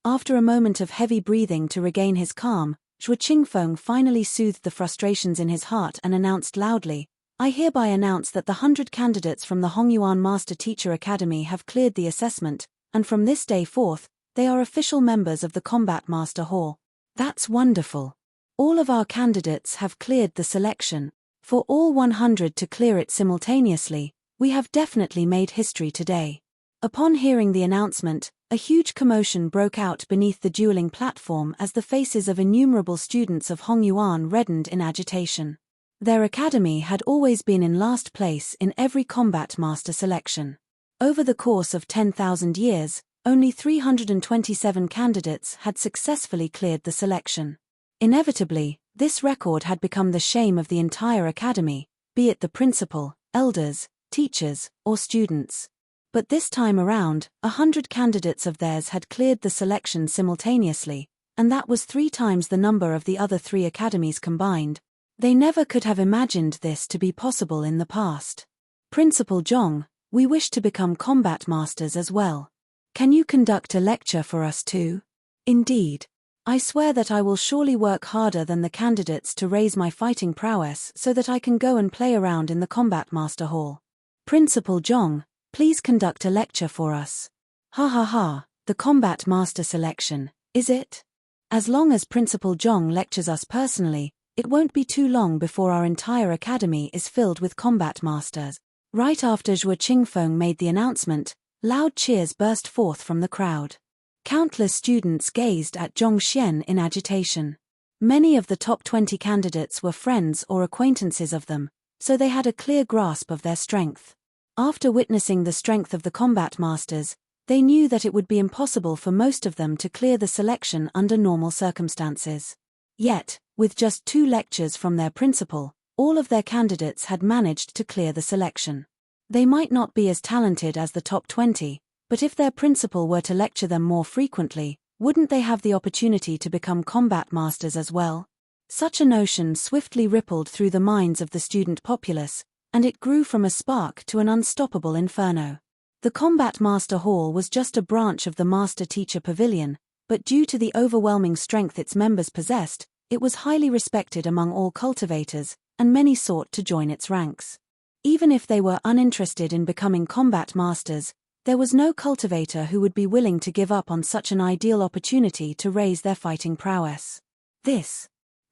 After a moment of heavy breathing to regain his calm, Zhuo Qingfeng finally soothed the frustrations in his heart and announced loudly, "I hereby announce that the 100 candidates from the Hongyuan Master Teacher Academy have cleared the assessment, and from this day forth, they are official members of the Combat Master Hall." That's wonderful. All of our candidates have cleared the selection. For all 100 to clear it simultaneously, we have definitely made history today. Upon hearing the announcement, a huge commotion broke out beneath the dueling platform as the faces of innumerable students of Hongyuan reddened in agitation. Their academy had always been in last place in every combat master selection. Over the course of 10,000 years, only 327 candidates had successfully cleared the selection. Inevitably, this record had become the shame of the entire academy, be it the principal, elders, teachers, or students. But this time around, 100 candidates of theirs had cleared the selection simultaneously, and that was 3 times the number of the other 3 academies combined. They never could have imagined this to be possible in the past. "Principal Zhong, we wish to become combat masters as well. Can you conduct a lecture for us too?" "Indeed. I swear that I will surely work harder than the candidates to raise my fighting prowess so that I can go and play around in the Combat Master Hall. Principal Zhong, please conduct a lecture for us." "Ha ha ha, the Combat Master selection, is it? As long as Principal Zhong lectures us personally, it won't be too long before our entire academy is filled with combat masters." Right after Zhuo Qingfeng made the announcement, loud cheers burst forth from the crowd. Countless students gazed at Zhong Xian in agitation. Many of the top 20 candidates were friends or acquaintances of them, so they had a clear grasp of their strength. After witnessing the strength of the combat masters, they knew that it would be impossible for most of them to clear the selection under normal circumstances. Yet, with just 2 lectures from their principal, all of their candidates had managed to clear the selection. They might not be as talented as the top 20, but if their principal were to lecture them more frequently, wouldn't they have the opportunity to become combat masters as well? Such a notion swiftly rippled through the minds of the student populace, and it grew from a spark to an unstoppable inferno. The Combat Master Hall was just a branch of the Master Teacher Pavilion, but due to the overwhelming strength its members possessed, it was highly respected among all cultivators, and many sought to join its ranks. Even if they were uninterested in becoming combat masters, there was no cultivator who would be willing to give up on such an ideal opportunity to raise their fighting prowess.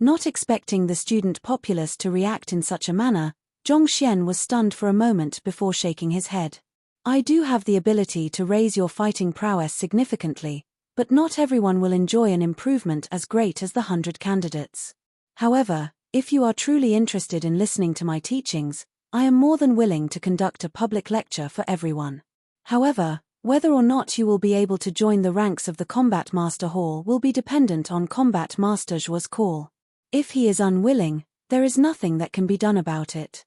Not expecting the student populace to react in such a manner, Zhong Xian was stunned for a moment before shaking his head. I do have the ability to raise your fighting prowess significantly, but not everyone will enjoy an improvement as great as the 100 candidates. However, if you are truly interested in listening to my teachings, I am more than willing to conduct a public lecture for everyone. However, whether or not you will be able to join the ranks of the Combat Master Hall will be dependent on Combat Master Zhuo's call. If he is unwilling, there is nothing that can be done about it.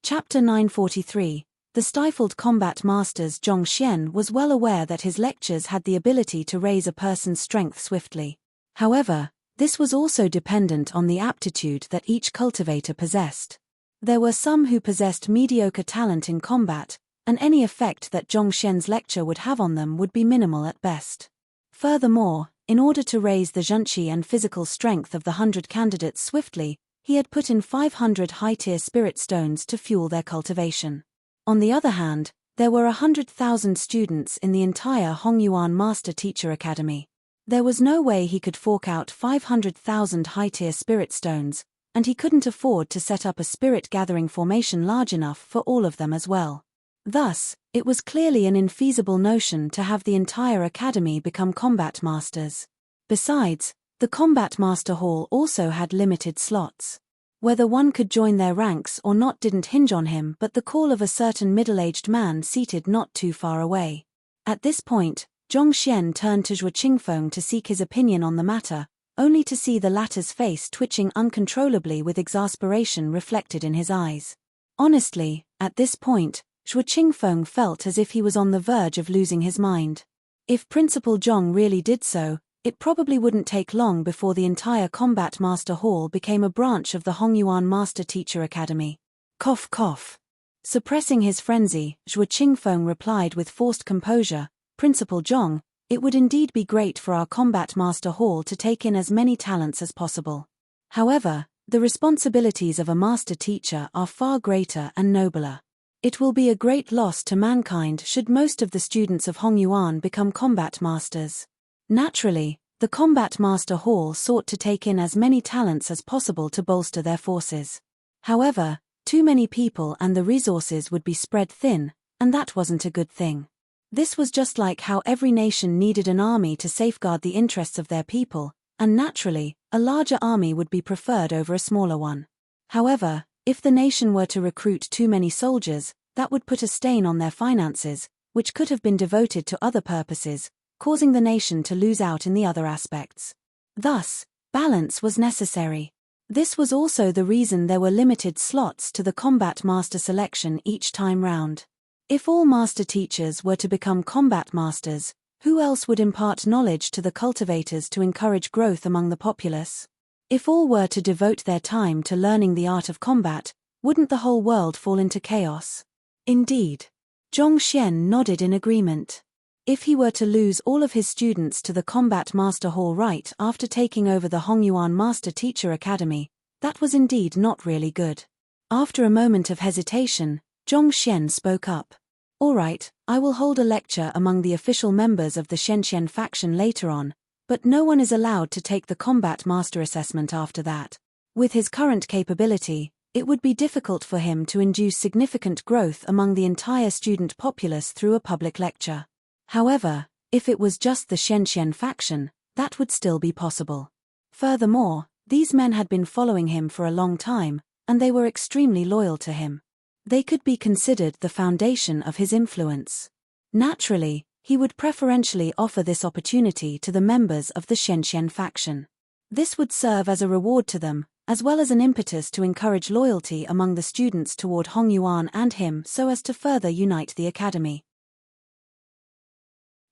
Chapter 943. The stifled combat master's Zhong Xian was well aware that his lectures had the ability to raise a person's strength swiftly. However, this was also dependent on the aptitude that each cultivator possessed. There were some who possessed mediocre talent in combat, and any effect that Zhong Xian's lecture would have on them would be minimal at best. Furthermore, in order to raise the zhenqi and physical strength of the 100 candidates swiftly, he had put in 500 high-tier spirit stones to fuel their cultivation. On the other hand, there were 100,000 students in the entire Hongyuan Master Teacher Academy. There was no way he could fork out 500,000 high-tier spirit stones, and he couldn't afford to set up a spirit-gathering formation large enough for all of them as well. Thus, it was clearly an infeasible notion to have the entire academy become combat masters. Besides, the Combat Master Hall also had limited slots. Whether one could join their ranks or not didn't hinge on him but the call of a certain middle-aged man seated not too far away. At this point, Zhong Xian turned to Zhuo Qingfeng to seek his opinion on the matter, only to see the latter's face twitching uncontrollably with exasperation reflected in his eyes. Honestly, at this point, Zhuo Qingfeng felt as if he was on the verge of losing his mind. If Principal Zhong really did so, it probably wouldn't take long before the entire Combat Master Hall became a branch of the Hongyuan Master Teacher Academy. Cough cough. Suppressing his frenzy, Zhuo Qingfeng replied with forced composure, Principal Zhong, it would indeed be great for our Combat Master Hall to take in as many talents as possible. However, the responsibilities of a master teacher are far greater and nobler. It will be a great loss to mankind should most of the students of Hongyuan become combat masters. Naturally, the Combat Master Hall sought to take in as many talents as possible to bolster their forces. However, too many people and the resources would be spread thin, and that wasn't a good thing. This was just like how every nation needed an army to safeguard the interests of their people, and naturally, a larger army would be preferred over a smaller one. However, if the nation were to recruit too many soldiers, that would put a stain on their finances, which could have been devoted to other purposes, causing the nation to lose out in the other aspects. Thus, balance was necessary. This was also the reason there were limited slots to the combat master selection each time round. If all master teachers were to become combat masters, who else would impart knowledge to the cultivators to encourage growth among the populace? If all were to devote their time to learning the art of combat, wouldn't the whole world fall into chaos? Indeed. Zhong Xian nodded in agreement. If he were to lose all of his students to the Combat Master Hall right after taking over the Hongyuan Master Teacher Academy, that was indeed not really good. After a moment of hesitation, Zhong Xian spoke up. All right, I will hold a lecture among the official members of the Shenzhen faction later on, but no one is allowed to take the Combat Master assessment after that. With his current capability, it would be difficult for him to induce significant growth among the entire student populace through a public lecture. However, if it was just the Shenzhen faction, that would still be possible. Furthermore, these men had been following him for a long time, and they were extremely loyal to him. They could be considered the foundation of his influence. Naturally, he would preferentially offer this opportunity to the members of the Shenzhen faction. This would serve as a reward to them, as well as an impetus to encourage loyalty among the students toward Hongyuan and him so as to further unite the academy.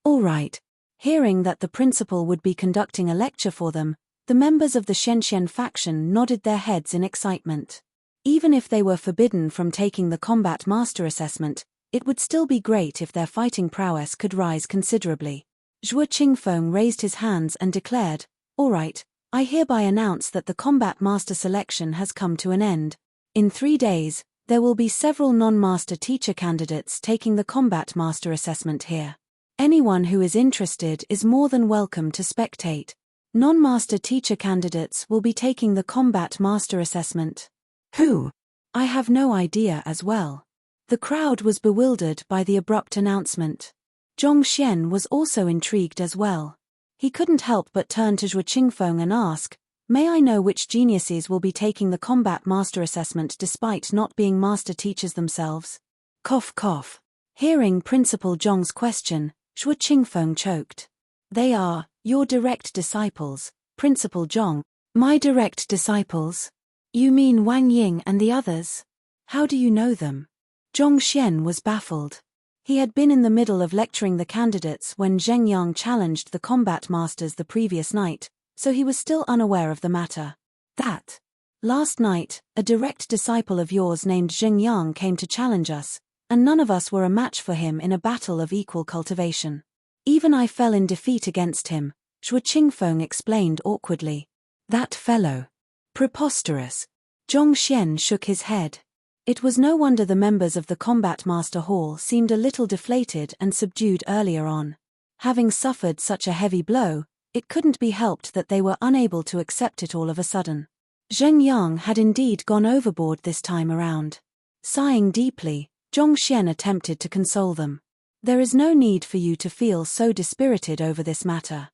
All right. Hearing that the principal would be conducting a lecture for them, the members of the Shenzhen faction nodded their heads in excitement. Even if they were forbidden from taking the Combat Master assessment, it would still be great if their fighting prowess could rise considerably. Zhuo Qingfeng raised his hands and declared, "All right, I hereby announce that the Combat Master selection has come to an end. In 3 days, there will be several non-master teacher candidates taking the Combat Master assessment here. Anyone who is interested is more than welcome to spectate. Non-master teacher candidates will be taking the Combat Master assessment." Who? I have no idea as well. The crowd was bewildered by the abrupt announcement. Zhongxian was also intrigued as well. He couldn't help but turn to Zhuo Qingfeng and ask, "May I know which geniuses will be taking the combat master assessment despite not being master teachers themselves?" Cough cough. Hearing Principal Zhong's question, Zhuo Qingfeng choked. "They are your direct disciples, Principal Zhong." "My direct disciples? You mean Wang Ying and the others? How do you know them?" Zhongxian was baffled. He had been in the middle of lecturing the candidates when Zheng Yang challenged the combat masters the previous night, so he was still unaware of the matter. "That. Last night, a direct disciple of yours named Zheng Yang came to challenge us, and none of us were a match for him in a battle of equal cultivation. Even I fell in defeat against him," Zhuo Qingfeng explained awkwardly. "That fellow. Preposterous." Zhongxian shook his head. It was no wonder the members of the Combat Master Hall seemed a little deflated and subdued earlier on. Having suffered such a heavy blow, it couldn't be helped that they were unable to accept it all of a sudden. Zheng Yang had indeed gone overboard this time around. Sighing deeply, Zhongxian attempted to console them. "There is no need for you to feel so dispirited over this matter.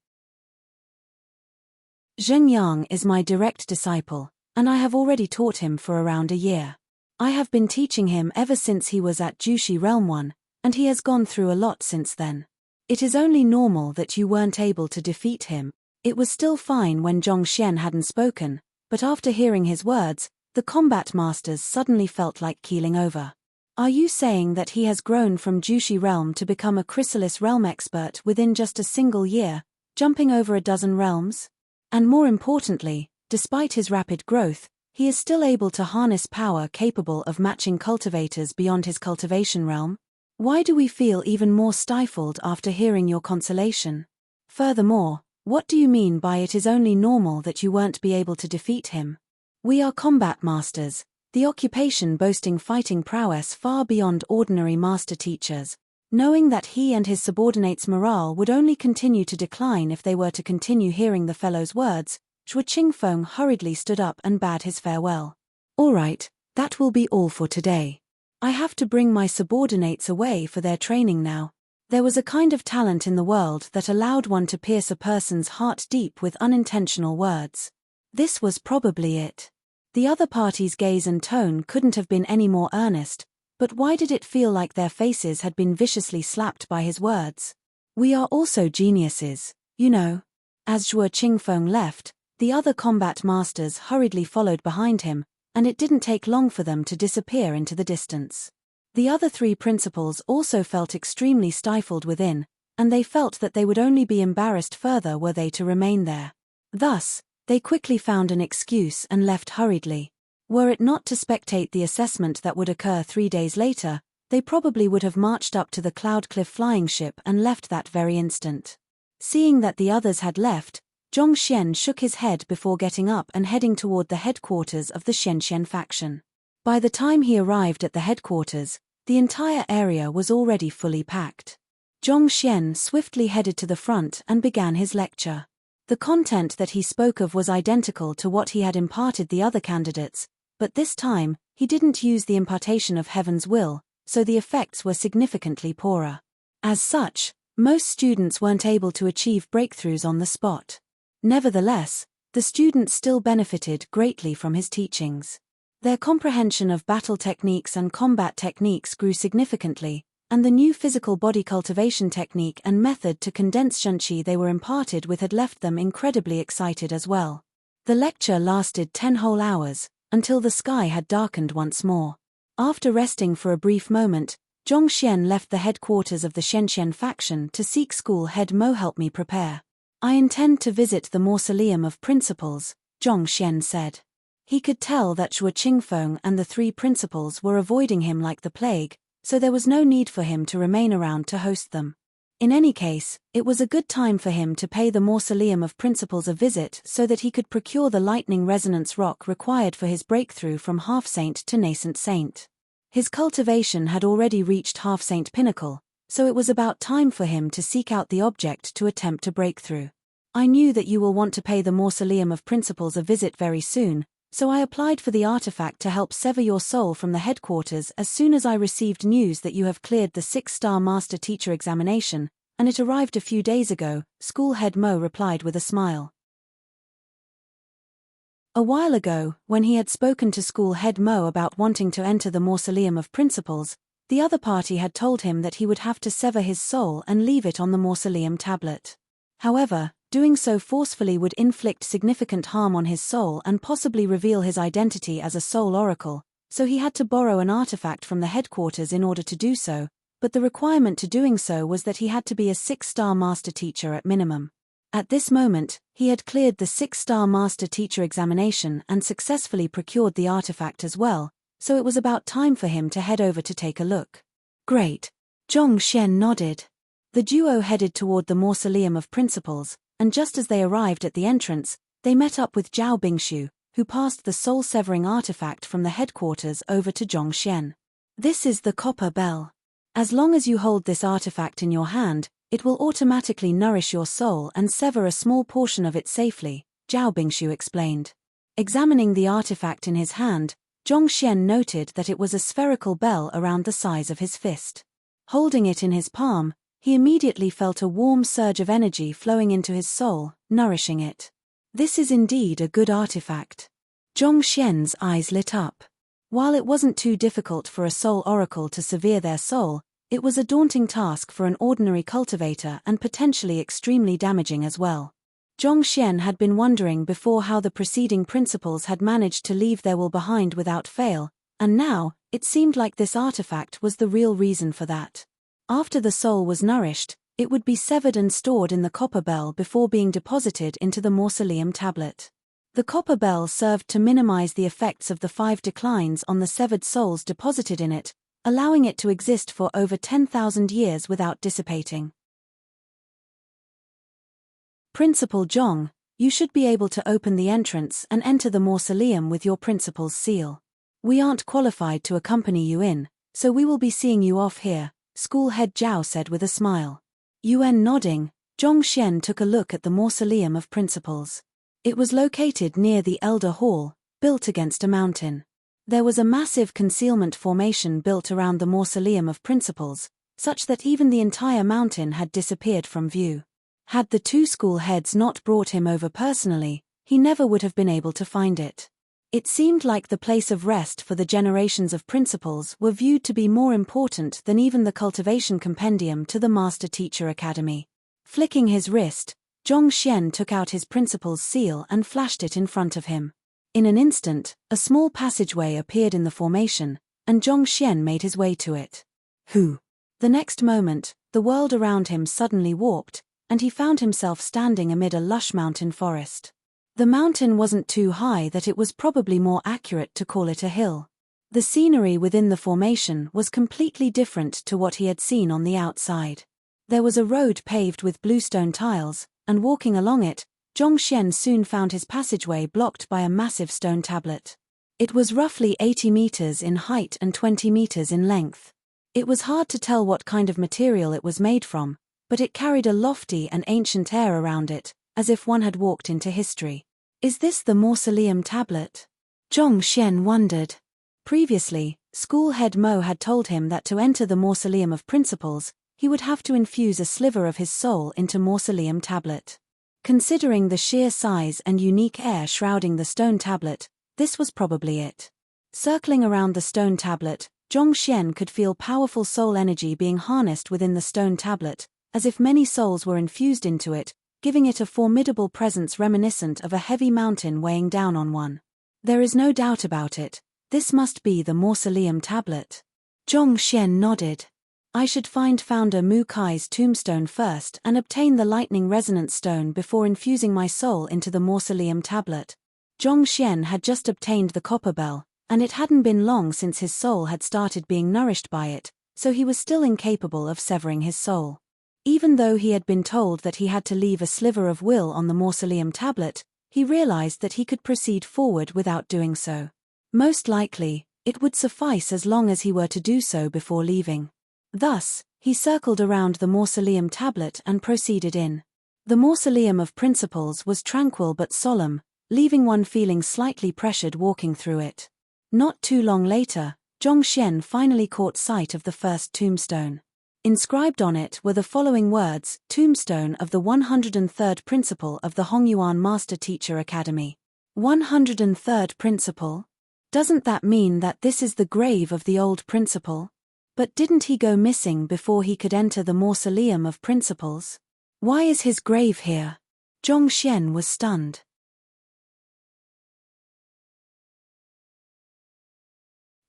Zheng Yang is my direct disciple, and I have already taught him for around a year. I have been teaching him ever since he was at Jushi Realm 1, and he has gone through a lot since then. It is only normal that you weren't able to defeat him." It was still fine when Zhongxian hadn't spoken, but after hearing his words, the combat masters suddenly felt like keeling over. "Are you saying that he has grown from Jushi Realm to become a Chrysalis Realm expert within just a single year, jumping over a dozen realms? And more importantly, despite his rapid growth, he is still able to harness power capable of matching cultivators beyond his cultivation realm? Why do we feel even more stifled after hearing your consolation? Furthermore, what do you mean by it is only normal that you weren't be able to defeat him? We are combat masters, the occupation boasting fighting prowess far beyond ordinary master teachers. Knowing that he and his subordinates' morale would only continue to decline if they were to continue hearing the fellow's words, Zhuo Qingfeng hurriedly stood up and bade his farewell. "All right, that will be all for today. I have to bring my subordinates away for their training now." There was a kind of talent in the world that allowed one to pierce a person's heart deep with unintentional words. This was probably it. The other party's gaze and tone couldn't have been any more earnest, but why did it feel like their faces had been viciously slapped by his words? "We are also geniuses, you know." As Zhuo Qingfeng left, the other combat masters hurriedly followed behind him, and it didn't take long for them to disappear into the distance. The other three principals also felt extremely stifled within, and they felt that they would only be embarrassed further were they to remain there. Thus, they quickly found an excuse and left hurriedly. Were it not to spectate the assessment that would occur 3 days later, they probably would have marched up to the Cloud Cliff flying ship and left that very instant. Seeing that the others had left, Zhongxian shook his head before getting up and heading toward the headquarters of the Xianxian faction. By the time he arrived at the headquarters, the entire area was already fully packed. Zhongxian swiftly headed to the front and began his lecture. The content that he spoke of was identical to what he had imparted the other candidates, but this time, he didn't use the impartation of heaven's will, so the effects were significantly poorer. As such, most students weren't able to achieve breakthroughs on the spot. Nevertheless, the students still benefited greatly from his teachings. Their comprehension of battle techniques and combat techniques grew significantly, and the new physical body cultivation technique and method to condense shunqi they were imparted with had left them incredibly excited as well. The lecture lasted 10 whole hours, until the sky had darkened once more. After resting for a brief moment, Zhongxian left the headquarters of the Xianxian faction to seek school head Mo. "Help me prepare. I intend to visit the mausoleum of principals," Zhongxian said. He could tell that Zhuo Qingfeng and the 3 principals were avoiding him like the plague, so there was no need for him to remain around to host them. In any case, it was a good time for him to pay the mausoleum of principals a visit so that he could procure the lightning resonance rock required for his breakthrough from half-saint to nascent saint. His cultivation had already reached half-saint pinnacle, so it was about time for him to seek out the object to attempt a breakthrough. "I knew that you will want to pay the mausoleum of principals a visit very soon, So I applied for the artifact to help sever your soul from the headquarters as soon as I received news that you have cleared the 6-star Master Teacher examination, and it arrived a few days ago," School Head Mo replied with a smile. A while ago, when he had spoken to School Head Mo about wanting to enter the Mausoleum of Principles, the other party had told him that he would have to sever his soul and leave it on the Mausoleum tablet. However, doing so forcefully would inflict significant harm on his soul and possibly reveal his identity as a soul oracle, so he had to borrow an artifact from the headquarters in order to do so, but the requirement to doing so was that he had to be a 6-star Master Teacher at minimum. At this moment, he had cleared the 6-star Master Teacher examination and successfully procured the artifact as well, so it was about time for him to head over to take a look. Great. Zhong Xian nodded. The duo headed toward the Mausoleum of Principles, and just as they arrived at the entrance, they met up with Zhao Bingshu, who passed the soul-severing artifact from the headquarters over to Zhong Xian. "This is the copper bell. As long as you hold this artifact in your hand, it will automatically nourish your soul and sever a small portion of it safely," Zhao Bingshu explained. Examining the artifact in his hand, Zhong Xian noted that it was a spherical bell around the size of his fist. Holding it in his palm, he immediately felt a warm surge of energy flowing into his soul, nourishing it. This is indeed a good artifact. Zhong Xian's eyes lit up. While it wasn't too difficult for a soul oracle to sever their soul, it was a daunting task for an ordinary cultivator and potentially extremely damaging as well. Zhong Xian had been wondering before how the preceding principals had managed to leave their will behind without fail, and now, it seemed like this artifact was the real reason for that. After the soul was nourished, it would be severed and stored in the copper bell before being deposited into the Mausoleum tablet. The copper bell served to minimize the effects of the 5 declines on the severed souls deposited in it, allowing it to exist for over 10,000 years without dissipating. Principal Zhong, you should be able to open the entrance and enter the mausoleum with your principal's seal. We aren't qualified to accompany you in, so we will be seeing you off here, School Head Zhao said with a smile. Yuan nodding, Zhong Xian took a look at the Mausoleum of Principles. It was located near the Elder Hall, built against a mountain. There was a massive concealment formation built around the Mausoleum of Principles, such that even the entire mountain had disappeared from view. Had the 2 school heads not brought him over personally, he never would have been able to find it. It seemed like the place of rest for the generations of principals were viewed to be more important than even the cultivation compendium to the Master Teacher Academy. Flicking his wrist, Zhong Xian took out his principal's seal and flashed it in front of him. In an instant, a small passageway appeared in the formation, and Zhong Xian made his way to it. Who? The next moment, the world around him suddenly warped, and he found himself standing amid a lush mountain forest. The mountain wasn't too high that it was probably more accurate to call it a hill. The scenery within the formation was completely different to what he had seen on the outside. There was a road paved with bluestone tiles, and walking along it, Zhong Xian soon found his passageway blocked by a massive stone tablet. It was roughly 80 meters in height and 20 meters in length. It was hard to tell what kind of material it was made from, but it carried a lofty and ancient air around it, as if one had walked into history. Is this the Mausoleum tablet? Zhong Xian wondered. Previously, School Head Mo had told him that to enter the Mausoleum of Principles, he would have to infuse a sliver of his soul into Mausoleum tablet. Considering the sheer size and unique air shrouding the stone tablet, this was probably it. Circling around the stone tablet, Zhong Xian could feel powerful soul energy being harnessed within the stone tablet, as if many souls were infused into it, giving it a formidable presence reminiscent of a heavy mountain weighing down on one. There is no doubt about it, this must be the Mausoleum tablet. Zhong Xian nodded. I should find founder Mu Kai's tombstone first and obtain the lightning resonance stone before infusing my soul into the Mausoleum tablet. Zhong Xian had just obtained the copper bell, and it hadn't been long since his soul had started being nourished by it, so he was still incapable of severing his soul. Even though he had been told that he had to leave a sliver of will on the Mausoleum tablet, he realized that he could proceed forward without doing so. Most likely, it would suffice as long as he were to do so before leaving. Thus, he circled around the Mausoleum tablet and proceeded in. The Mausoleum of Principles was tranquil but solemn, leaving one feeling slightly pressured walking through it. Not too long later, Zhongxian finally caught sight of the first tombstone. Inscribed on it were the following words: Tombstone of the 103rd Principal of the Hongyuan Master Teacher Academy. 103rd Principal? Doesn't that mean that this is the grave of the old principal? But didn't he go missing before he could enter the mausoleum of principals? Why is his grave here? Zhongxian was stunned.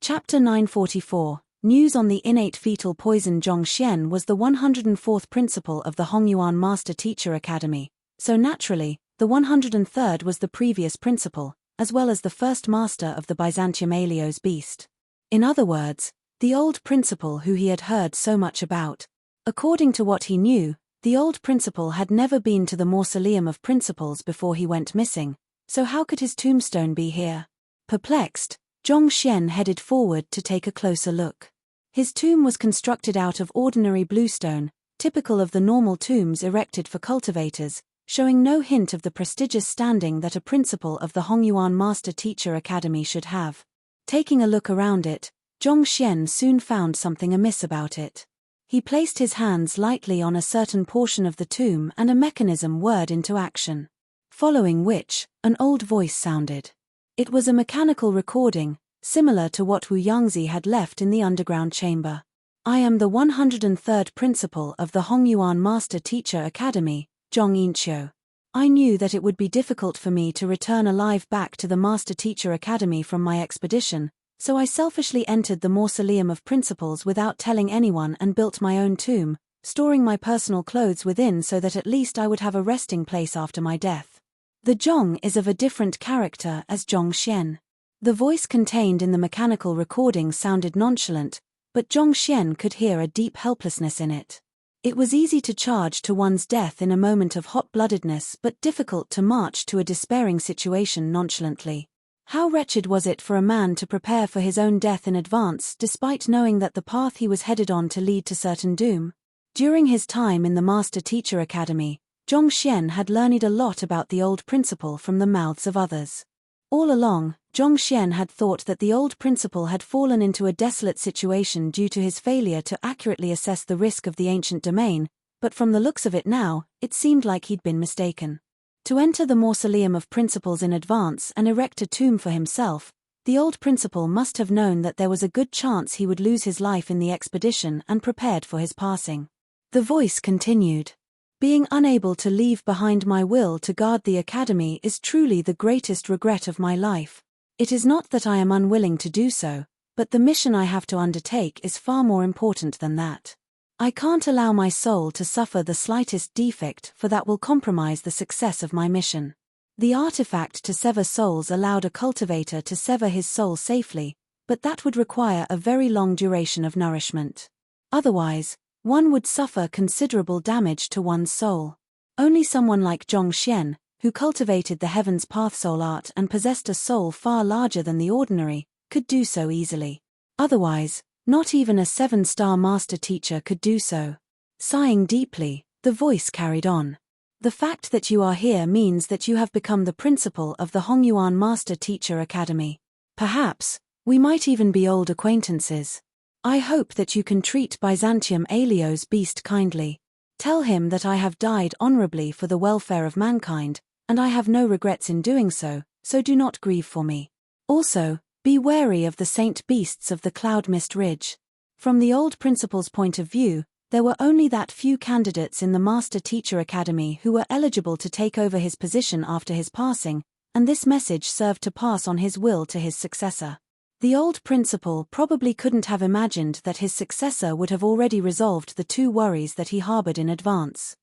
Chapter 944. News on the innate fetal poison. Zhongxian was the 104th principal of the Hongyuan Master Teacher Academy, so naturally, the 103rd was the previous principal, as well as the first master of the Byzantium Alios beast. In other words, the old principal who he had heard so much about. According to what he knew, the old principal had never been to the mausoleum of principals before he went missing, so how could his tombstone be here? Perplexed, Zhongxian headed forward to take a closer look. His tomb was constructed out of ordinary bluestone, typical of the normal tombs erected for cultivators, showing no hint of the prestigious standing that a principal of the Hongyuan Master Teacher Academy should have. Taking a look around it, Zhongxian soon found something amiss about it. He placed his hands lightly on a certain portion of the tomb and a mechanism whirred into action. Following which, an old voice sounded. It was a mechanical recording, similar to what Wu Yangzi had left in the underground chamber. I am the 103rd principal of the Hongyuan Master Teacher Academy, Zhong Yinqiu. I knew that it would be difficult for me to return alive back to the Master Teacher Academy from my expedition, so I selfishly entered the mausoleum of principals without telling anyone and built my own tomb, storing my personal clothes within so that at least I would have a resting place after my death. The Zhong is of a different character as Zhongxian. The voice contained in the mechanical recording sounded nonchalant, but Zhongxian could hear a deep helplessness in it. It was easy to charge to one's death in a moment of hot-bloodedness but difficult to march to a despairing situation nonchalantly. How wretched was it for a man to prepare for his own death in advance despite knowing that the path he was headed on to lead to certain doom? During his time in the Master Teacher Academy, Zhongxian had learned a lot about the old principal from the mouths of others. All along, Zhongxian had thought that the old principal had fallen into a desolate situation due to his failure to accurately assess the risk of the ancient domain, but from the looks of it now, it seemed like he'd been mistaken. To enter the mausoleum of principals in advance and erect a tomb for himself, the old principal must have known that there was a good chance he would lose his life in the expedition and prepared for his passing. The voice continued. Being unable to leave behind my will to guard the academy is truly the greatest regret of my life. It is not that I am unwilling to do so, but the mission I have to undertake is far more important than that. I can't allow my soul to suffer the slightest defect, for that will compromise the success of my mission. The artifact to sever souls allowed a cultivator to sever his soul safely, but that would require a very long duration of nourishment. Otherwise, one would suffer considerable damage to one's soul. Only someone like Zhongxian, who cultivated the Heaven's Path soul art and possessed a soul far larger than the ordinary, could do so easily. Otherwise, not even a 7-star master teacher could do so. Sighing deeply, the voice carried on. The fact that you are here means that you have become the principal of the Hongyuan Master Teacher Academy. Perhaps, we might even be old acquaintances. I hope that you can treat Byzantium Alios beast kindly. Tell him that I have died honorably for the welfare of mankind, and I have no regrets in doing so, so do not grieve for me. Also, be wary of the saint beasts of the Cloud Mist Ridge. From the old principal's point of view, there were only that few candidates in the Master Teacher Academy who were eligible to take over his position after his passing, and this message served to pass on his will to his successor. The old principal probably couldn't have imagined that his successor would have already resolved the two worries that he harbored in advance.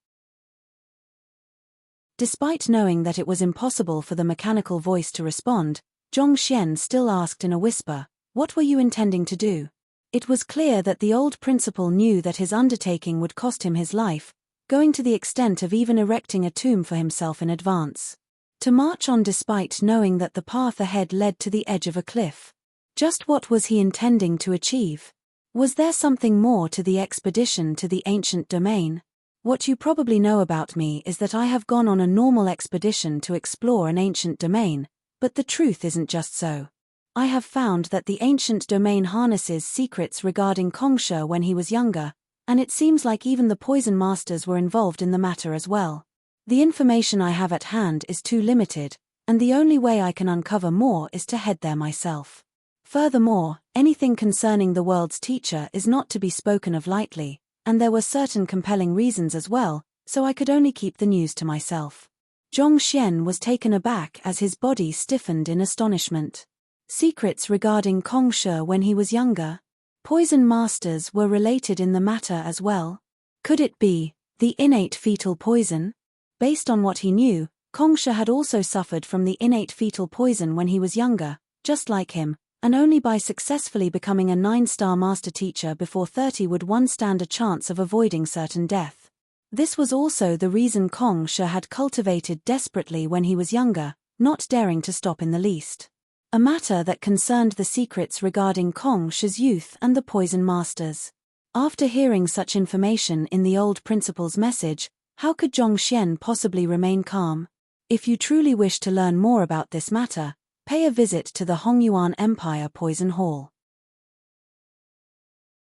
Despite knowing that it was impossible for the mechanical voice to respond, Zhongxian still asked in a whisper, "What were you intending to do?" It was clear that the old principal knew that his undertaking would cost him his life, going to the extent of even erecting a tomb for himself in advance. To march on despite knowing that the path ahead led to the edge of a cliff. Just what was he intending to achieve? Was there something more to the expedition to the ancient domain? What you probably know about me is that I have gone on a normal expedition to explore an ancient domain, but the truth isn't just so. I have found that the ancient domain harnesses secrets regarding Kongsha when he was younger, and it seems like even the poison masters were involved in the matter as well. The information I have at hand is too limited, and the only way I can uncover more is to head there myself. Furthermore, anything concerning the world's teacher is not to be spoken of lightly, and there were certain compelling reasons as well, so I could only keep the news to myself. Zhong Xian was taken aback as his body stiffened in astonishment. Secrets regarding Kongsha when he was younger? Poison masters were related in the matter as well? Could it be the innate fetal poison? Based on what he knew, Kongsha had also suffered from the innate fetal poison when he was younger, just like him, and only by successfully becoming a 9-star master teacher before 30 would one stand a chance of avoiding certain death. This was also the reason Kongsha had cultivated desperately when he was younger, not daring to stop in the least. A matter that concerned the secrets regarding Kongsha's youth and the poison masters. After hearing such information in the old principal's message, how could Zhong Xian possibly remain calm? If you truly wish to learn more about this matter, pay a visit to the Hongyuan Empire Poison Hall.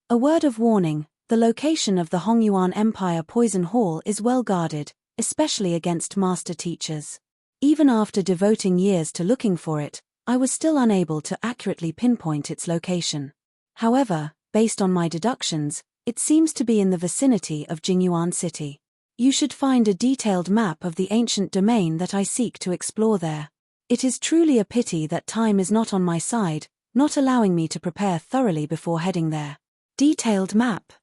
A word of warning, the location of the Hongyuan Empire Poison Hall is well guarded, especially against master teachers. Even after devoting years to looking for it, I was still unable to accurately pinpoint its location. However, based on my deductions, it seems to be in the vicinity of Jingyuan City. You should find a detailed map of the ancient domain that I seek to explore there. It is truly a pity that time is not on my side, not allowing me to prepare thoroughly before heading there. Detailed map.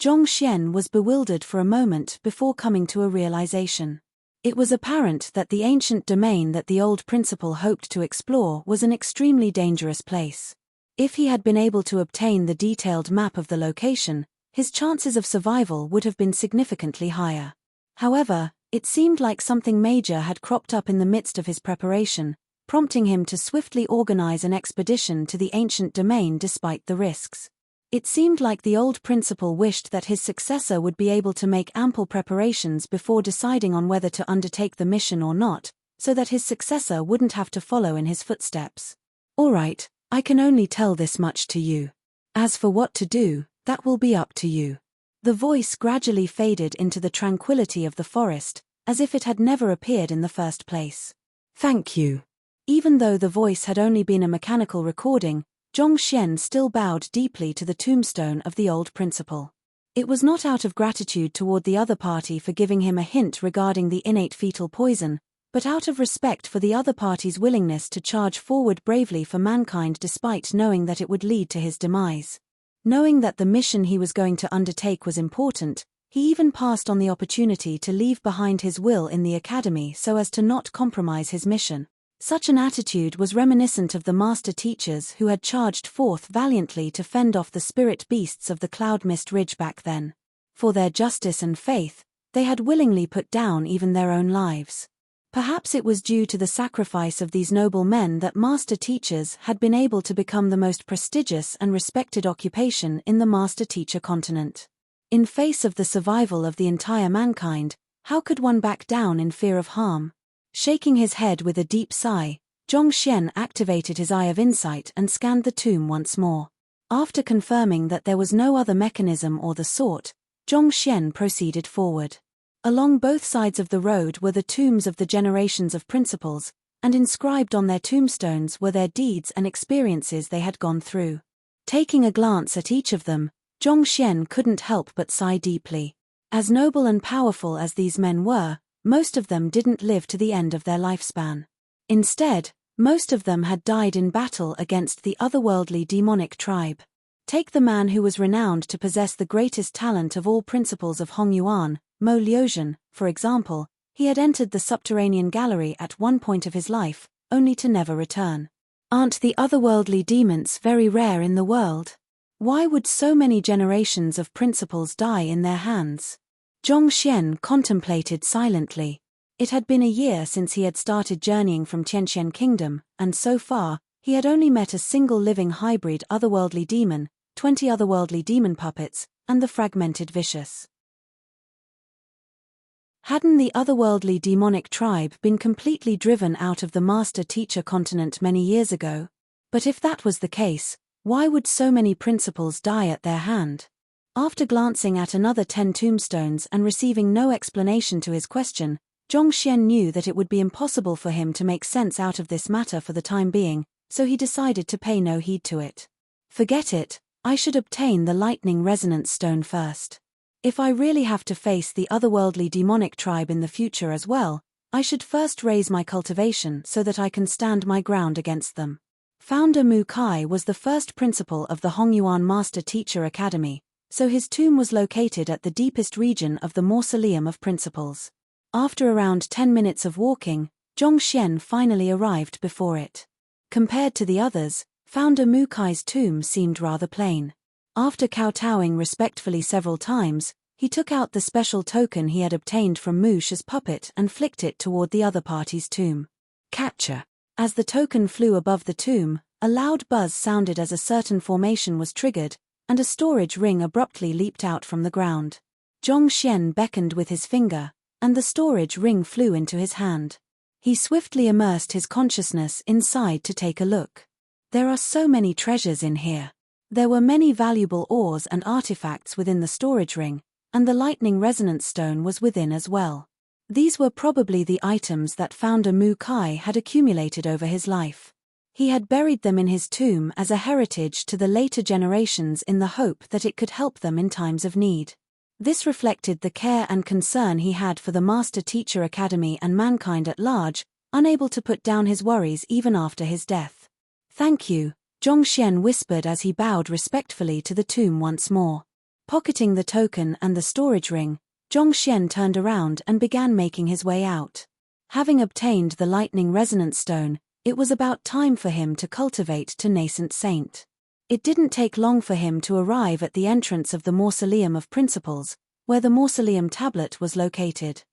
Zhong Xian was bewildered for a moment before coming to a realization. It was apparent that the ancient domain that the old principal hoped to explore was an extremely dangerous place. If he had been able to obtain the detailed map of the location, his chances of survival would have been significantly higher. However, it seemed like something major had cropped up in the midst of his preparation, prompting him to swiftly organize an expedition to the ancient domain despite the risks. It seemed like the old principal wished that his successor would be able to make ample preparations before deciding on whether to undertake the mission or not, so that his successor wouldn't have to follow in his footsteps. All right, I can only tell this much to you. As for what to do, that will be up to you. The voice gradually faded into the tranquility of the forest, as if it had never appeared in the first place. Thank you. Even though the voice had only been a mechanical recording, Zhong Xian still bowed deeply to the tombstone of the old principal. It was not out of gratitude toward the other party for giving him a hint regarding the innate fetal poison, but out of respect for the other party's willingness to charge forward bravely for mankind despite knowing that it would lead to his demise. Knowing that the mission he was going to undertake was important, he even passed on the opportunity to leave behind his will in the academy so as to not compromise his mission. Such an attitude was reminiscent of the master teachers who had charged forth valiantly to fend off the spirit beasts of the Cloud Mist Ridge back then. For their justice and faith, they had willingly put down even their own lives. Perhaps it was due to the sacrifice of these noble men that master teachers had been able to become the most prestigious and respected occupation in the master teacher continent. In face of the survival of the entire mankind, how could one back down in fear of harm? Shaking his head with a deep sigh, Zhong Xian activated his Eye of Insight and scanned the tomb once more. After confirming that there was no other mechanism or the sort, Zhong Xian proceeded forward. Along both sides of the road were the tombs of the generations of principals, and inscribed on their tombstones were their deeds and experiences they had gone through. Taking a glance at each of them, Zhong Xian couldn't help but sigh deeply. As noble and powerful as these men were, most of them didn't live to the end of their lifespan. Instead, most of them had died in battle against the otherworldly demonic tribe. Take the man who was renowned to possess the greatest talent of all principals of Hongyuan, Mo Liuzhen, for example. He had entered the subterranean gallery at one point of his life, only to never return. Aren't the otherworldly demons very rare in the world? Why would so many generations of principals die in their hands? Zhong Xian contemplated silently. It had been a year since he had started journeying from Tianqian Kingdom, and so far, he had only met a single living hybrid otherworldly demon, 20 otherworldly demon puppets, and the fragmented vicious. Hadn't the otherworldly demonic tribe been completely driven out of the master-teacher continent many years ago? But if that was the case, why would so many principals die at their hand? After glancing at another 10 tombstones and receiving no explanation to his question, Zhongxian knew that it would be impossible for him to make sense out of this matter for the time being, so he decided to pay no heed to it. Forget it, I should obtain the lightning resonance stone first. If I really have to face the otherworldly demonic tribe in the future as well, I should first raise my cultivation so that I can stand my ground against them. Founder Mu Kai was the first principal of the Hongyuan Master Teacher Academy, so his tomb was located at the deepest region of the Mausoleum of Principles. After around 10 minutes of walking, Zhongxian finally arrived before it. Compared to the others, Founder Mu Kai's tomb seemed rather plain. After kowtowing respectfully several times, he took out the special token he had obtained from Mu's puppet and flicked it toward the other party's tomb. Capture. As the token flew above the tomb, a loud buzz sounded as a certain formation was triggered, and a storage ring abruptly leaped out from the ground. Zhongxian beckoned with his finger, and the storage ring flew into his hand. He swiftly immersed his consciousness inside to take a look. There are so many treasures in here. There were many valuable ores and artifacts within the storage ring, and the lightning resonance stone was within as well. These were probably the items that Founder Mu Kai had accumulated over his life. He had buried them in his tomb as a heritage to the later generations in the hope that it could help them in times of need. This reflected the care and concern he had for the Master Teacher Academy and mankind at large, unable to put down his worries even after his death. "Thank you," Zhongxian whispered as he bowed respectfully to the tomb once more. Pocketing the token and the storage ring, Zhongxian turned around and began making his way out. Having obtained the lightning resonance stone, it was about time for him to cultivate to nascent saint. It didn't take long for him to arrive at the entrance of the Mausoleum of Principles, where the Mausoleum tablet was located.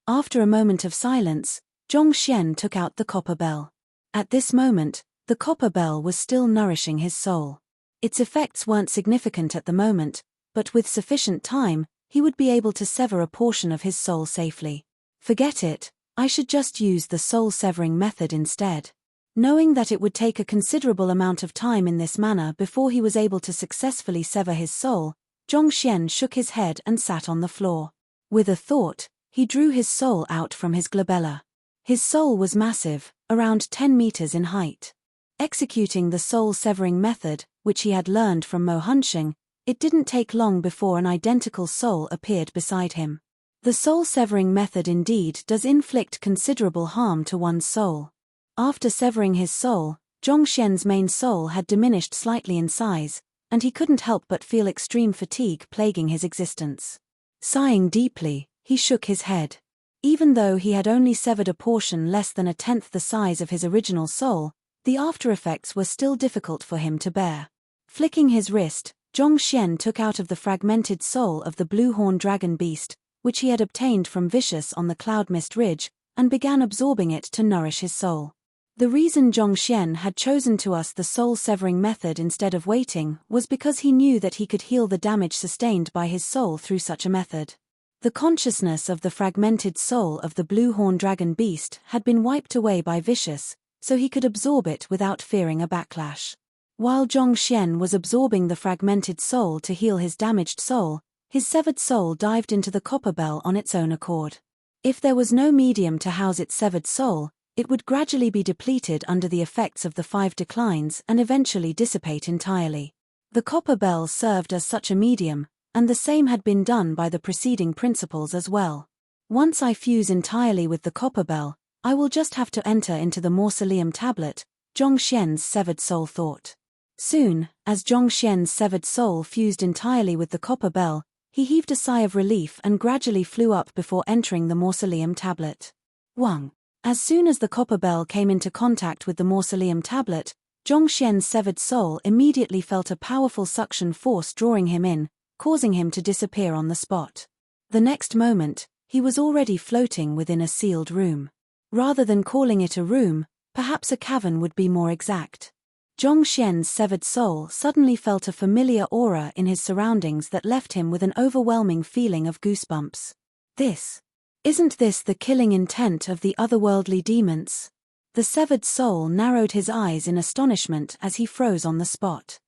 After a moment of silence, Zhongxian took out the copper bell. At this moment, the copper bell was still nourishing his soul. Its effects weren't significant at the moment, but with sufficient time, he would be able to sever a portion of his soul safely. Forget it, I should just use the soul-severing method instead. Knowing that it would take a considerable amount of time in this manner before he was able to successfully sever his soul, Zhongxian shook his head and sat on the floor. With a thought, he drew his soul out from his glabella. His soul was massive, around 10 meters in height. Executing the soul-severing method, which he had learned from Mo Hunsheng, it didn't take long before an identical soul appeared beside him. The soul-severing method indeed does inflict considerable harm to one's soul. After severing his soul, Zhongxian's main soul had diminished slightly in size, and he couldn't help but feel extreme fatigue plaguing his existence. Sighing deeply, he shook his head. Even though he had only severed a portion less than a tenth the size of his original soul, the after-effects were still difficult for him to bear. Flicking his wrist, Zhongxian took out of the fragmented soul of the blue-horn dragon beast, which he had obtained from Vicious on the Cloud Mist Ridge, and began absorbing it to nourish his soul. The reason Zhongxian had chosen to us the soul-severing method instead of waiting was because he knew that he could heal the damage sustained by his soul through such a method. The consciousness of the fragmented soul of the blue-horn dragon beast had been wiped away by Vicious, so he could absorb it without fearing a backlash. While Zhongxian was absorbing the fragmented soul to heal his damaged soul, his severed soul dived into the copper bell on its own accord. If there was no medium to house its severed soul, it would gradually be depleted under the effects of the 5 declines and eventually dissipate entirely. The copper bell served as such a medium, and the same had been done by the preceding principles as well. Once I fuse entirely with the copper bell, I will just have to enter into the mausoleum tablet, Zhongxian's severed soul thought. Soon, as Zhongxian's severed soul fused entirely with the copper bell, he heaved a sigh of relief and gradually flew up before entering the mausoleum tablet. Wang. As soon as the copper bell came into contact with the mausoleum tablet, Zhongxian's severed soul immediately felt a powerful suction force drawing him in, causing him to disappear on the spot. The next moment, he was already floating within a sealed room. Rather than calling it a room, perhaps a cavern would be more exact. Zhongxian's severed soul suddenly felt a familiar aura in his surroundings that left him with an overwhelming feeling of goosebumps. Isn't this the killing intent of the otherworldly demons? The severed soul narrowed his eyes in astonishment as he froze on the spot.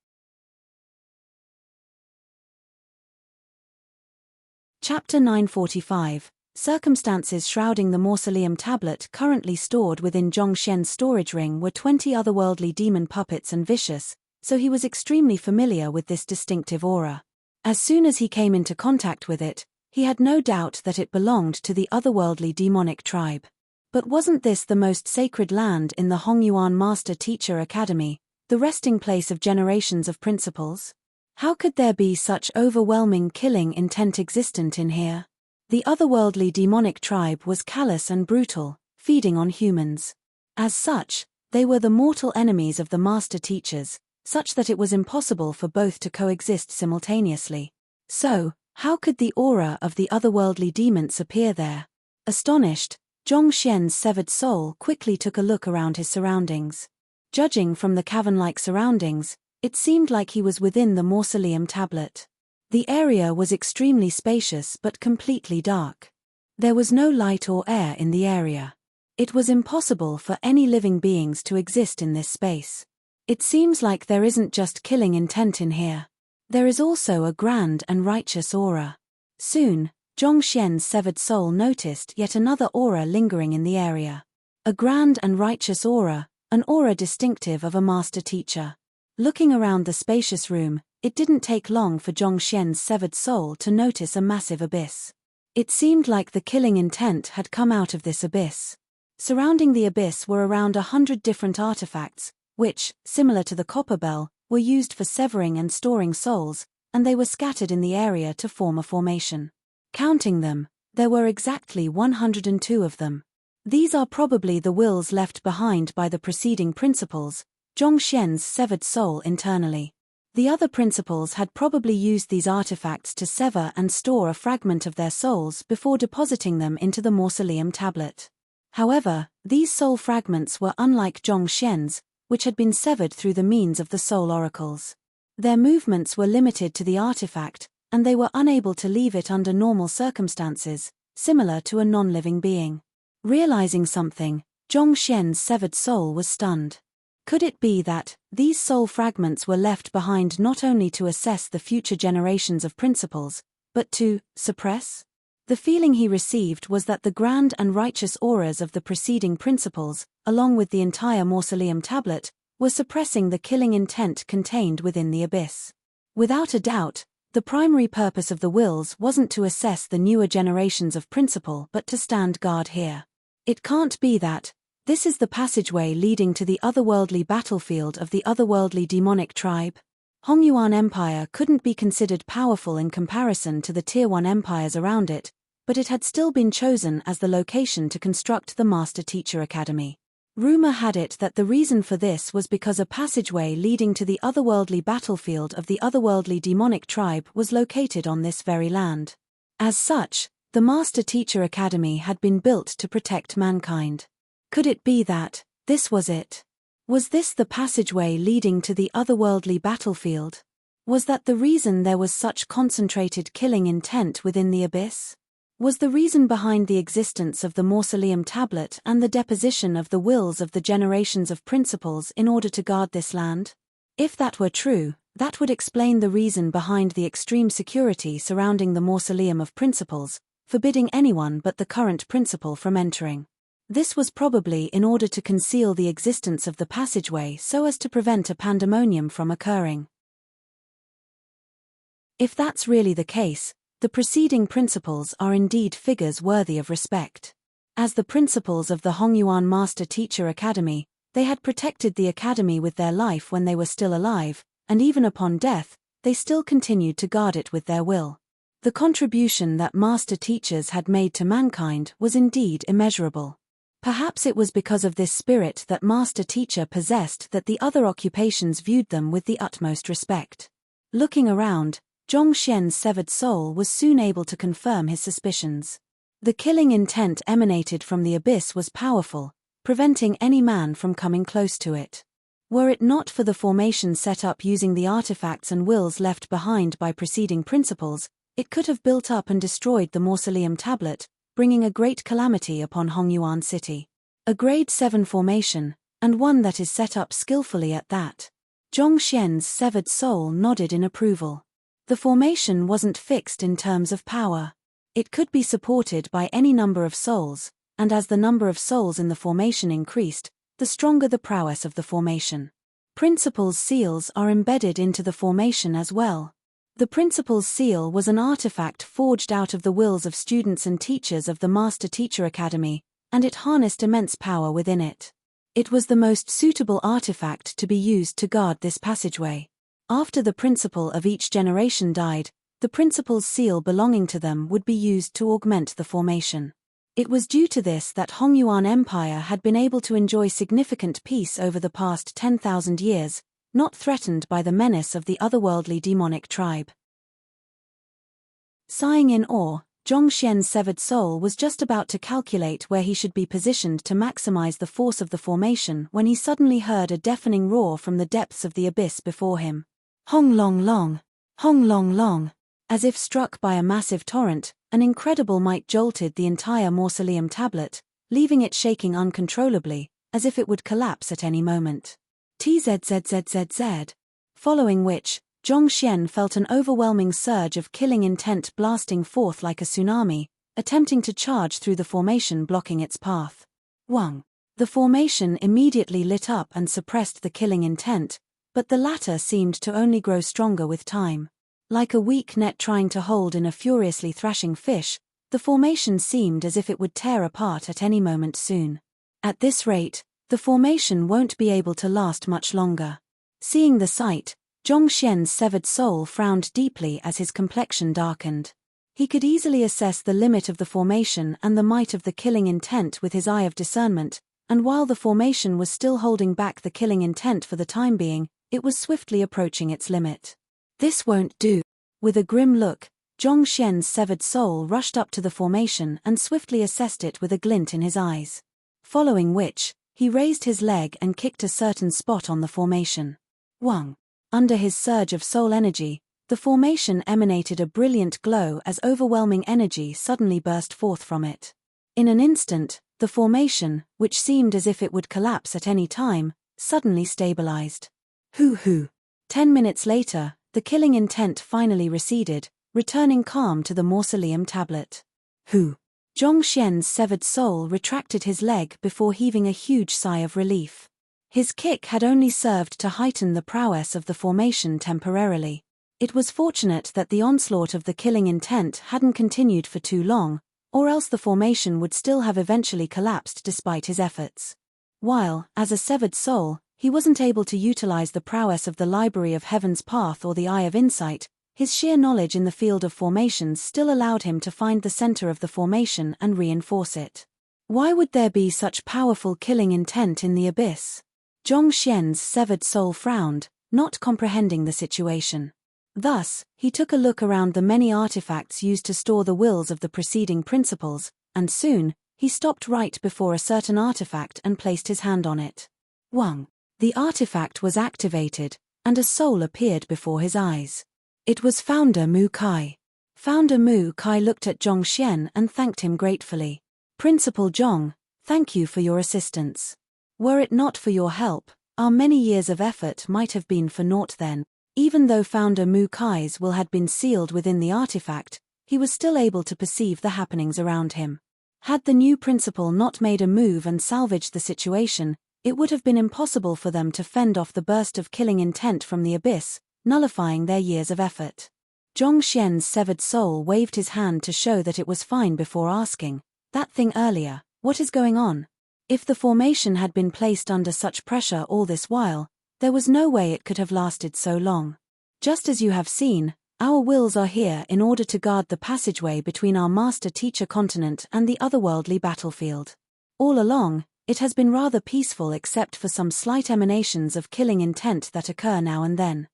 Chapter 945. Circumstances shrouding the mausoleum tablet currently stored within Zhongxian's storage ring were 20 otherworldly demon puppets and vicious, so he was extremely familiar with this distinctive aura. As soon as he came into contact with it, he had no doubt that it belonged to the otherworldly demonic tribe. But wasn't this the most sacred land in the Hongyuan Master Teacher Academy, the resting place of generations of principles? How could there be such overwhelming killing intent existent in here? The otherworldly demonic tribe was callous and brutal, feeding on humans. As such, they were the mortal enemies of the master teachers, such that it was impossible for both to coexist simultaneously. So, how could the aura of the otherworldly demons appear there? Astonished, Zhongxian's severed soul quickly took a look around his surroundings. Judging from the cavern-like surroundings, it seemed like he was within the mausoleum tablet. The area was extremely spacious but completely dark. There was no light or air in the area. It was impossible for any living beings to exist in this space. It seems like there isn't just killing intent in here. There is also a grand and righteous aura. Soon, Zhongxian's severed soul noticed yet another aura lingering in the area. A grand and righteous aura, an aura distinctive of a master teacher. Looking around the spacious room, it didn't take long for Zhongxian's severed soul to notice a massive abyss. It seemed like the killing intent had come out of this abyss. Surrounding the abyss were around 100 different artifacts, which, similar to the copper bell, were used for severing and storing souls, and they were scattered in the area to form a formation. Counting them, there were exactly 102 of them. These are probably the wills left behind by the preceding principles, Zhongxian's severed soul internally. The other principles had probably used these artifacts to sever and store a fragment of their souls before depositing them into the mausoleum tablet. However, these soul fragments were unlike Zhongxian's, which had been severed through the means of the soul oracles. Their movements were limited to the artifact, and they were unable to leave it under normal circumstances, similar to a non-living being. Realizing something, Zhongxian's severed soul was stunned. Could it be that these soul fragments were left behind not only to assess the future generations of principles, but to suppress? The feeling he received was that the grand and righteous auras of the preceding principles, along with the entire mausoleum tablet, were suppressing the killing intent contained within the abyss. Without a doubt, the primary purpose of the wills wasn't to assess the newer generations of principle but to stand guard here. It can't be that. This is the passageway leading to the otherworldly battlefield of the otherworldly demonic tribe. Hongyuan Empire couldn't be considered powerful in comparison to the Tier 1 empires around it, but it had still been chosen as the location to construct the Master Teacher Academy. Rumor had it that the reason for this was because a passageway leading to the otherworldly battlefield of the otherworldly demonic tribe was located on this very land. As such, the Master Teacher Academy had been built to protect mankind. Could it be that this was it? Was this the passageway leading to the otherworldly battlefield? Was that the reason there was such concentrated killing intent within the abyss? Was the reason behind the existence of the mausoleum tablet and the deposition of the wills of the generations of principles in order to guard this land? If that were true, that would explain the reason behind the extreme security surrounding the mausoleum of principles, forbidding anyone but the current principal from entering. This was probably in order to conceal the existence of the passageway so as to prevent a pandemonium from occurring. If that's really the case, the preceding principles are indeed figures worthy of respect. As the principals of the Hongyuan Master Teacher Academy, they had protected the academy with their life when they were still alive, and even upon death, they still continued to guard it with their will. The contribution that master teachers had made to mankind was indeed immeasurable. Perhaps it was because of this spirit that Master Teacher possessed that the other occupations viewed them with the utmost respect. Looking around, Zhongxian's severed soul was soon able to confirm his suspicions. The killing intent emanated from the abyss was powerful, preventing any man from coming close to it. Were it not for the formation set up using the artifacts and wills left behind by preceding principles, It could have built up and destroyed the mausoleum tablet, bringing a great calamity upon Hongyuan City. A grade 7 formation, and one that is set up skillfully at that. Zhong Xian's severed soul nodded in approval. The formation wasn't fixed in terms of power. It could be supported by any number of souls, and as the number of souls in the formation increased, the stronger the prowess of the formation. Principal's seals are embedded into the formation as well. The Principal's seal was an artifact forged out of the wills of students and teachers of the Master Teacher Academy, and it harnessed immense power within it. It was the most suitable artifact to be used to guard this passageway. After the principal of each generation died, the principal's seal belonging to them would be used to augment the formation. It was due to this that Hongyuan Empire had been able to enjoy significant peace over the past 10,000 years, not threatened by the menace of the otherworldly demonic tribe. Sighing in awe, Zhong Xian's severed soul was just about to calculate where he should be positioned to maximize the force of the formation when he suddenly heard a deafening roar from the depths of the abyss before him. Hong long long! Hong long long! As if struck by a massive torrent, an incredible might jolted the entire mausoleum tablet, leaving it shaking uncontrollably, as if it would collapse at any moment. Tzzzzzz. Following which, Zhong Xian felt an overwhelming surge of killing intent blasting forth like a tsunami, attempting to charge through the formation blocking its path. Wang. The formation immediately lit up and suppressed the killing intent, but the latter seemed to only grow stronger with time. Like a weak net trying to hold in a furiously thrashing fish, the formation seemed as if it would tear apart at any moment soon. At this rate, the formation won't be able to last much longer. Seeing the sight, Zhong Xian's severed soul frowned deeply as his complexion darkened. He could easily assess the limit of the formation and the might of the killing intent with his eye of discernment, and while the formation was still holding back the killing intent for the time being, it was swiftly approaching its limit. This won't do. With a grim look, Zhong Xian's severed soul rushed up to the formation and swiftly assessed it with a glint in his eyes. Following which, he raised his leg and kicked a certain spot on the formation. Wang. Under his surge of soul energy, the formation emanated a brilliant glow as overwhelming energy suddenly burst forth from it. In an instant, the formation, which seemed as if it would collapse at any time, suddenly stabilized. Hoo-hoo. 10 minutes later, the killing intent finally receded, returning calm to the mausoleum tablet. Hoo. Zhong Xian's severed soul retracted his leg before heaving a huge sigh of relief. His kick had only served to heighten the prowess of the formation temporarily. It was fortunate that the onslaught of the killing intent hadn't continued for too long, or else the formation would still have eventually collapsed despite his efforts. While, as a severed soul, he wasn't able to utilize the prowess of the Library of Heaven's Path or the Eye of Insight, his sheer knowledge in the field of formations still allowed him to find the center of the formation and reinforce it. Why would there be such powerful killing intent in the abyss? Zhong Xian's severed soul frowned, not comprehending the situation. Thus, he took a look around the many artifacts used to store the wills of the preceding principals, and soon, he stopped right before a certain artifact and placed his hand on it. Wang. The artifact was activated, and a soul appeared before his eyes. It was Founder Mu Kai. Founder Mu Kai looked at Zhong Xian and thanked him gratefully. Principal Zhong, thank you for your assistance. Were it not for your help, our many years of effort might have been for naught then. Even though Founder Mu Kai's will had been sealed within the artifact, he was still able to perceive the happenings around him. Had the new principal not made a move and salvaged the situation, it would have been impossible for them to fend off the burst of killing intent from the abyss, nullifying their years of effort. Zhong Xian's severed soul waved his hand to show that it was fine before asking, "That thing earlier, what is going on?" If the formation had been placed under such pressure all this while, there was no way it could have lasted so long. Just as you have seen, our wills are here in order to guard the passageway between our master-teacher continent and the otherworldly battlefield. All along, it has been rather peaceful except for some slight emanations of killing intent that occur now and then.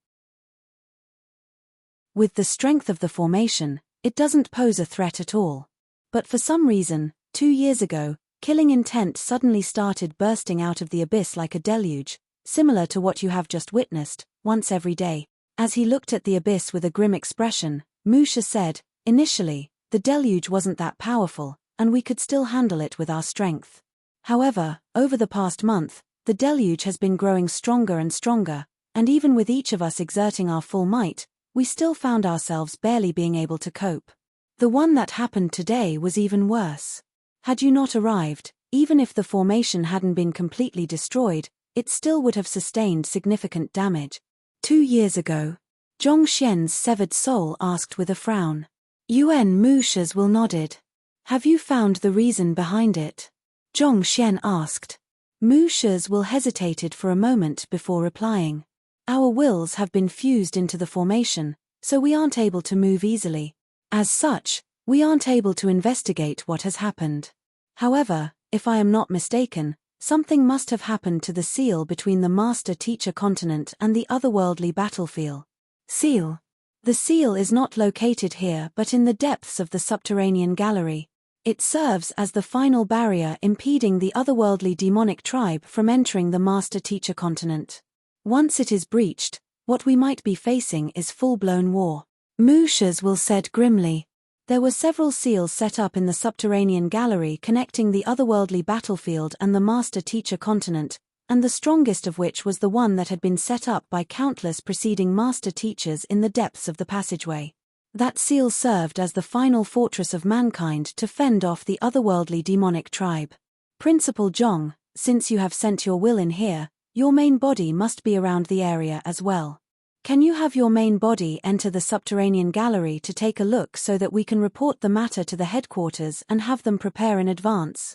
With the strength of the formation, it doesn't pose a threat at all. But for some reason, 2 years ago, killing intent suddenly started bursting out of the abyss like a deluge, similar to what you have just witnessed, once every day. As he looked at the abyss with a grim expression, Musha said, Initially, the deluge wasn't that powerful, and we could still handle it with our strength. However, over the past month, the deluge has been growing stronger and stronger, and even with each of us exerting our full might, we still found ourselves barely being able to cope. The one that happened today was even worse. Had you not arrived, even if the formation hadn't been completely destroyed, it still would have sustained significant damage. 2 years ago, Zhongxian's severed soul asked with a frown. Yuan Musha's will nodded. Have you found the reason behind it? Zhongxian asked. Musha's will hesitated for a moment before replying. Our wills have been fused into the formation, so we aren't able to move easily. As such, we aren't able to investigate what has happened. However, if I am not mistaken, something must have happened to the seal between the Master-Teacher continent and the otherworldly battlefield. Seal. The seal is not located here but in the depths of the subterranean gallery. It serves as the final barrier impeding the otherworldly demonic tribe from entering the Master-Teacher continent. Once it is breached, what we might be facing is full-blown war. Musha's will said grimly. There were several seals set up in the subterranean gallery connecting the otherworldly battlefield and the Master-Teacher continent, and the strongest of which was the one that had been set up by countless preceding Master-Teachers in the depths of the passageway. That seal served as the final fortress of mankind to fend off the otherworldly demonic tribe. Principal Zhong, since you have sent your will in here, your main body must be around the area as well. Can you have your main body enter the subterranean gallery to take a look so that we can report the matter to the headquarters and have them prepare in advance?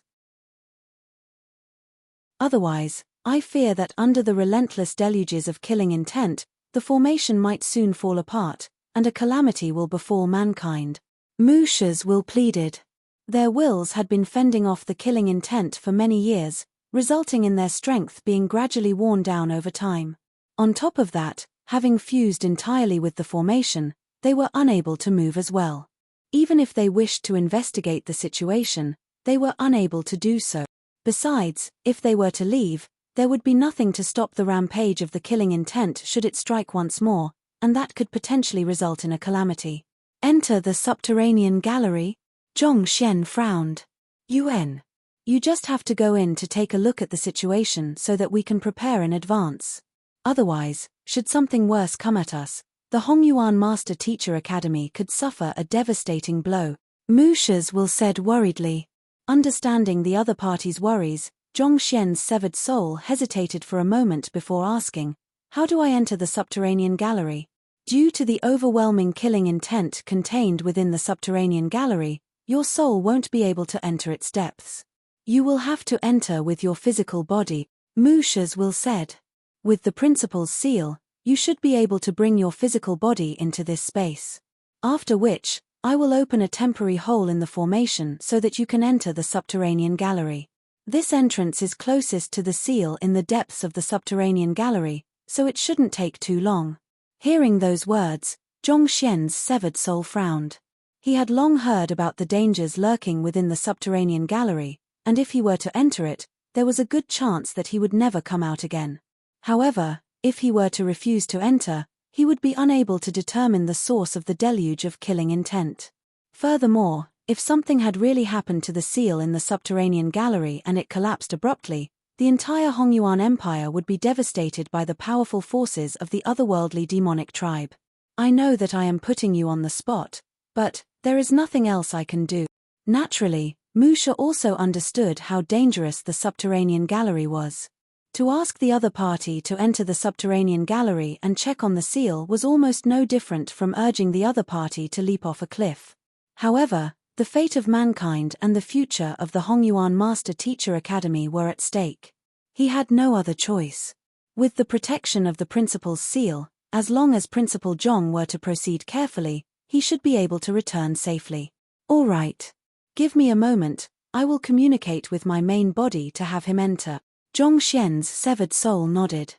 Otherwise, I fear that under the relentless deluges of killing intent, the formation might soon fall apart, and a calamity will befall mankind. Musha's will pleaded. Their wills had been fending off the killing intent for many years, resulting in their strength being gradually worn down over time. On top of that, having fused entirely with the formation, they were unable to move as well. Even if they wished to investigate the situation, they were unable to do so. Besides, if they were to leave, there would be nothing to stop the rampage of the killing intent should it strike once more, and that could potentially result in a calamity. Enter the subterranean gallery? Zhongxian frowned. Yuan. You just have to go in to take a look at the situation so that we can prepare in advance. Otherwise, should something worse come at us, the Hongyuan Master-Teacher Academy could suffer a devastating blow. Musha's will said worriedly. Understanding the other party's worries, Zhongxian's severed soul hesitated for a moment before asking, how do I enter the subterranean gallery? Due to the overwhelming killing intent contained within the subterranean gallery, your soul won't be able to enter its depths. You will have to enter with your physical body, Musha's will said. With the principal's seal, you should be able to bring your physical body into this space. After which, I will open a temporary hole in the formation so that you can enter the subterranean gallery. This entrance is closest to the seal in the depths of the subterranean gallery, so it shouldn't take too long. Hearing those words, Zhongxian's severed soul frowned. He had long heard about the dangers lurking within the subterranean gallery, and if he were to enter it, there was a good chance that he would never come out again. However, if he were to refuse to enter, he would be unable to determine the source of the deluge of killing intent. Furthermore, if something had really happened to the seal in the subterranean gallery and it collapsed abruptly, the entire Hongyuan Empire would be devastated by the powerful forces of the otherworldly demonic tribe. I know that I am putting you on the spot, but there is nothing else I can do. Naturally, Musha also understood how dangerous the subterranean gallery was. To ask the other party to enter the subterranean gallery and check on the seal was almost no different from urging the other party to leap off a cliff. However, the fate of mankind and the future of the Hongyuan Master-Teacher Academy were at stake. He had no other choice. With the protection of the principal's seal, as long as Principal Zhong were to proceed carefully, he should be able to return safely. All right. Give me a moment, I will communicate with my main body to have him enter. Zhongxian's severed soul nodded.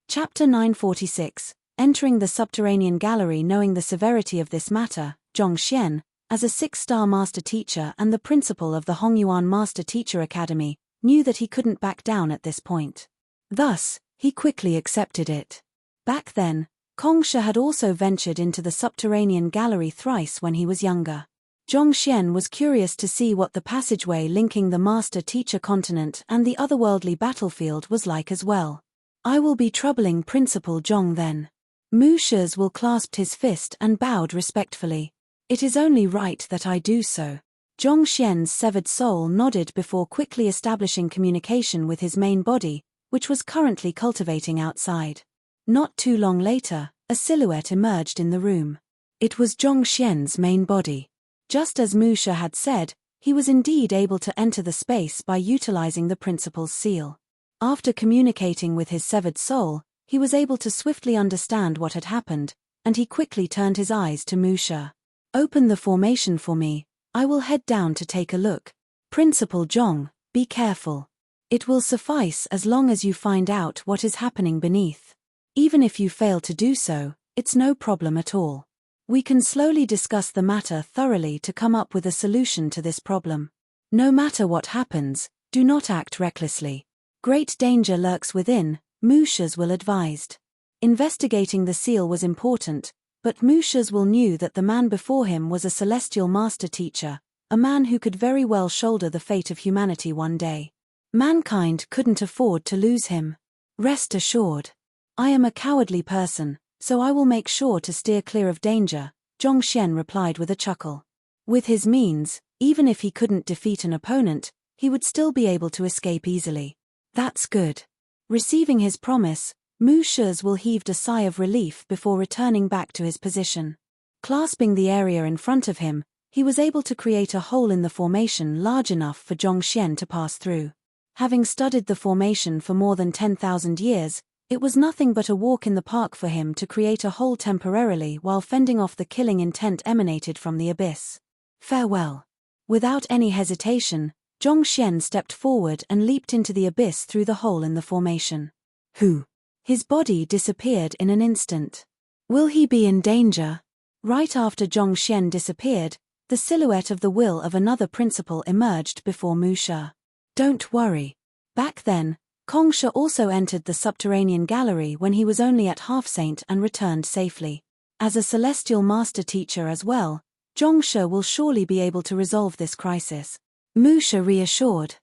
Chapter 946. Entering the subterranean gallery. Knowing the severity of this matter, Zhongxian, as a 6-star master teacher and the principal of the Hongyuan Master-Teacher Academy, knew that he couldn't back down at this point. Thus, he quickly accepted it. Back then, Kongsha had also ventured into the subterranean gallery thrice when he was younger. Zhongxian was curious to see what the passageway linking the master-teacher continent and the otherworldly battlefield was like as well. I will be troubling Principal Zhong then. Mu Shi's clasped his fist and bowed respectfully. It is only right that I do so. Zhongxian's severed soul nodded before quickly establishing communication with his main body, which was currently cultivating outside. Not too long later, a silhouette emerged in the room. It was Zhongxian's main body. Just as Mu Shi had said, he was indeed able to enter the space by utilizing the principal's seal. After communicating with his severed soul, he was able to swiftly understand what had happened, and he quickly turned his eyes to Mu Shi. Open the formation for me, I will head down to take a look. Principal Zhong, be careful. It will suffice as long as you find out what is happening beneath. Even if you fail to do so, it's no problem at all. We can slowly discuss the matter thoroughly to come up with a solution to this problem. No matter what happens, do not act recklessly. Great danger lurks within, Mu Shi's will advised. Investigating the seal was important, but Mu Shi's will knew that the man before him was a celestial master teacher, a man who could very well shoulder the fate of humanity one day. Mankind couldn't afford to lose him. Rest assured. I am a cowardly person, so I will make sure to steer clear of danger, Zhongxian replied with a chuckle. With his means, even if he couldn't defeat an opponent, he would still be able to escape easily. That's good. Receiving his promise, Mu Shi's will heaved a sigh of relief before returning back to his position. Clasping the area in front of him, he was able to create a hole in the formation large enough for Zhongxian to pass through. Having studied the formation for more than 10,000 years, it was nothing but a walk in the park for him to create a hole temporarily while fending off the killing intent emanated from the abyss. Farewell. Without any hesitation, Zhongxian stepped forward and leaped into the abyss through the hole in the formation. Who? His body disappeared in an instant. Will he be in danger? Right after Zhongxian disappeared, the silhouette of the will of another principal emerged before Mu Shi. Don't worry. Back then, Kongsha also entered the subterranean gallery when he was only at half-saint and returned safely. As a celestial master teacher as well, Zhongsha will surely be able to resolve this crisis. Mu Shi reassured.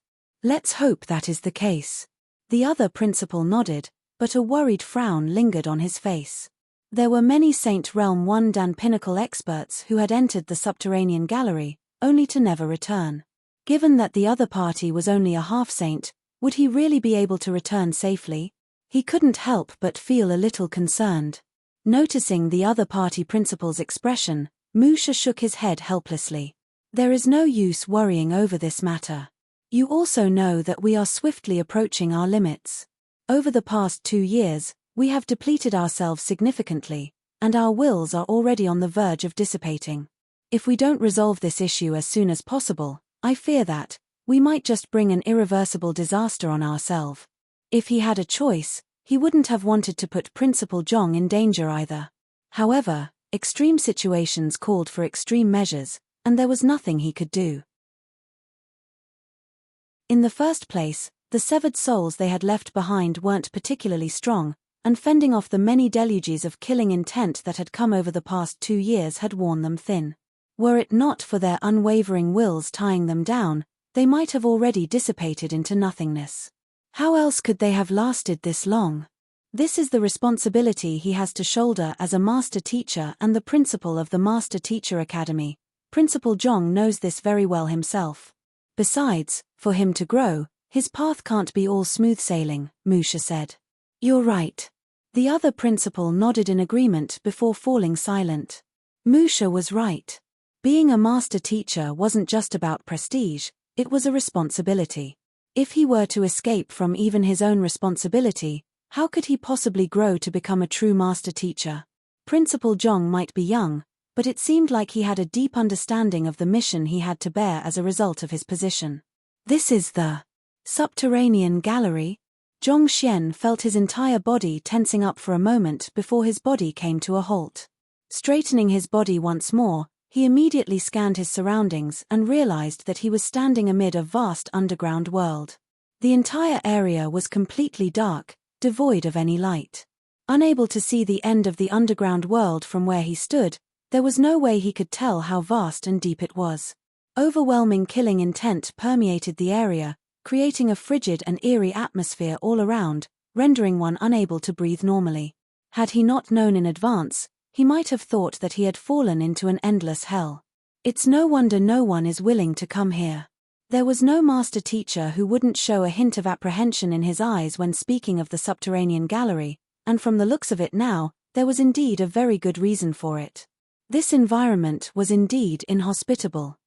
Let's hope that is the case. The other principal nodded, but a worried frown lingered on his face. There were many Saint Realm 1 Dan Pinnacle experts who had entered the subterranean gallery, only to never return. Given that the other party was only a half-saint, would he really be able to return safely? He couldn't help but feel a little concerned. Noticing the other party principal's expression, Mu Shi shook his head helplessly. There is no use worrying over this matter. You also know that we are swiftly approaching our limits. Over the past 2 years, we have depleted ourselves significantly, and our wills are already on the verge of dissipating. If we don't resolve this issue as soon as possible, I fear that we might just bring an irreversible disaster on ourselves. If he had a choice, he wouldn't have wanted to put Principal Zhong in danger either. However, extreme situations called for extreme measures, and there was nothing he could do. In the first place, the severed souls they had left behind weren't particularly strong, and fending off the many deluges of killing intent that had come over the past 2 years had worn them thin. Were it not for their unwavering wills tying them down, they might have already dissipated into nothingness. How else could they have lasted this long? This is the responsibility he has to shoulder as a master teacher and the principal of the Master Teacher Academy. Principal Zhong knows this very well himself. Besides, for him to grow, his path can't be all smooth sailing, Mu Shi said. You're right. The other principal nodded in agreement before falling silent. Mu Shi was right. Being a master teacher wasn't just about prestige, it was a responsibility. If he were to escape from even his own responsibility, how could he possibly grow to become a true master teacher? Principal Zhong might be young, but it seemed like he had a deep understanding of the mission he had to bear as a result of his position. This is the subterranean gallery? Zhongxian felt his entire body tensing up for a moment before his body came to a halt. Straightening his body once more, he immediately scanned his surroundings and realized that he was standing amid a vast underground world. The entire area was completely dark, devoid of any light. Unable to see the end of the underground world from where he stood, there was no way he could tell how vast and deep it was. Overwhelming killing intent permeated the area, creating a frigid and eerie atmosphere all around, rendering one unable to breathe normally. Had he not known in advance, he might have thought that he had fallen into an endless hell. It's no wonder no one is willing to come here. There was no master teacher who wouldn't show a hint of apprehension in his eyes when speaking of the subterranean gallery, and from the looks of it now, there was indeed a very good reason for it. This environment was indeed inhospitable.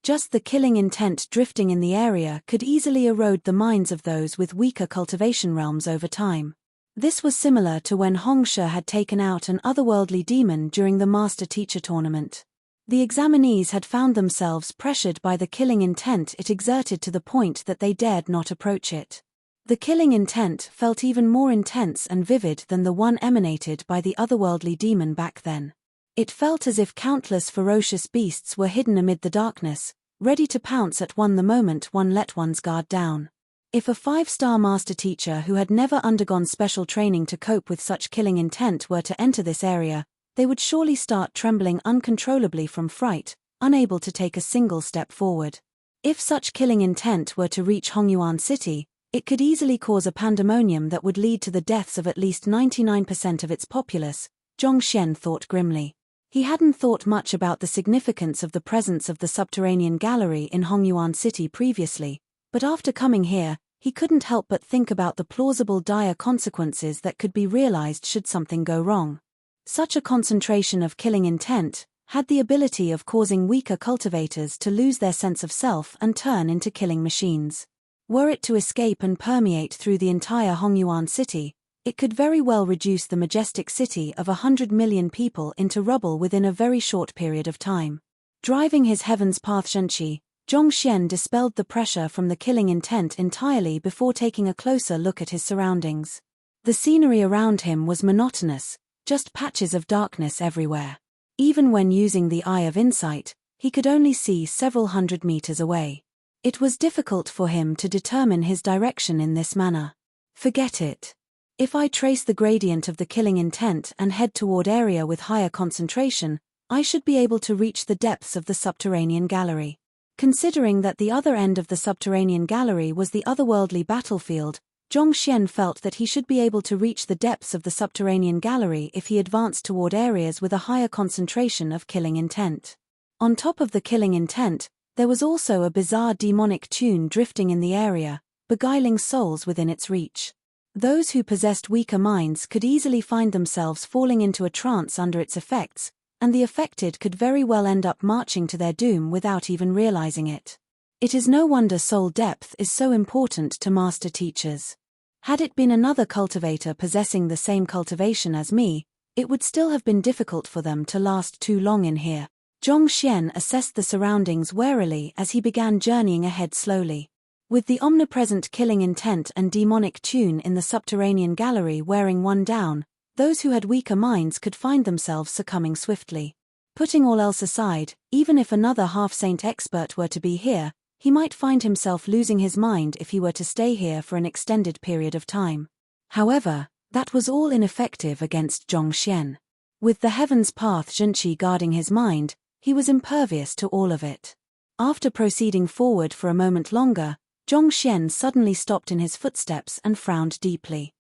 Just the killing intent drifting in the area could easily erode the minds of those with weaker cultivation realms over time. This was similar to when Hongsha had taken out an otherworldly demon during the Master-Teacher tournament. The examinees had found themselves pressured by the killing intent it exerted to the point that they dared not approach it. The killing intent felt even more intense and vivid than the one emanated by the otherworldly demon back then. It felt as if countless ferocious beasts were hidden amid the darkness, ready to pounce at one the moment one let one's guard down. If a 5-star master teacher who had never undergone special training to cope with such killing intent were to enter this area, they would surely start trembling uncontrollably from fright, unable to take a single step forward. If such killing intent were to reach Hongyuan City, it could easily cause a pandemonium that would lead to the deaths of at least 99% of its populace, Zhongxian thought grimly. He hadn't thought much about the significance of the presence of the subterranean gallery in Hongyuan City previously, but after coming here, he couldn't help but think about the plausible dire consequences that could be realized should something go wrong. Such a concentration of killing intent had the ability of causing weaker cultivators to lose their sense of self and turn into killing machines. Were it to escape and permeate through the entire Hongyuan City, it could very well reduce the majestic city of 100 million people into rubble within a very short period of time. Driving his heaven's path Zhenqi, Zhongxian dispelled the pressure from the killing intent entirely before taking a closer look at his surroundings. The scenery around him was monotonous, just patches of darkness everywhere. Even when using the Eye of Insight, he could only see several hundred meters away. It was difficult for him to determine his direction in this manner. Forget it. If I trace the gradient of the killing intent and head toward area with higher concentration, I should be able to reach the depths of the subterranean gallery. Considering that the other end of the subterranean gallery was the otherworldly battlefield, Zhongxian felt that he should be able to reach the depths of the subterranean gallery if he advanced toward areas with a higher concentration of killing intent. On top of the killing intent, there was also a bizarre demonic tune drifting in the area, beguiling souls within its reach. Those who possessed weaker minds could easily find themselves falling into a trance under its effects, and the affected could very well end up marching to their doom without even realizing it. It is no wonder soul depth is so important to master teachers. Had it been another cultivator possessing the same cultivation as me, it would still have been difficult for them to last too long in here. Zhongxian assessed the surroundings warily as he began journeying ahead slowly. With the omnipresent killing intent and demonic tune in the subterranean gallery wearing one down, those who had weaker minds could find themselves succumbing swiftly. Putting all else aside, even if another half-saint expert were to be here, he might find himself losing his mind if he were to stay here for an extended period of time. However, that was all ineffective against Zhongxian. With the heaven's path Zhenqi guarding his mind, he was impervious to all of it. After proceeding forward for a moment longer, Zhongxian suddenly stopped in his footsteps and frowned deeply.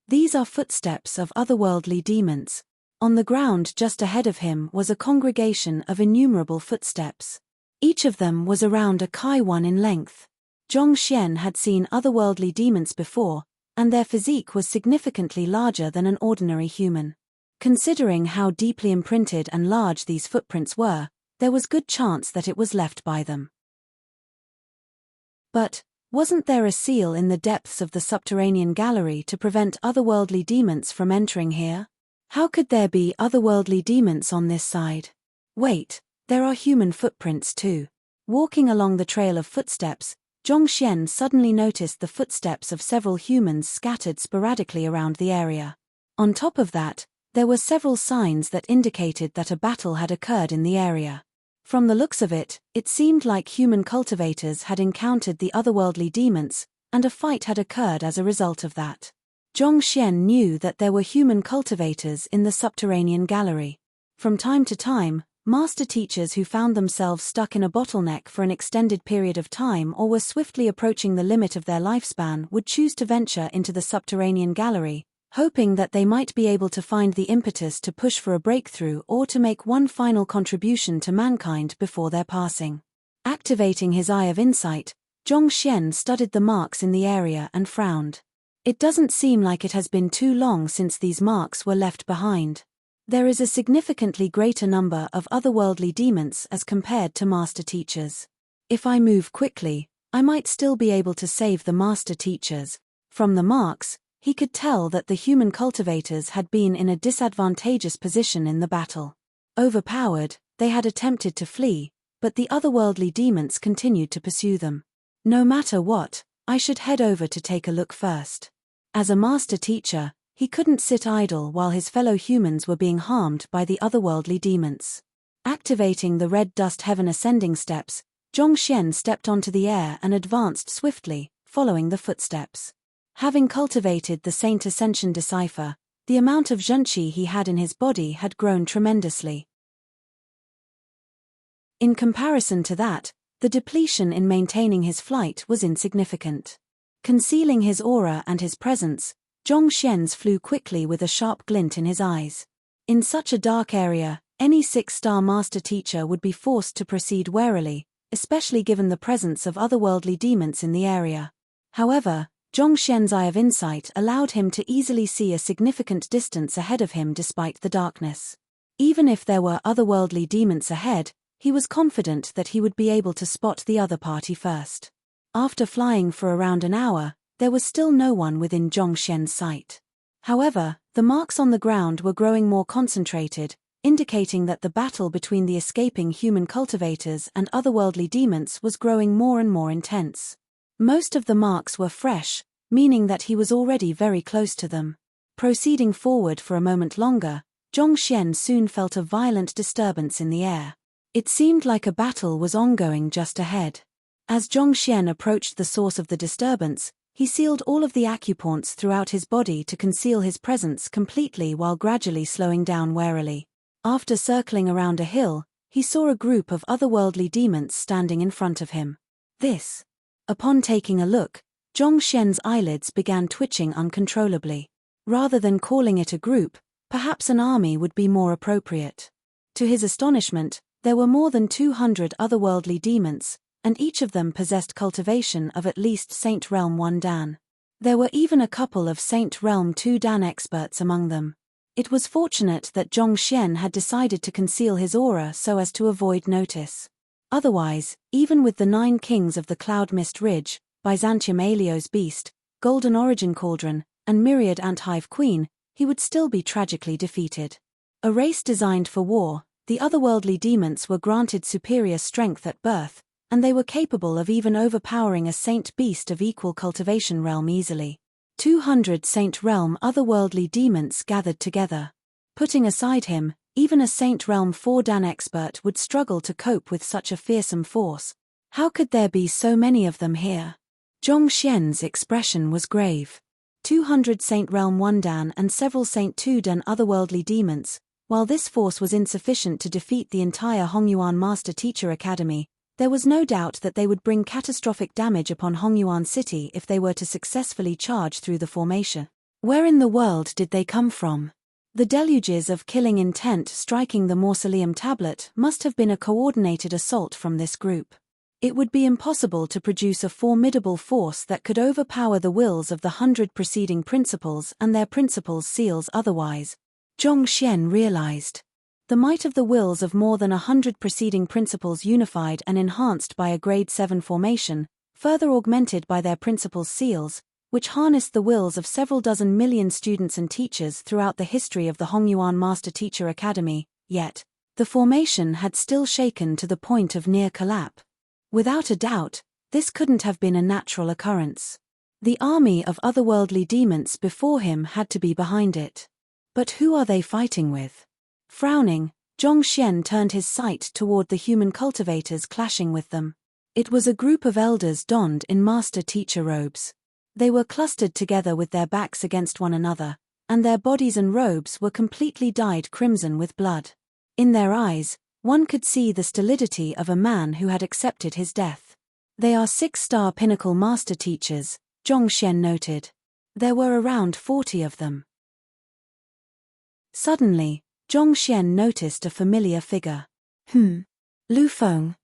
These are footsteps of otherworldly demons. On the ground just ahead of him was a congregation of innumerable footsteps. Each of them was around a kai-1 in length. Zhongxian had seen otherworldly demons before, and their physique was significantly larger than an ordinary human. Considering how deeply imprinted and large these footprints were, there was good chance that it was left by them. But wasn't there a seal in the depths of the subterranean gallery to prevent otherworldly demons from entering here? How could there be otherworldly demons on this side? Wait, there are human footprints too. Walking along the trail of footsteps, Zhongxian suddenly noticed the footsteps of several humans scattered sporadically around the area. On top of that, there were several signs that indicated that a battle had occurred in the area. From the looks of it, it seemed like human cultivators had encountered the otherworldly demons, and a fight had occurred as a result of that. Zhongxian knew that there were human cultivators in the subterranean gallery. From time to time, master teachers who found themselves stuck in a bottleneck for an extended period of time or were swiftly approaching the limit of their lifespan would choose to venture into the subterranean gallery, hoping that they might be able to find the impetus to push for a breakthrough or to make one final contribution to mankind before their passing. Activating his eye of insight, Zhongxian studied the marks in the area and frowned. It doesn't seem like it has been too long since these marks were left behind. There is a significantly greater number of otherworldly demons as compared to master teachers. If I move quickly, I might still be able to save the master teachers. From the marks, he could tell that the human cultivators had been in a disadvantageous position in the battle. Overpowered, they had attempted to flee, but the otherworldly demons continued to pursue them. No matter what, I should head over to take a look first. As a master teacher, he couldn't sit idle while his fellow humans were being harmed by the otherworldly demons. Activating the red dust heaven ascending steps, Zhongxian stepped onto the air and advanced swiftly, following the footsteps. Having cultivated the Saint Ascension decipher, the amount of zhenqi he had in his body had grown tremendously. In comparison to that, the depletion in maintaining his flight was insignificant. Concealing his aura and his presence, Zhongxian's flew quickly with a sharp glint in his eyes. In such a dark area, any 6-star master teacher would be forced to proceed warily, especially given the presence of otherworldly demons in the area. However, Zhongxian's eye of insight allowed him to easily see a significant distance ahead of him despite the darkness. Even if there were otherworldly demons ahead, he was confident that he would be able to spot the other party first. After flying for around an hour, there was still no one within Zhongxian's sight. However, the marks on the ground were growing more concentrated, indicating that the battle between the escaping human cultivators and otherworldly demons was growing more and more intense. Most of the marks were fresh, meaning that he was already very close to them. Proceeding forward for a moment longer, Zhongxian soon felt a violent disturbance in the air. It seemed like a battle was ongoing just ahead. As Zhongxian approached the source of the disturbance, he sealed all of the acupoints throughout his body to conceal his presence completely while gradually slowing down warily. After circling around a hill, he saw a group of otherworldly demons standing in front of him. Upon taking a look, Zhongxian's eyelids began twitching uncontrollably. Rather than calling it a group, perhaps an army would be more appropriate. To his astonishment, there were more than 200 otherworldly demons, and each of them possessed cultivation of at least Saint Realm 1 Dan. There were even a couple of Saint Realm 2 Dan experts among them. It was fortunate that Zhongxian had decided to conceal his aura so as to avoid notice. Otherwise, even with the 9 kings of the Cloud Mist Ridge, Byzantium Aelio's Beast, Golden Origin Cauldron, and Myriad Anthive Queen, he would still be tragically defeated. A race designed for war, the otherworldly demons were granted superior strength at birth, and they were capable of even overpowering a Saint Beast of equal cultivation realm easily. 200 Saint Realm otherworldly demons gathered together. Putting aside him, even a Saint Realm 4 Dan expert would struggle to cope with such a fearsome force. How could there be so many of them here? Zhongxian's expression was grave. 200 Saint Realm 1 Dan and several Saint 2 Dan otherworldly demons. While this force was insufficient to defeat the entire Hongyuan Master Teacher Academy, there was no doubt that they would bring catastrophic damage upon Hongyuan City if they were to successfully charge through the formation. Where in the world did they come from? The deluges of killing intent striking the mausoleum tablet must have been a coordinated assault from this group. It would be impossible to produce a formidable force that could overpower the wills of the 100 preceding principles and their principles' seals otherwise. Zhongxian realized. The might of the wills of more than 100 preceding principles unified and enhanced by a grade 7 formation, further augmented by their principles' seals, which harnessed the wills of several dozen million students and teachers throughout the history of the Hongyuan Master Teacher Academy, yet, the formation had still shaken to the point of near collapse. Without a doubt, this couldn't have been a natural occurrence. The army of otherworldly demons before him had to be behind it. But who are they fighting with? Frowning, Zhongxian turned his sight toward the human cultivators clashing with them. It was a group of elders donned in master teacher robes. They were clustered together with their backs against one another, and their bodies and robes were completely dyed crimson with blood. In their eyes, one could see the stolidity of a man who had accepted his death. They are 6-star pinnacle master teachers, Zhong Xian noted. There were around 40 of them. Suddenly, Zhong Xian noticed a familiar figure. Lu Feng.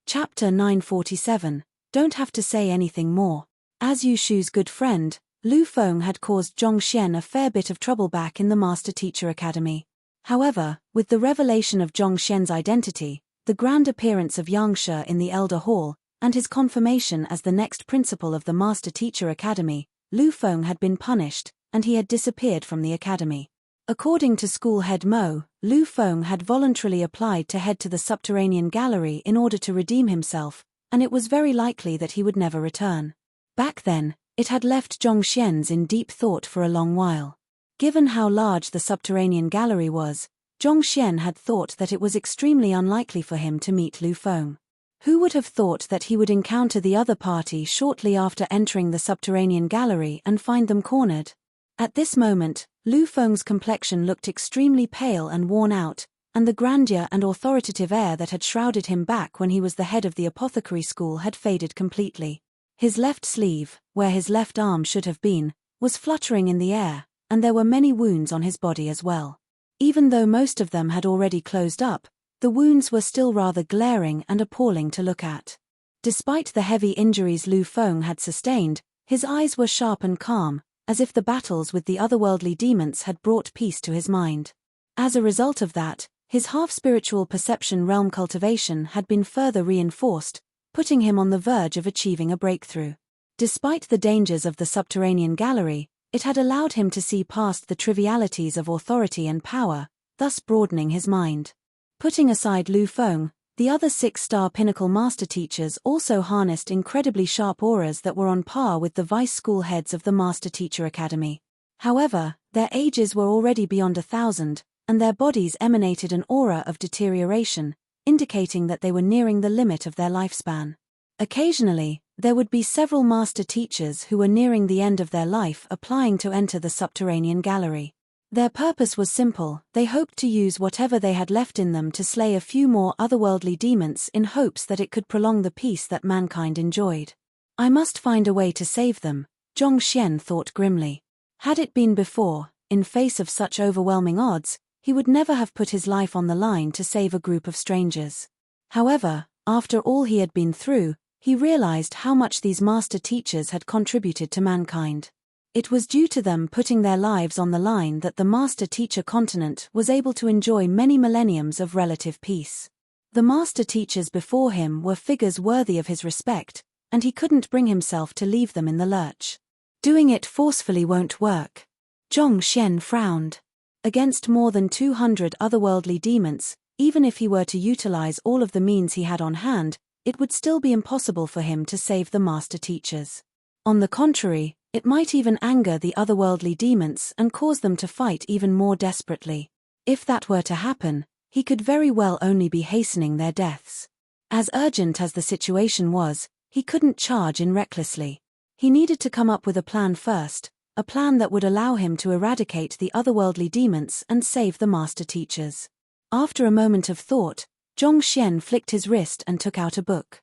Chapter 947, Don't have to say anything more. As Yu Shu's good friend, Lu Feng had caused Zhong Xian a fair bit of trouble back in the Master Teacher Academy. However, with the revelation of Zhong Xian's identity, the grand appearance of Yangshe in the Elder Hall, and his confirmation as the next principal of the Master Teacher Academy, Lu Feng had been punished, and he had disappeared from the academy. According to school head Mo, Lu Feng had voluntarily applied to head to the subterranean gallery in order to redeem himself, and it was very likely that he would never return. Back then, it had left Zhong Xian's in deep thought for a long while. Given how large the subterranean gallery was, Zhong Xian had thought that it was extremely unlikely for him to meet Lu Feng. Who would have thought that he would encounter the other party shortly after entering the subterranean gallery and find them cornered? At this moment, Lu Feng's complexion looked extremely pale and worn out, and the grandeur and authoritative air that had shrouded him back when he was the head of the apothecary school had faded completely. His left sleeve, where his left arm should have been, was fluttering in the air, and there were many wounds on his body as well. Even though most of them had already closed up, the wounds were still rather glaring and appalling to look at. Despite the heavy injuries Lu Feng had sustained, his eyes were sharp and calm, as if the battles with the otherworldly demons had brought peace to his mind. As a result of that, his half-spiritual perception realm cultivation had been further reinforced, putting him on the verge of achieving a breakthrough. Despite the dangers of the subterranean gallery, it had allowed him to see past the trivialities of authority and power, thus broadening his mind. Putting aside Lu Feng, the other 6-star pinnacle master teachers also harnessed incredibly sharp auras that were on par with the vice school heads of the Master Teacher Academy. However, their ages were already beyond 1,000, and their bodies emanated an aura of deterioration, indicating that they were nearing the limit of their lifespan. Occasionally, there would be several master teachers who were nearing the end of their life applying to enter the subterranean gallery. Their purpose was simple: they hoped to use whatever they had left in them to slay a few more otherworldly demons in hopes that it could prolong the peace that mankind enjoyed. I must find a way to save them, Zhong Xian thought grimly. Had it been before, in face of such overwhelming odds, he would never have put his life on the line to save a group of strangers. However, after all he had been through, he realized how much these master teachers had contributed to mankind. It was due to them putting their lives on the line that the Master Teacher continent was able to enjoy many millenniums of relative peace. The Master Teachers before him were figures worthy of his respect, and he couldn't bring himself to leave them in the lurch. Doing it forcefully won't work. Zhong Xian frowned. Against more than 200 otherworldly demons, even if he were to utilize all of the means he had on hand, it would still be impossible for him to save the Master Teachers. On the contrary, it might even anger the otherworldly demons and cause them to fight even more desperately. If that were to happen, he could very well only be hastening their deaths. As urgent as the situation was, he couldn't charge in recklessly. He needed to come up with a plan first, a plan that would allow him to eradicate the otherworldly demons and save the Master Teachers. After a moment of thought, Zhong Xian flicked his wrist and took out a book.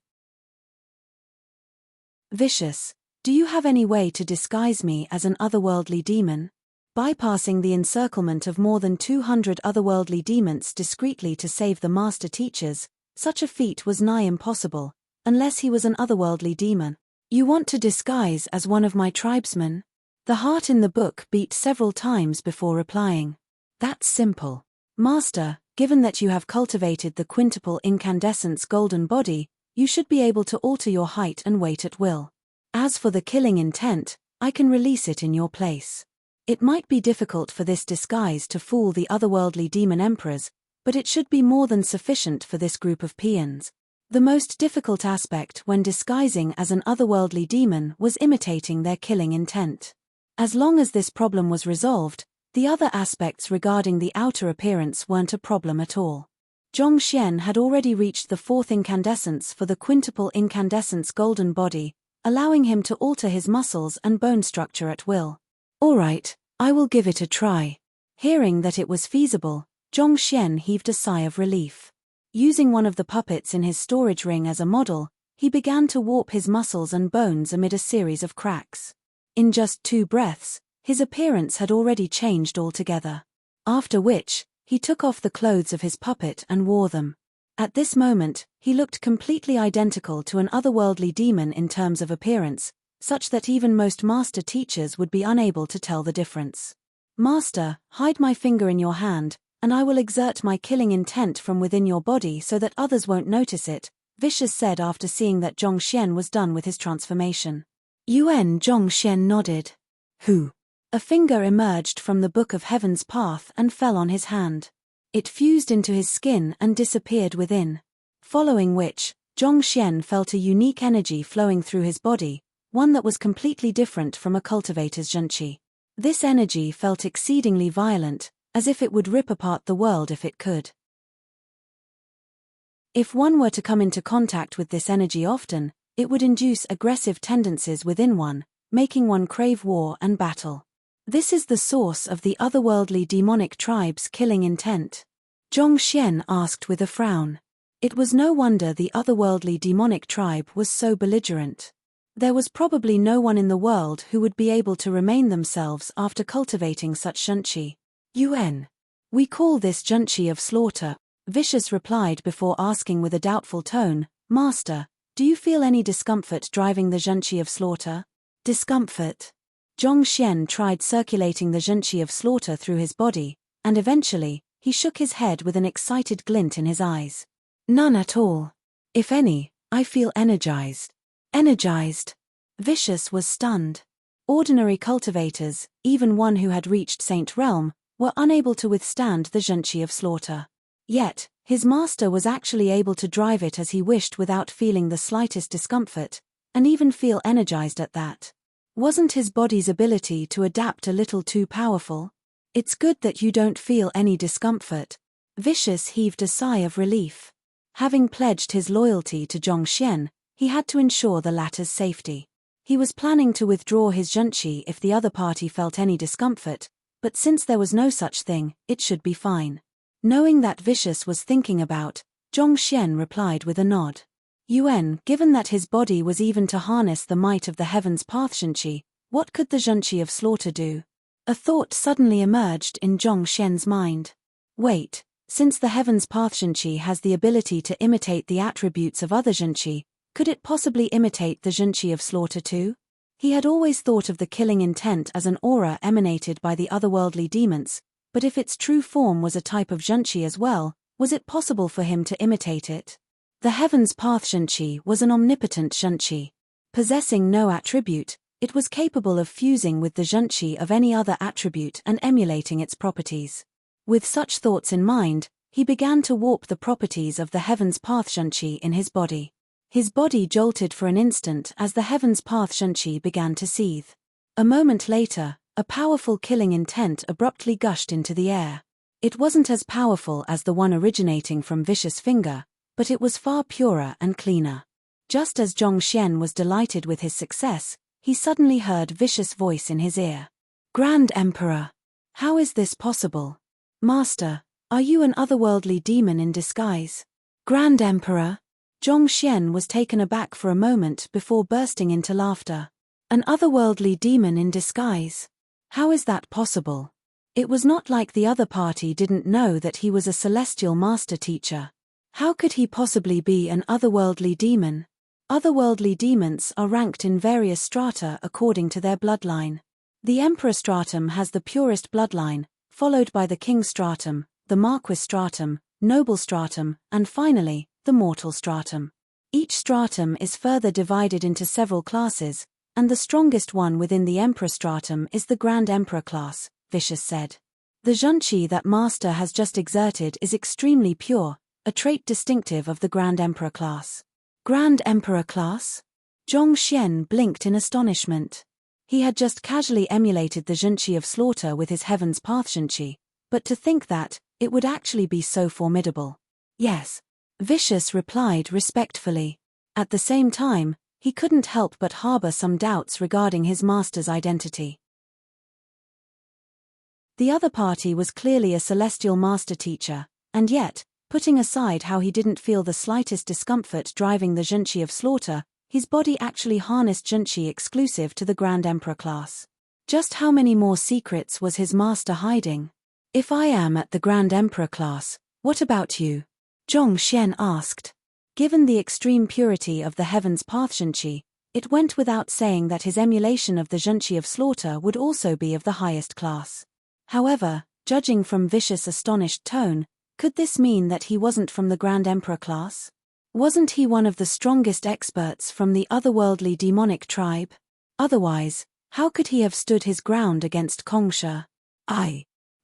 Vicious. Do you have any way to disguise me as an otherworldly demon? Bypassing the encirclement of more than 200 otherworldly demons discreetly to save the Master Teachers, such a feat was nigh impossible, unless he was an otherworldly demon. You want to disguise as one of my tribesmen? The heart in the book beat several times before replying. That's simple. Master, given that you have cultivated the quintuple incandescence golden body, you should be able to alter your height and weight at will. As for the killing intent, I can release it in your place. It might be difficult for this disguise to fool the otherworldly demon emperors, but it should be more than sufficient for this group of peons. The most difficult aspect when disguising as an otherworldly demon was imitating their killing intent. As long as this problem was resolved, the other aspects regarding the outer appearance weren't a problem at all. Zhongxian had already reached the fourth incandescence for the quintuple incandescence golden body, allowing him to alter his muscles and bone structure at will. All right, I will give it a try. Hearing that it was feasible, Zhongxian heaved a sigh of relief. Using one of the puppets in his storage ring as a model, he began to warp his muscles and bones amid a series of cracks. In just 2 breaths, his appearance had already changed altogether. After which, he took off the clothes of his puppet and wore them. At this moment, he looked completely identical to an otherworldly demon in terms of appearance, such that even most master teachers would be unable to tell the difference. Master, hide my finger in your hand, and I will exert my killing intent from within your body so that others won't notice it, Vicious said after seeing that Zhongxian was done with his transformation. Zhongxian nodded. Who? A finger emerged from the Book of Heaven's path and fell on his hand. It fused into his skin and disappeared within. Following which, Zhongxian felt a unique energy flowing through his body, one that was completely different from a cultivator's zhenqi. This energy felt exceedingly violent, as if it would rip apart the world if it could. If one were to come into contact with this energy often, it would induce aggressive tendencies within one, making one crave war and battle. This is the source of the otherworldly demonic tribe's killing intent. Zhongxian asked with a frown. It was no wonder the otherworldly demonic tribe was so belligerent. There was probably no one in the world who would be able to remain themselves after cultivating such zhenqi. We call this zhenqi of slaughter, Vicious replied before asking with a doubtful tone, Master, do you feel any discomfort driving the zhenqi of slaughter? Discomfort? Zhongxian tried circulating the zhenqi of slaughter through his body, and eventually, he shook his head with an excited glint in his eyes. None at all. If any, I feel energized. Energized? Vicious was stunned. Ordinary cultivators, even one who had reached Saint Realm, were unable to withstand the zhenqi of slaughter. Yet, his master was actually able to drive it as he wished without feeling the slightest discomfort, and even feel energized at that. Wasn't his body's ability to adapt a little too powerful? It's good that you don't feel any discomfort. Vicious heaved a sigh of relief. Having pledged his loyalty to Zhongxian, he had to ensure the latter's safety. He was planning to withdraw his zhenqi if the other party felt any discomfort, but since there was no such thing, it should be fine. Knowing that Vicious was thinking about, Zhongxian replied with a nod. Given that his body was even to harness the might of the Heaven's Path zhenqi, what could the zhenqi of slaughter do? A thought suddenly emerged in Zhongxian's mind. Wait, since the Heaven's Path zhenqi has the ability to imitate the attributes of other zhenqi, could it possibly imitate the zhenqi of slaughter too? He had always thought of the killing intent as an aura emanated by the otherworldly demons, but if its true form was a type of zhenqi as well, was it possible for him to imitate it? The Heaven's Path zhenqi was an omnipotent zhenqi. Possessing no attribute, it was capable of fusing with the zhenqi of any other attribute and emulating its properties. With such thoughts in mind, he began to warp the properties of the Heaven's Path zhenqi in his body. His body jolted for an instant as the Heaven's Path zhenqi began to seethe. A moment later, a powerful killing intent abruptly gushed into the air. It wasn't as powerful as the one originating from Vicious' finger, but it was far purer and cleaner. Just as Zhongxian was delighted with his success, he suddenly heard Vicious' voice in his ear. Grand Emperor! How is this possible? Master, are you an otherworldly demon in disguise? Grand Emperor? Zhongxian was taken aback for a moment before bursting into laughter. An otherworldly demon in disguise? How is that possible? It was not like the other party didn't know that he was a celestial master teacher. How could he possibly be an otherworldly demon? Otherworldly demons are ranked in various strata according to their bloodline. The Emperor stratum has the purest bloodline, followed by the King stratum, the Marquis stratum, Noble stratum, and finally, the Mortal stratum. Each stratum is further divided into several classes, and the strongest one within the Emperor stratum is the Grand Emperor class, Vicious said. The zhenqi that Master has just exerted is extremely pure, a trait distinctive of the Grand Emperor class. Grand Emperor class? Zhongxian blinked in astonishment. He had just casually emulated the zhenqi of slaughter with his Heaven's Path zhenqi, but to think that, it would actually be so formidable. Yes. Vicious replied respectfully. At the same time, he couldn't help but harbor some doubts regarding his master's identity. The other party was clearly a celestial master teacher, and yet, putting aside how he didn't feel the slightest discomfort driving the Junshi of Slaughter, his body actually harnessed Junshi exclusive to the Grand Emperor class. Just how many more secrets was his master hiding? If I am at the Grand Emperor class, what about you? Zhong Xian asked. Given the extreme purity of the Heaven's Path Junshi, it went without saying that his emulation of the Junshi of Slaughter would also be of the highest class. However, judging from Vicious' astonished tone, could this mean that he wasn't from the Grand Emperor class? Wasn't he one of the strongest experts from the otherworldly demonic tribe? Otherwise, how could he have stood his ground against Kongsha?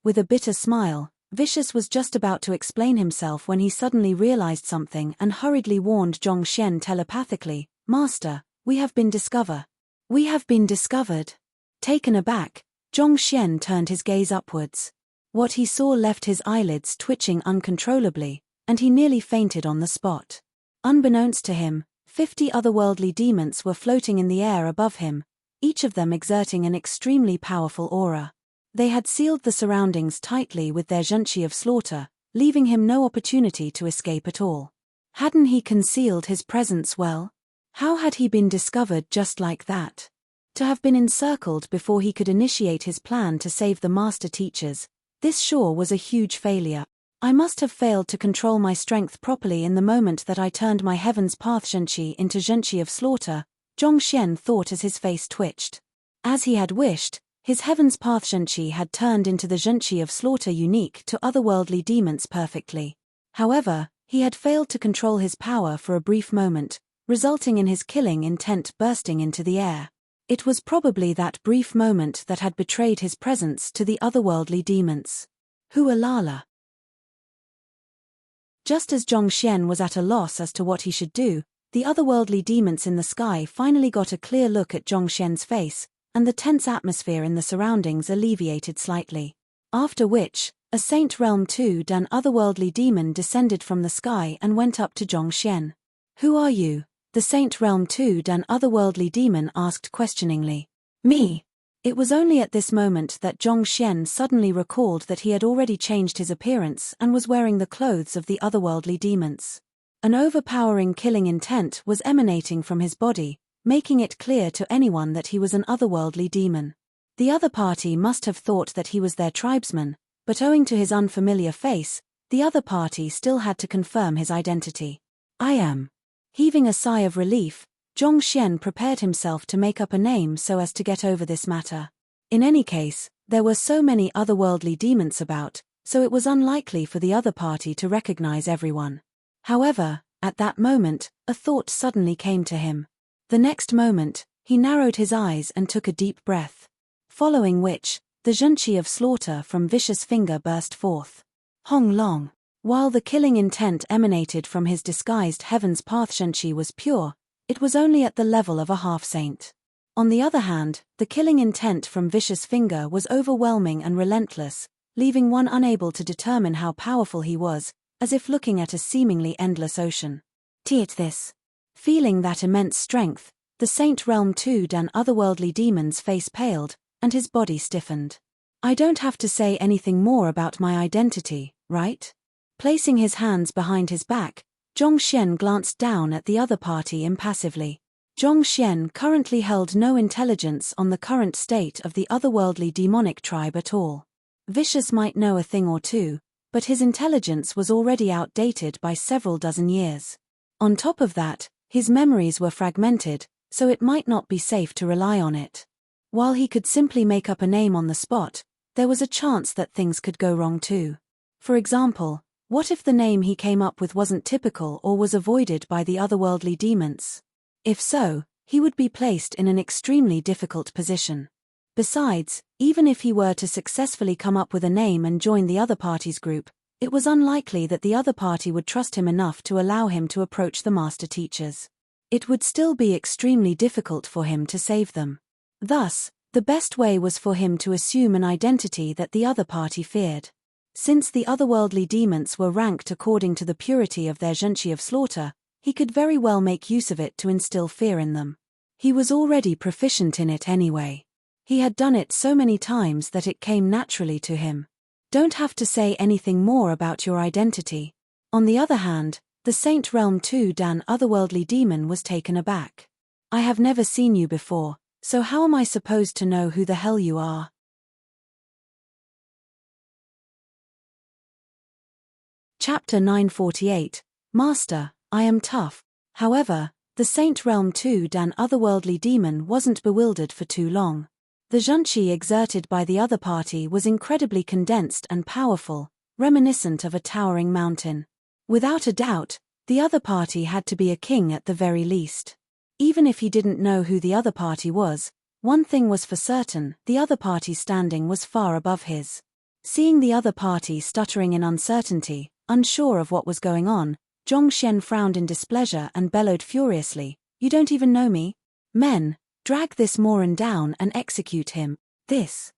With a bitter smile, Vicious was just about to explain himself when he suddenly realized something and hurriedly warned Zhong Xian telepathically, "Master, we have been discovered." "We have been discovered." Taken aback, Zhong Xian turned his gaze upwards. What he saw left his eyelids twitching uncontrollably, and he nearly fainted on the spot. Unbeknownst to him, 50 otherworldly demons were floating in the air above him, each of them exerting an extremely powerful aura. They had sealed the surroundings tightly with their Junshi of Slaughter, leaving him no opportunity to escape at all. Hadn't he concealed his presence well? How had he been discovered just like that? To have been encircled before he could initiate his plan to save the master teachers, this sure was a huge failure. I must have failed to control my strength properly in the moment that I turned my Heaven's Path Junshi into Junshi of Slaughter, Zhong Xian thought as his face twitched. As he had wished, his Heaven's Path Junshi had turned into the Junshi of Slaughter unique to otherworldly demons perfectly. However, he had failed to control his power for a brief moment, resulting in his killing intent bursting into the air. It was probably that brief moment that had betrayed his presence to the otherworldly demons. Hualala. Just as Zhong Xian was at a loss as to what he should do, the otherworldly demons in the sky finally got a clear look at Zhong Xian's face, and the tense atmosphere in the surroundings alleviated slightly. After which, a Saint Realm 2 Dan otherworldly demon descended from the sky and went up to Zhong Xian. "Who are you?" the Saint Realm 2 Dan otherworldly demon asked questioningly. "Me." It was only at this moment that Zhong Xian suddenly recalled that he had already changed his appearance and was wearing the clothes of the otherworldly demons. An overpowering killing intent was emanating from his body, making it clear to anyone that he was an otherworldly demon. The other party must have thought that he was their tribesman, but owing to his unfamiliar face, the other party still had to confirm his identity. "I am." Heaving a sigh of relief, Zhong Xian prepared himself to make up a name so as to get over this matter. In any case, there were so many otherworldly demons about, so it was unlikely for the other party to recognize everyone. However, at that moment, a thought suddenly came to him. The next moment, he narrowed his eyes and took a deep breath. Following which, the Junshi of Slaughter from Vicious' finger burst forth. Hong Long. While the killing intent emanated from his disguised Heaven's Path Junshi was pure, it was only at the level of a half-saint. On the other hand, the killing intent from Vicious' finger was overwhelming and relentless, leaving one unable to determine how powerful he was, as if looking at a seemingly endless ocean. This. Feeling that immense strength, the Saint Realm 2 Dan otherworldly demon's face paled, and his body stiffened. "I don't have to say anything more about my identity, right?" Placing his hands behind his back, Zhong Xian glanced down at the other party impassively. Zhong Xian currently held no intelligence on the current state of the otherworldly demonic tribe at all. Vicious might know a thing or two, but his intelligence was already outdated by several dozen years. On top of that, his memories were fragmented, so it might not be safe to rely on it. While he could simply make up a name on the spot, there was a chance that things could go wrong too. For example, what if the name he came up with wasn't typical or was avoided by the otherworldly demons? If so, he would be placed in an extremely difficult position. Besides, even if he were to successfully come up with a name and join the other party's group, it was unlikely that the other party would trust him enough to allow him to approach the master teachers. It would still be extremely difficult for him to save them. Thus, the best way was for him to assume an identity that the other party feared. Since the otherworldly demons were ranked according to the purity of their zhenqi of slaughter, he could very well make use of it to instill fear in them. He was already proficient in it anyway. He had done it so many times that it came naturally to him. Don't have to say anything more about your identity. On the other hand, the Saint Realm 2 Dan otherworldly demon was taken aback. I have never seen you before, so how am I supposed to know who the hell you are? Chapter 948, Master, I am tough. However, the Saint Realm 2 Dan otherworldly demon wasn't bewildered for too long. The zhenqi exerted by the other party was incredibly condensed and powerful, reminiscent of a towering mountain. Without a doubt, the other party had to be a king at the very least. Even if he didn't know who the other party was, one thing was for certain: the other party's standing was far above his. Seeing the other party stuttering in uncertainty, unsure of what was going on, Zhongxian frowned in displeasure and bellowed furiously, "You don't even know me? Men, drag this Moran down and execute him." This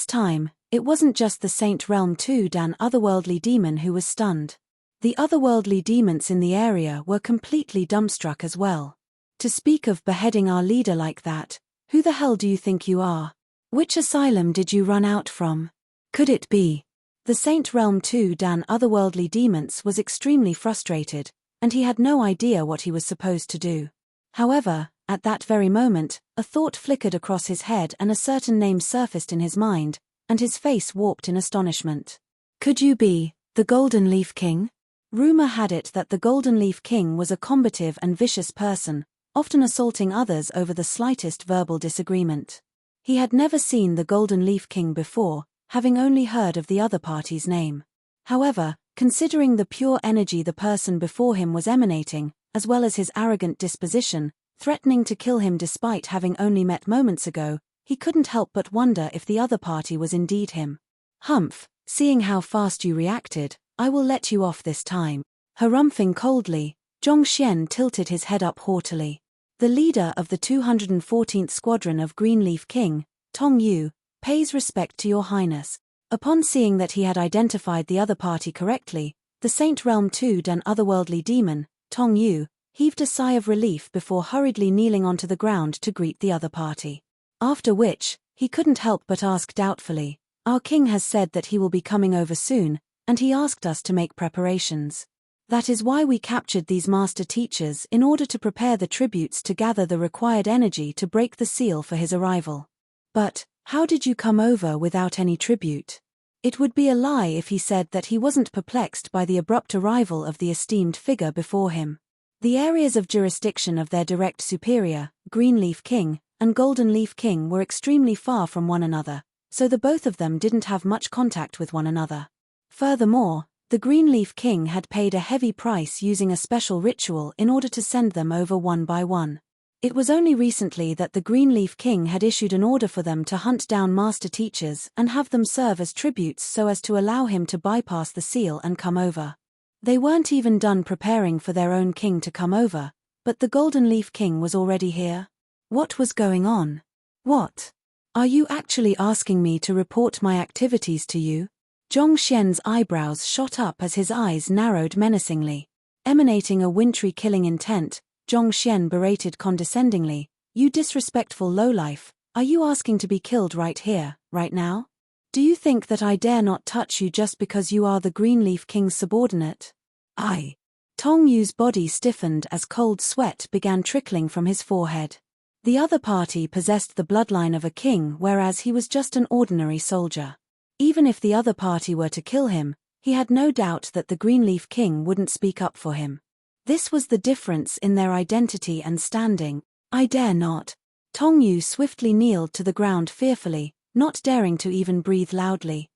time, it wasn't just the Saint Realm 2 Dan otherworldly demon who was stunned. The otherworldly demons in the area were completely dumbstruck as well. To speak of beheading our leader like that, who the hell do you think you are? Which asylum did you run out from? Could it be? The Saint Realm 2 Dan otherworldly demons was extremely frustrated, and he had no idea what he was supposed to do. However, at that very moment, a thought flickered across his head and a certain name surfaced in his mind, and his face warped in astonishment. Could you be the Golden Leaf King? Rumor had it that the Golden Leaf King was a combative and vicious person, often assaulting others over the slightest verbal disagreement. He had never seen the Golden Leaf King before, having only heard of the other party's name. However, considering the pure energy the person before him was emanating, as well as his arrogant disposition, threatening to kill him despite having only met moments ago, he couldn't help but wonder if the other party was indeed him. "Humph, seeing how fast you reacted, I will let you off this time." Harumphing coldly, Zhongxian tilted his head up haughtily. The leader of the 214th Squadron of Greenleaf King, Tong Yu, pays respect to your highness. Upon seeing that he had identified the other party correctly, the Saint Realm 2 Dan otherworldly demon, Tong Yu, heaved a sigh of relief before hurriedly kneeling onto the ground to greet the other party. After which, he couldn't help but ask doubtfully, "Our king has said that he will be coming over soon, and he asked us to make preparations. That is why we captured these master teachers in order to prepare the tributes to gather the required energy to break the seal for his arrival." "But how did you come over without any tribute?" It would be a lie if he said that he wasn't perplexed by the abrupt arrival of the esteemed figure before him. The areas of jurisdiction of their direct superior, Greenleaf King, and Golden Leaf King were extremely far from one another, so the both of them didn't have much contact with one another. Furthermore, the Greenleaf King had paid a heavy price using a special ritual in order to send them over one by one. It was only recently that the Greenleaf King had issued an order for them to hunt down master teachers and have them serve as tributes so as to allow him to bypass the seal and come over. They weren't even done preparing for their own king to come over, but the Golden Leaf King was already here. What was going on? What? Are you actually asking me to report my activities to you? Zhongxian's eyebrows shot up as his eyes narrowed menacingly. Emanating a wintry killing intent, Zhongxian berated condescendingly, "You disrespectful lowlife, are you asking to be killed right here, right now? Do you think that I dare not touch you just because you are the Greenleaf King's subordinate?" Tong Yu's body stiffened as cold sweat began trickling from his forehead. The other party possessed the bloodline of a king, whereas he was just an ordinary soldier. Even if the other party were to kill him, he had no doubt that the Greenleaf King wouldn't speak up for him. This was the difference in their identity and standing. "I dare not." Tong Yu swiftly kneeled to the ground fearfully, not daring to even breathe loudly.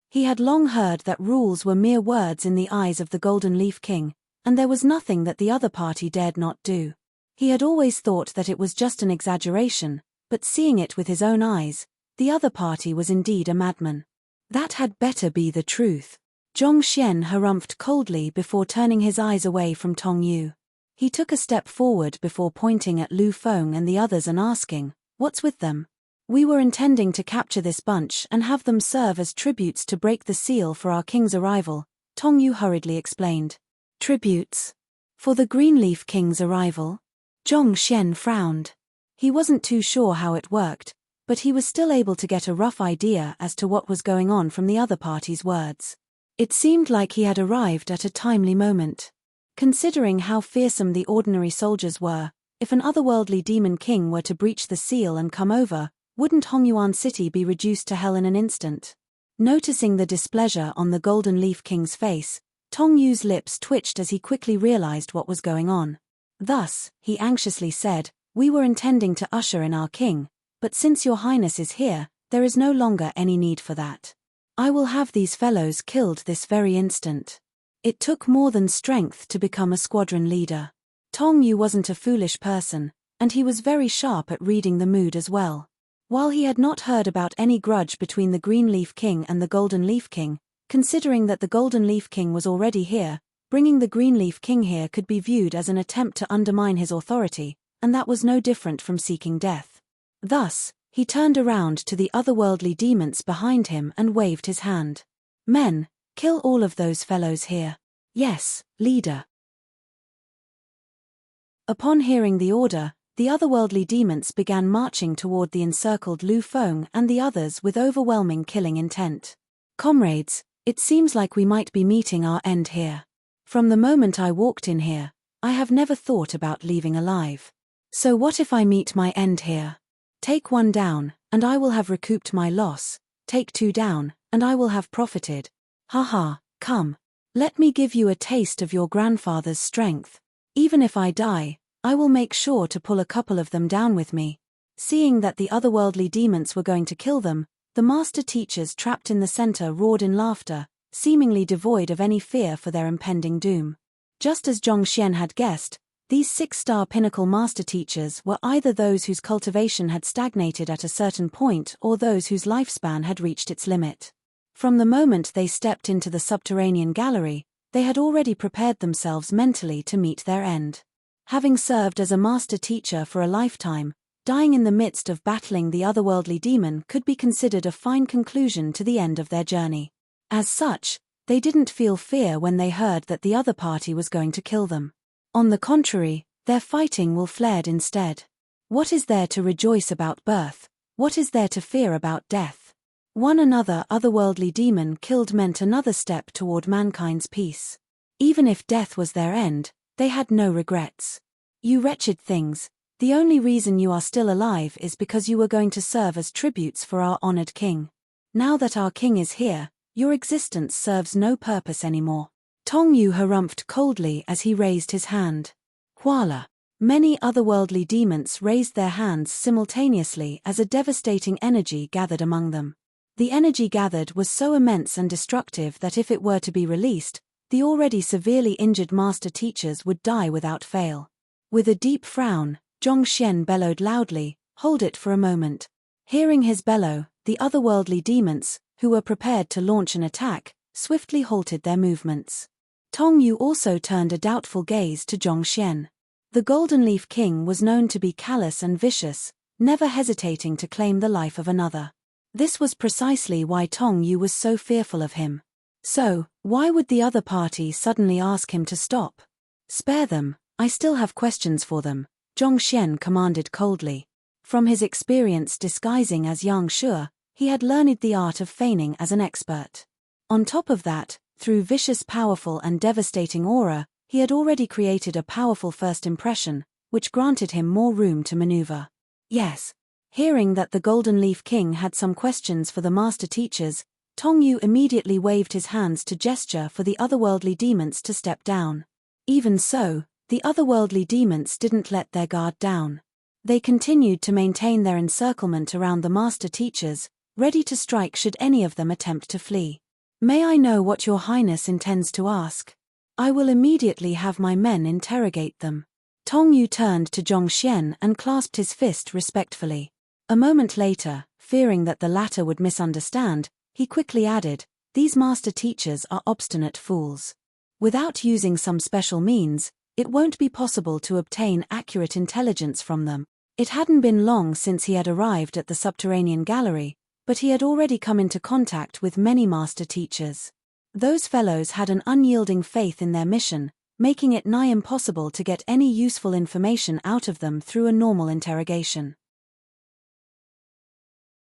He had long heard that rules were mere words in the eyes of the Golden Leaf King, and there was nothing that the other party dared not do. He had always thought that it was just an exaggeration, but seeing it with his own eyes, the other party was indeed a madman. That had better be the truth. Zhongxian harumphed coldly before turning his eyes away from Tong Yu. He took a step forward before pointing at Lu Feng and the others and asking, "What's with them?" We were intending to capture this bunch and have them serve as tributes to break the seal for our king's arrival, Tong Yu hurriedly explained. Tributes? For the Greenleaf King's arrival? Zhong Xian frowned. He wasn't too sure how it worked, but he was still able to get a rough idea as to what was going on from the other party's words. It seemed like he had arrived at a timely moment. Considering how fearsome the ordinary soldiers were, if an otherworldly demon king were to breach the seal and come over, wouldn't Hongyuan City be reduced to hell in an instant? Noticing the displeasure on the Golden Leaf King's face, Tong Yu's lips twitched as he quickly realized what was going on. Thus, he anxiously said, "We were intending to usher in our king, but since your highness is here, there is no longer any need for that. I will have these fellows killed this very instant." It took more than strength to become a squadron leader. Tong Yu wasn't a foolish person, and he was very sharp at reading the mood as well. While he had not heard about any grudge between the Green Leaf King and the Golden Leaf King, considering that the Golden Leaf King was already here, bringing the Green Leaf King here could be viewed as an attempt to undermine his authority, and that was no different from seeking death. Thus, he turned around to the otherworldly demons behind him and waved his hand. "Men, kill all of those fellows here." "Yes, leader." Upon hearing the order, the otherworldly demons began marching toward the encircled Lu Feng and the others with overwhelming killing intent. "Comrades, it seems like we might be meeting our end here. From the moment I walked in here, I have never thought about leaving alive. So what if I meet my end here? Take one down, and I will have recouped my loss. Take two down, and I will have profited. Haha, come. Let me give you a taste of your grandfather's strength. Even if I die, I will make sure to pull a couple of them down with me." Seeing that the otherworldly demons were going to kill them, the master teachers trapped in the center roared in laughter, seemingly devoid of any fear for their impending doom. Just as Zhong Xian had guessed, these 6-star pinnacle master teachers were either those whose cultivation had stagnated at a certain point or those whose lifespan had reached its limit. From the moment they stepped into the subterranean gallery, they had already prepared themselves mentally to meet their end. Having served as a master teacher for a lifetime, dying in the midst of battling the otherworldly demon could be considered a fine conclusion to the end of their journey. As such, they didn't feel fear when they heard that the other party was going to kill them. On the contrary, their fighting will flared instead. What is there to rejoice about birth? What is there to fear about death? One another otherworldly demon killed meant another step toward mankind's peace. Even if death was their end, they had no regrets. "You wretched things, the only reason you are still alive is because you were going to serve as tributes for our honored king. Now that our king is here, your existence serves no purpose anymore." Tong Yu harumphed coldly as he raised his hand. Huala. Many otherworldly demons raised their hands simultaneously as a devastating energy gathered among them. The energy gathered was so immense and destructive that if it were to be released, the already severely injured master teachers would die without fail. With a deep frown, Zhong Xian bellowed loudly, "Hold it for a moment." Hearing his bellow, the otherworldly demons, who were prepared to launch an attack, swiftly halted their movements. Tong Yu also turned a doubtful gaze to Zhong Xian. The Golden Leaf King was known to be callous and vicious, never hesitating to claim the life of another. This was precisely why Tong Yu was so fearful of him. So, why would the other party suddenly ask him to stop? "Spare them, I still have questions for them," Zhong Xian commanded coldly. From his experience disguising as Yang Shuo, he had learned the art of feigning as an expert. On top of that, through vicious, powerful and devastating aura, he had already created a powerful first impression, which granted him more room to maneuver. "Yes." Hearing that the Golden Leaf King had some questions for the master teachers, Tong Yu immediately waved his hands to gesture for the otherworldly demons to step down. Even so, the otherworldly demons didn't let their guard down. They continued to maintain their encirclement around the master teachers, ready to strike should any of them attempt to flee. "May I know what your highness intends to ask? I will immediately have my men interrogate them." Tong Yu turned to Zhong Xian and clasped his fist respectfully. A moment later, fearing that the latter would misunderstand, he quickly added, "These master teachers are obstinate fools. Without using some special means, it won't be possible to obtain accurate intelligence from them. It hadn't been long since he had arrived at the subterranean gallery, but he had already come into contact with many master teachers. Those fellows had an unyielding faith in their mission, making it nigh impossible to get any useful information out of them through a normal interrogation.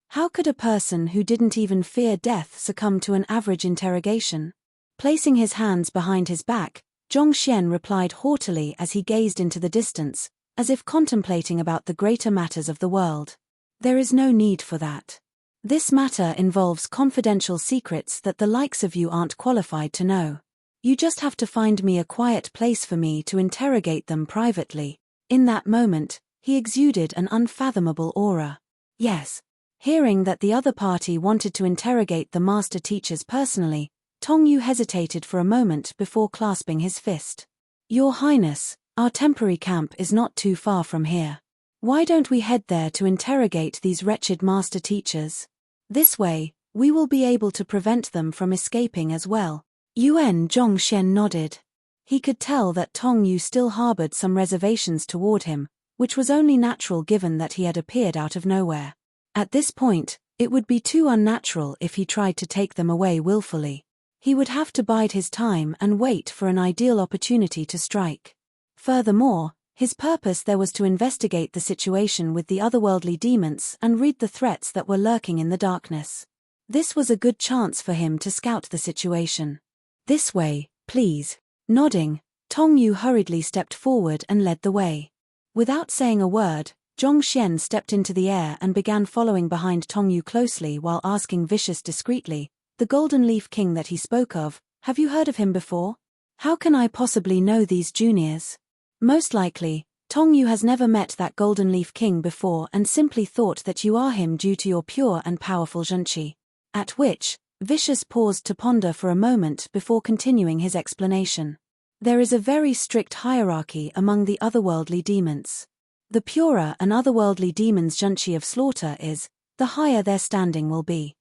How could a person who didn't even fear death succumb to an average interrogation? Placing his hands behind his back, Zhongxian replied haughtily as he gazed into the distance, as if contemplating about the greater matters of the world. There is no need for that. This matter involves confidential secrets that the likes of you aren't qualified to know. You just have to find me a quiet place for me to interrogate them privately. In that moment, he exuded an unfathomable aura. Yes. Hearing that the other party wanted to interrogate the master teachers personally, Tongyu hesitated for a moment before clasping his fist. Your Highness, our temporary camp is not too far from here. Why don't we head there to interrogate these wretched master teachers? This way, we will be able to prevent them from escaping as well. Zhongxian nodded. He could tell that Tongyu still harbored some reservations toward him, which was only natural given that he had appeared out of nowhere. At this point, it would be too unnatural if he tried to take them away willfully. He would have to bide his time and wait for an ideal opportunity to strike. Furthermore, his purpose there was to investigate the situation with the otherworldly demons and read the threats that were lurking in the darkness. This was a good chance for him to scout the situation. This way, please. Nodding, Tongyu hurriedly stepped forward and led the way. Without saying a word, Zhongxian stepped into the air and began following behind Tongyu closely while asking Vicious discreetly, the Golden Leaf King that he spoke of, have you heard of him before? How can I possibly know these juniors? Most likely, Tongyu has never met that Golden Leaf King before and simply thought that you are him due to your pure and powerful zhenqi. At which, Vicious paused to ponder for a moment before continuing his explanation. There is a very strict hierarchy among the otherworldly demons. The purer an otherworldly demon's zhenqi of slaughter is, the higher their standing will be.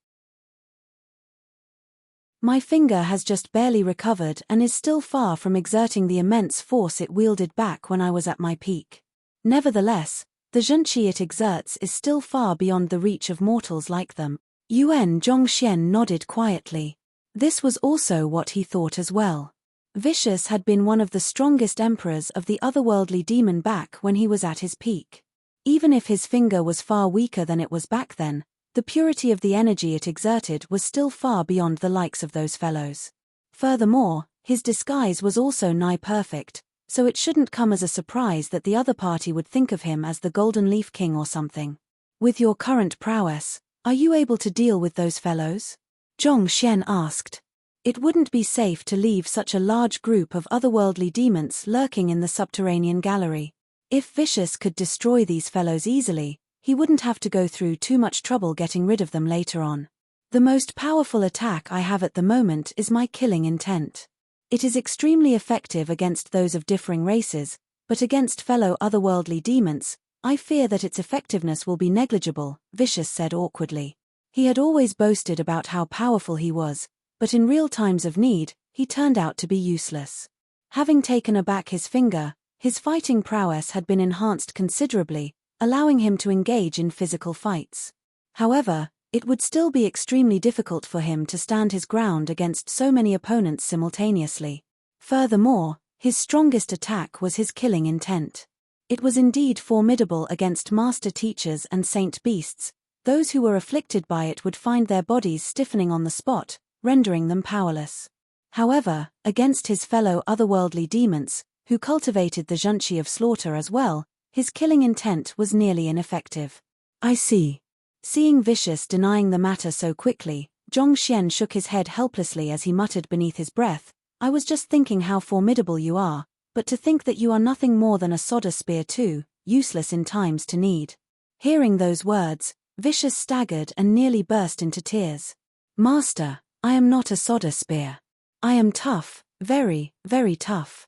My finger has just barely recovered and is still far from exerting the immense force it wielded back when I was at my peak. Nevertheless, the zhenqi it exerts is still far beyond the reach of mortals like them. Zhongxian nodded quietly. This was also what he thought as well. Vicious had been one of the strongest emperors of the otherworldly demon back when he was at his peak. Even if his finger was far weaker than it was back then, the purity of the energy it exerted was still far beyond the likes of those fellows. Furthermore, his disguise was also nigh perfect, so it shouldn't come as a surprise that the other party would think of him as the Golden Leaf King or something. With your current prowess, are you able to deal with those fellows? Zhongxian asked. It wouldn't be safe to leave such a large group of otherworldly demons lurking in the subterranean gallery. If Vicious could destroy these fellows easily, he wouldn't have to go through too much trouble getting rid of them later on. The most powerful attack I have at the moment is my killing intent. It is extremely effective against those of differing races, but against fellow otherworldly demons, I fear that its effectiveness will be negligible, Vicious said awkwardly. He had always boasted about how powerful he was, but in real times of need, he turned out to be useless. Having taken aback his finger, his fighting prowess had been enhanced considerably, allowing him to engage in physical fights. However, it would still be extremely difficult for him to stand his ground against so many opponents simultaneously. Furthermore, his strongest attack was his killing intent. It was indeed formidable against master teachers and saint beasts. Those who were afflicted by it would find their bodies stiffening on the spot, rendering them powerless. However, against his fellow otherworldly demons, who cultivated the zhenqi of slaughter as well, his killing intent was nearly ineffective. I see. Seeing Vicious denying the matter so quickly, Zhongxian shook his head helplessly as he muttered beneath his breath, I was just thinking how formidable you are, but to think that you are nothing more than a sodder spear too, useless in times to need. Hearing those words, Vicious staggered and nearly burst into tears. Master, I am not a sodder spear. I am tough, very, very tough.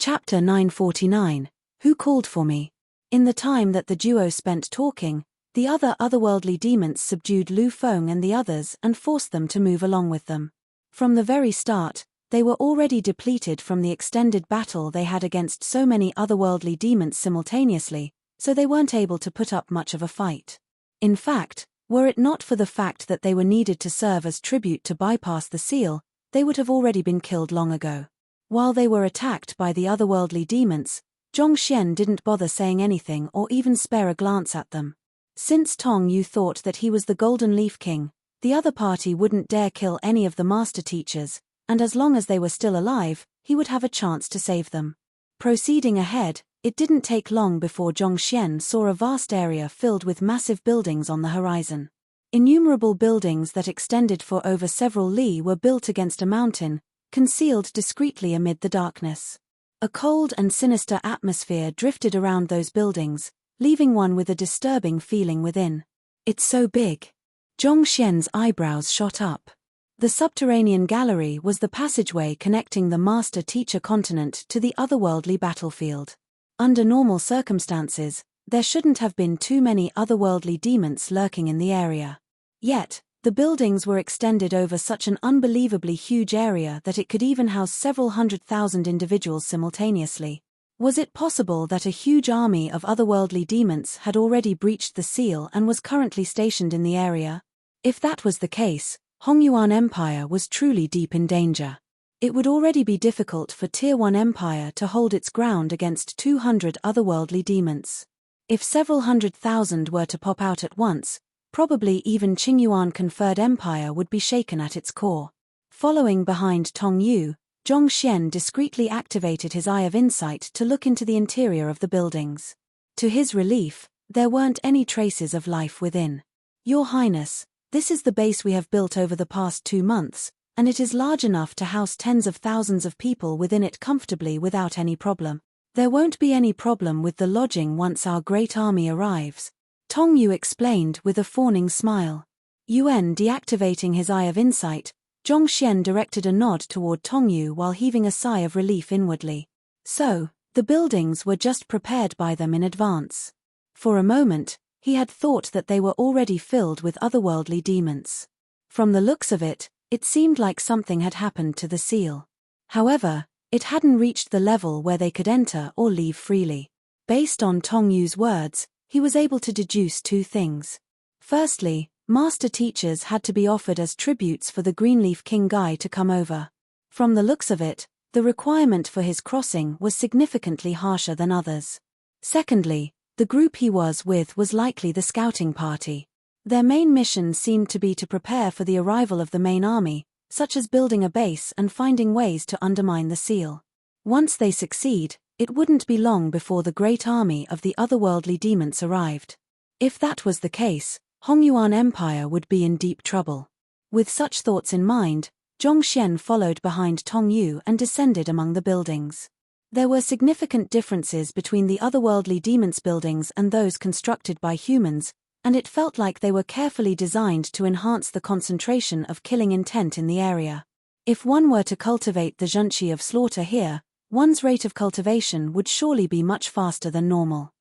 Chapter 949. Who called for me? In the time that the duo spent talking, the other otherworldly demons subdued Lu Feng and the others and forced them to move along with them. From the very start, They were already depleted from the extended battle they had against so many otherworldly demons simultaneously, so they weren't able to put up much of a fight. In fact, were it not for the fact that they were needed to serve as tribute to bypass the seal, they would have already been killed long ago. While they were attacked by the otherworldly demons, Zhongxian didn't bother saying anything or even spare a glance at them. Since Tong Yu thought that he was the Golden Leaf King, the other party wouldn't dare kill any of the master teachers, and as long as they were still alive, he would have a chance to save them. Proceeding ahead, it didn't take long before Zhongxian saw a vast area filled with massive buildings on the horizon. Innumerable buildings that extended for over several li were built against a mountain, concealed discreetly amid the darkness. A cold and sinister atmosphere drifted around those buildings, leaving one with a disturbing feeling within. It's so big. Zhongxian's eyebrows shot up. The subterranean gallery was the passageway connecting the master-teacher continent to the otherworldly battlefield. Under normal circumstances, there shouldn't have been too many otherworldly demons lurking in the area. Yet, the buildings were extended over such an unbelievably huge area that it could even house several 100,000 individuals simultaneously. Was it possible that a huge army of otherworldly demons had already breached the seal and was currently stationed in the area? If that was the case, Hongyuan Empire was truly deep in danger. It would already be difficult for Tier 1 Empire to hold its ground against 200 otherworldly demons. If several 100,000 were to pop out at once, probably even Qingyuan Conferred Empire would be shaken at its core. Following behind Tong Yu, Zhongxian discreetly activated his Eye of Insight to look into the interior of the buildings. To his relief, there weren't any traces of life within. Your Highness, this is the base we have built over the past 2 months, and it is large enough to house tens of thousands of people within it comfortably without any problem. There won't be any problem with the lodging once our great army arrives, Tong Yu explained with a fawning smile. Yuan deactivating his Eye of Insight, Zhongxian directed a nod toward Tong Yu while heaving a sigh of relief inwardly. So, the buildings were just prepared by them in advance. For a moment, he had thought that they were already filled with otherworldly demons. From the looks of it, it seemed like something had happened to the seal. However, it hadn't reached the level where they could enter or leave freely. Based on Tong Yu's words, he was able to deduce 2 things. Firstly, master teachers had to be offered as tributes for the Greenleaf King guy to come over. From the looks of it, the requirement for his crossing was significantly harsher than others. Secondly, the group he was with was likely the scouting party. Their main mission seemed to be to prepare for the arrival of the main army, such as building a base and finding ways to undermine the seal. Once they succeed, it wouldn't be long before the great army of the otherworldly demons arrived. If that was the case, Hongyuan Empire would be in deep trouble. With such thoughts in mind, Zhongxian followed behind Tong Yu and descended among the buildings. There were significant differences between the otherworldly demons buildings and those constructed by humans, and it felt like they were carefully designed to enhance the concentration of killing intent in the area. If one were to cultivate the zhunqi of slaughter here, one's rate of cultivation would surely be much faster than normal.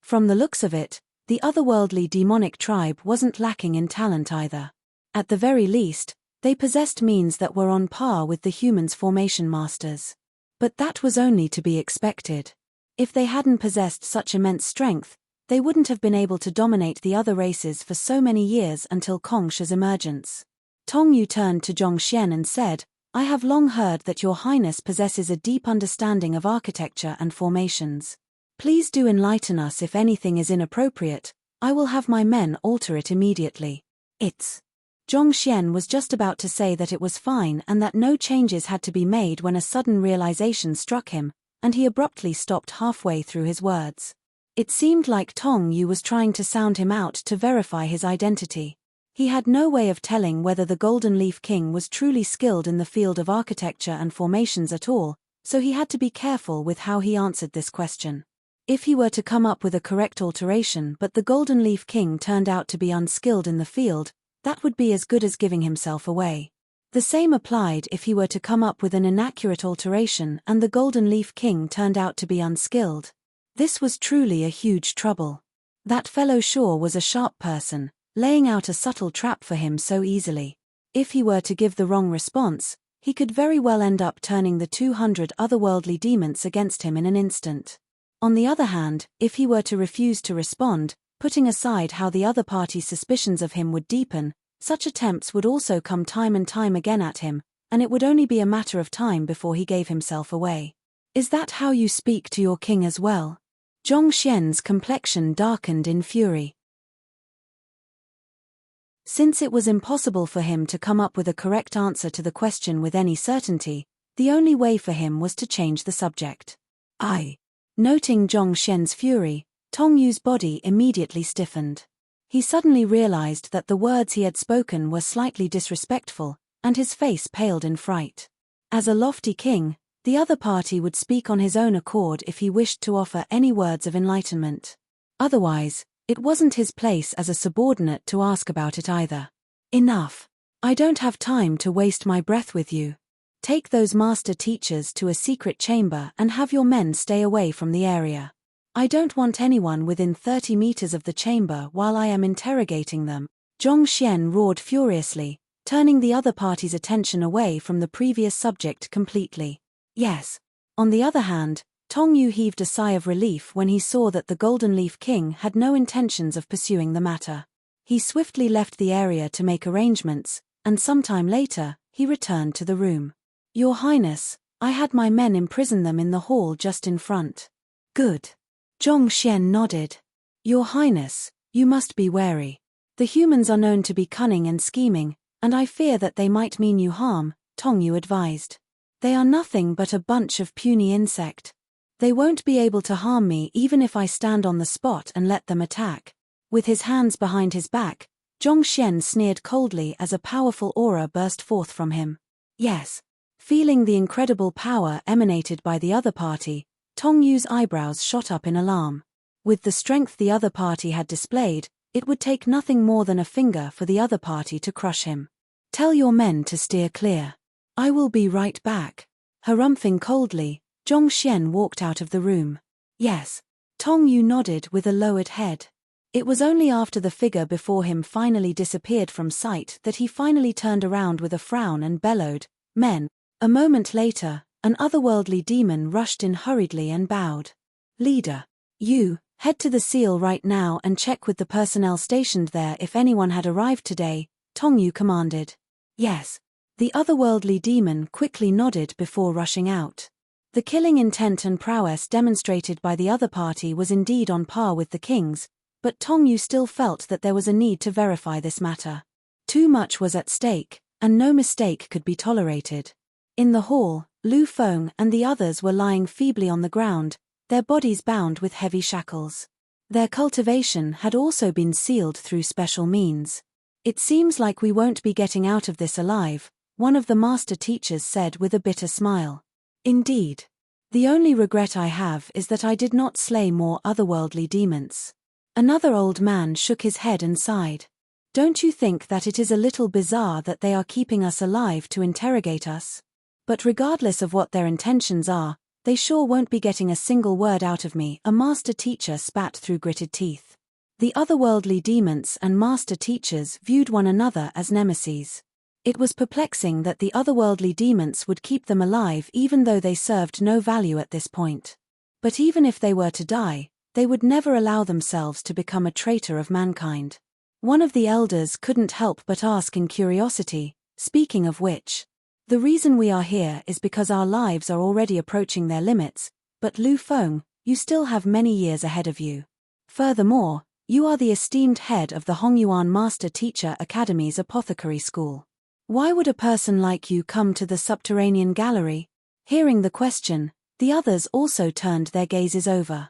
From the looks of it, the otherworldly demonic tribe wasn't lacking in talent either. At the very least, they possessed means that were on par with the humans' formation masters. But that was only to be expected. If they hadn't possessed such immense strength, they wouldn't have been able to dominate the other races for so many years until Kongsha's emergence. Tong Yu turned to Zhongxian and said, "I have long heard that your highness possesses a deep understanding of architecture and formations. Please do enlighten us if anything is inappropriate. I will have my men alter it immediately." Zhongxian was just about to say that it was fine and that no changes had to be made when a sudden realization struck him, and he abruptly stopped halfway through his words. It seemed like Tong Yu was trying to sound him out to verify his identity. He had no way of telling whether the Golden Leaf King was truly skilled in the field of architecture and formations at all, so he had to be careful with how he answered this question. If he were to come up with a correct alteration but the Golden Leaf King turned out to be unskilled in the field, that would be as good as giving himself away. The same applied if he were to come up with an inaccurate alteration and the Golden Leaf King turned out to be unskilled. This was truly a huge trouble. That fellow sure was a sharp person, laying out a subtle trap for him so easily. If he were to give the wrong response, he could very well end up turning the 200 otherworldly demons against him in an instant. On the other hand, if he were to refuse to respond, putting aside how the other party's suspicions of him would deepen, such attempts would also come time and time again at him, and it would only be a matter of time before he gave himself away. Is that how you speak to your king as well? Zhong Xian's complexion darkened in fury. Since it was impossible for him to come up with a correct answer to the question with any certainty, the only way for him was to change the subject. Noting Zhong Xian's fury, Tong Yu's body immediately stiffened. He suddenly realized that the words he had spoken were slightly disrespectful, and his face paled in fright. As a lofty king, the other party would speak on his own accord if he wished to offer any words of enlightenment. Otherwise, it wasn't his place as a subordinate to ask about it either. Enough. I don't have time to waste my breath with you. Take those master teachers to a secret chamber and have your men stay away from the area. I don't want anyone within 30 meters of the chamber while I am interrogating them. Zhong Xian roared furiously, turning the other party's attention away from the previous subject completely. Yes. On the other hand, Tong Yu heaved a sigh of relief when he saw that the Golden Leaf King had no intentions of pursuing the matter. He swiftly left the area to make arrangements, and sometime later, he returned to the room. Your Highness, I had my men imprison them in the hall just in front. Good. Zhong Xian nodded. Your Highness, you must be wary. The humans are known to be cunning and scheming, and I fear that they might mean you harm, Tong Yu advised. They are nothing but a bunch of puny insect. They won't be able to harm me even if I stand on the spot and let them attack. With his hands behind his back, Zhong Xian sneered coldly as a powerful aura burst forth from him. Yes. Feeling the incredible power emanated by the other party, Tong Yu's eyebrows shot up in alarm. With the strength the other party had displayed, it would take nothing more than a finger for the other party to crush him. Tell your men to steer clear. I will be right back. Harumphing coldly, Zhong Xian walked out of the room. Yes. Tong Yu nodded with a lowered head. It was only after the figure before him finally disappeared from sight that he finally turned around with a frown and bellowed, Men. A moment later, an otherworldly demon rushed in hurriedly and bowed. Leader. You, head to the seal right now and check with the personnel stationed there if anyone had arrived today, Tong Yu commanded. Yes. The otherworldly demon quickly nodded before rushing out. The killing intent and prowess demonstrated by the other party was indeed on par with the king's, but Tong Yu still felt that there was a need to verify this matter. Too much was at stake, and no mistake could be tolerated. In the hall, Lu Feng and the others were lying feebly on the ground, their bodies bound with heavy shackles. Their cultivation had also been sealed through special means. It seems like we won't be getting out of this alive, one of the master teachers said with a bitter smile. Indeed. The only regret I have is that I did not slay more otherworldly demons. Another old man shook his head and sighed. Don't you think that it is a little bizarre that they are keeping us alive to interrogate us? But regardless of what their intentions are, they sure won't be getting a single word out of me, a master teacher spat through gritted teeth. The otherworldly demons and master teachers viewed one another as nemeses. It was perplexing that the otherworldly demons would keep them alive even though they served no value at this point. But even if they were to die, they would never allow themselves to become a traitor of mankind. One of the elders couldn't help but ask in curiosity, speaking of which, the reason we are here is because our lives are already approaching their limits, but Lu Feng, you still have many years ahead of you. Furthermore, you are the esteemed head of the Hongyuan Master Teacher Academy's apothecary school. Why would a person like you come to the subterranean gallery? Hearing the question, the others also turned their gazes over.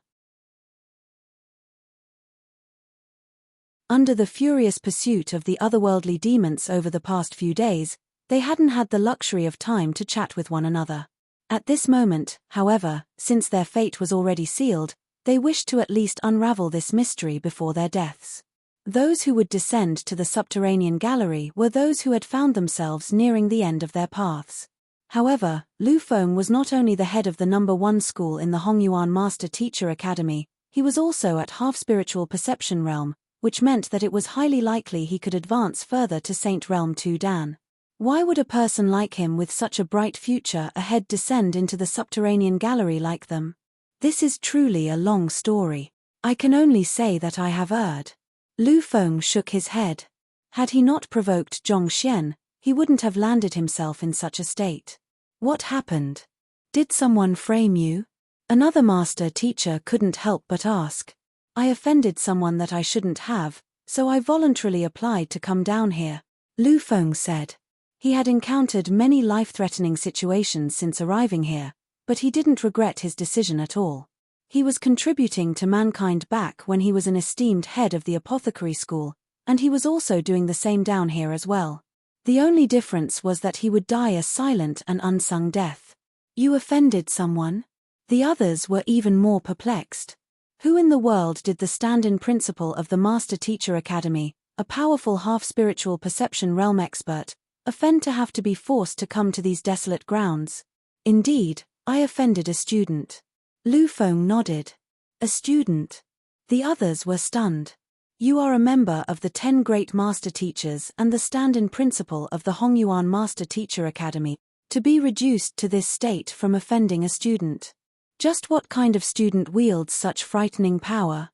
Under the furious pursuit of the otherworldly demons over the past few days, they hadn't had the luxury of time to chat with one another. At this moment, however, since their fate was already sealed, they wished to at least unravel this mystery before their deaths. Those who would descend to the subterranean gallery were those who had found themselves nearing the end of their paths. However, Lu Feng was not only the head of the #1 school in the Hongyuan Master Teacher Academy, he was also at half-spiritual perception realm, which meant that it was highly likely he could advance further to Saint Realm 2 Dan. Why would a person like him with such a bright future ahead descend into the subterranean gallery like them? This is truly a long story. I can only say that I have erred. Lu Feng shook his head. Had he not provoked Zhongxian, he wouldn't have landed himself in such a state. What happened? Did someone frame you? Another master teacher couldn't help but ask. I offended someone that I shouldn't have, so I voluntarily applied to come down here, Lu Feng said. He had encountered many life-threatening situations since arriving here, but he didn't regret his decision at all. He was contributing to mankind back when he was an esteemed head of the apothecary school, and he was also doing the same down here as well. The only difference was that he would die a silent and unsung death. You offended someone? The others were even more perplexed. Who in the world did the stand-in principal of the Master Teacher Academy, a powerful half-spiritual perception realm expert, offend to have to be forced to come to these desolate grounds? Indeed, I offended a student. Lu Feng nodded. A student? The others were stunned. You are a member of the 10 great master teachers and the stand-in principal of the Hongyuan Master Teacher Academy, to be reduced to this state from offending a student. Just what kind of student wields such frightening power?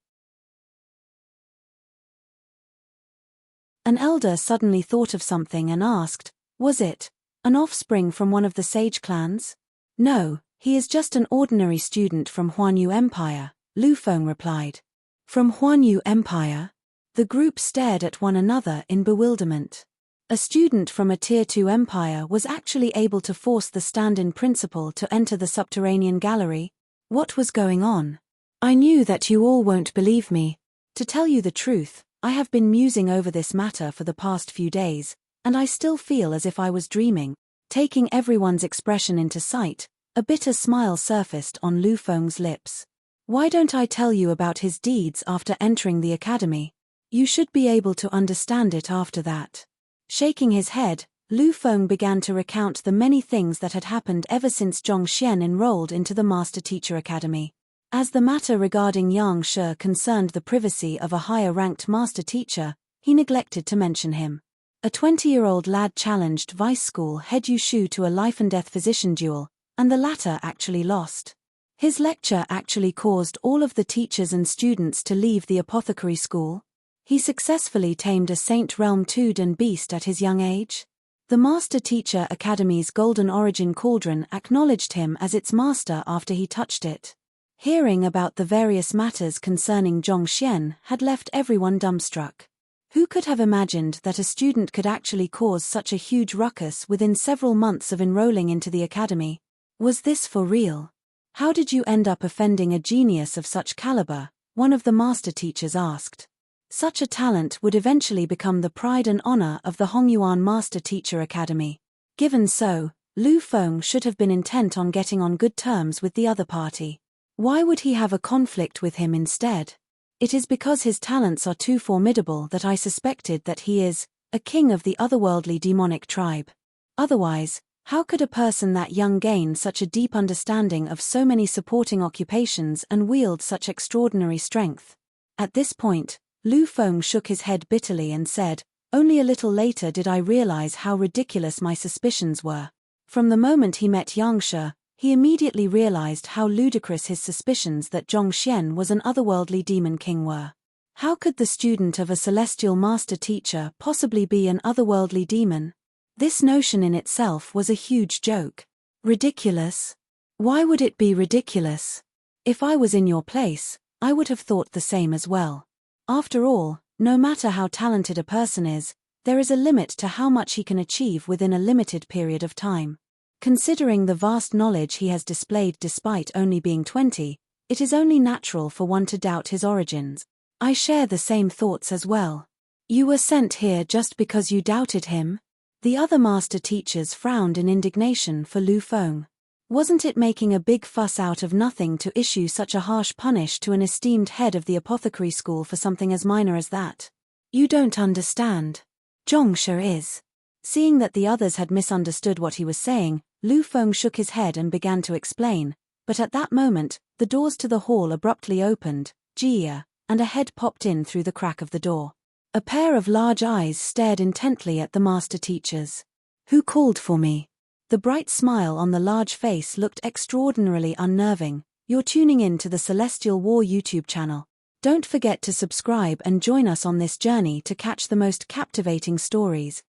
An elder suddenly thought of something and asked, was it an offspring from one of the sage clans? No, he is just an ordinary student from Huanyu Empire, Lu Feng replied. From Huanyu Empire? The group stared at one another in bewilderment. A student from a Tier 2 empire was actually able to force the stand-in principal to enter the subterranean gallery? What was going on? I knew that you all won't believe me. To tell you the truth, I have been musing over this matter for the past few days, and I still feel as if I was dreaming. Taking everyone's expression into sight, a bitter smile surfaced on Lu Feng's lips. Why don't I tell you about his deeds after entering the academy? You should be able to understand it after that. Shaking his head, Lu Feng began to recount the many things that had happened ever since Zhongxian enrolled into the Master Teacher Academy. As the matter regarding Yang Shi concerned the privacy of a higher-ranked master teacher, he neglected to mention him. A 20-year-old lad challenged Vice School head Yu Shu to a life-and-death physician duel, and the latter actually lost. His lecture actually caused all of the teachers and students to leave the apothecary school. He successfully tamed a Saint Realm Tuden beast at his young age. The Master Teacher Academy's Golden Origin Cauldron acknowledged him as its master after he touched it. Hearing about the various matters concerning Zhongxian had left everyone dumbstruck. Who could have imagined that a student could actually cause such a huge ruckus within several months of enrolling into the academy? Was this for real? How did you end up offending a genius of such caliber? One of the master teachers asked. Such a talent would eventually become the pride and honor of the Hongyuan Master Teacher Academy. Given so, Lu Feng should have been intent on getting on good terms with the other party. Why would he have a conflict with him instead? It is because his talents are too formidable that I suspected that he is a king of the otherworldly demonic tribe. Otherwise, how could a person that young gain such a deep understanding of so many supporting occupations and wield such extraordinary strength? At this point, Lu Feng shook his head bitterly and said, only a little later did I realize how ridiculous my suspicions were. From the moment he met Yang Shi, he immediately realized how ludicrous his suspicions that Zhongxian was an otherworldly demon king were. How could the student of a celestial master teacher possibly be an otherworldly demon? This notion in itself was a huge joke. Ridiculous? Why would it be ridiculous? If I was in your place, I would have thought the same as well. After all, no matter how talented a person is, there is a limit to how much he can achieve within a limited period of time. Considering the vast knowledge he has displayed despite only being 20, it is only natural for one to doubt his origins. I share the same thoughts as well. You were sent here just because you doubted him? The other master teachers frowned in indignation for Lu Feng. Wasn't it making a big fuss out of nothing to issue such a harsh punish to an esteemed head of the apothecary school for something as minor as that? You don't understand. Zhongshi is. Seeing that the others had misunderstood what he was saying, Lu Feng shook his head and began to explain, but at that moment, the doors to the hall abruptly opened, Jia, and a head popped in through the crack of the door. A pair of large eyes stared intently at the master teachers. Who called for me? The bright smile on the large face looked extraordinarily unnerving. You're tuning in to the Celestial War YouTube channel. Don't forget to subscribe and join us on this journey to catch the most captivating stories.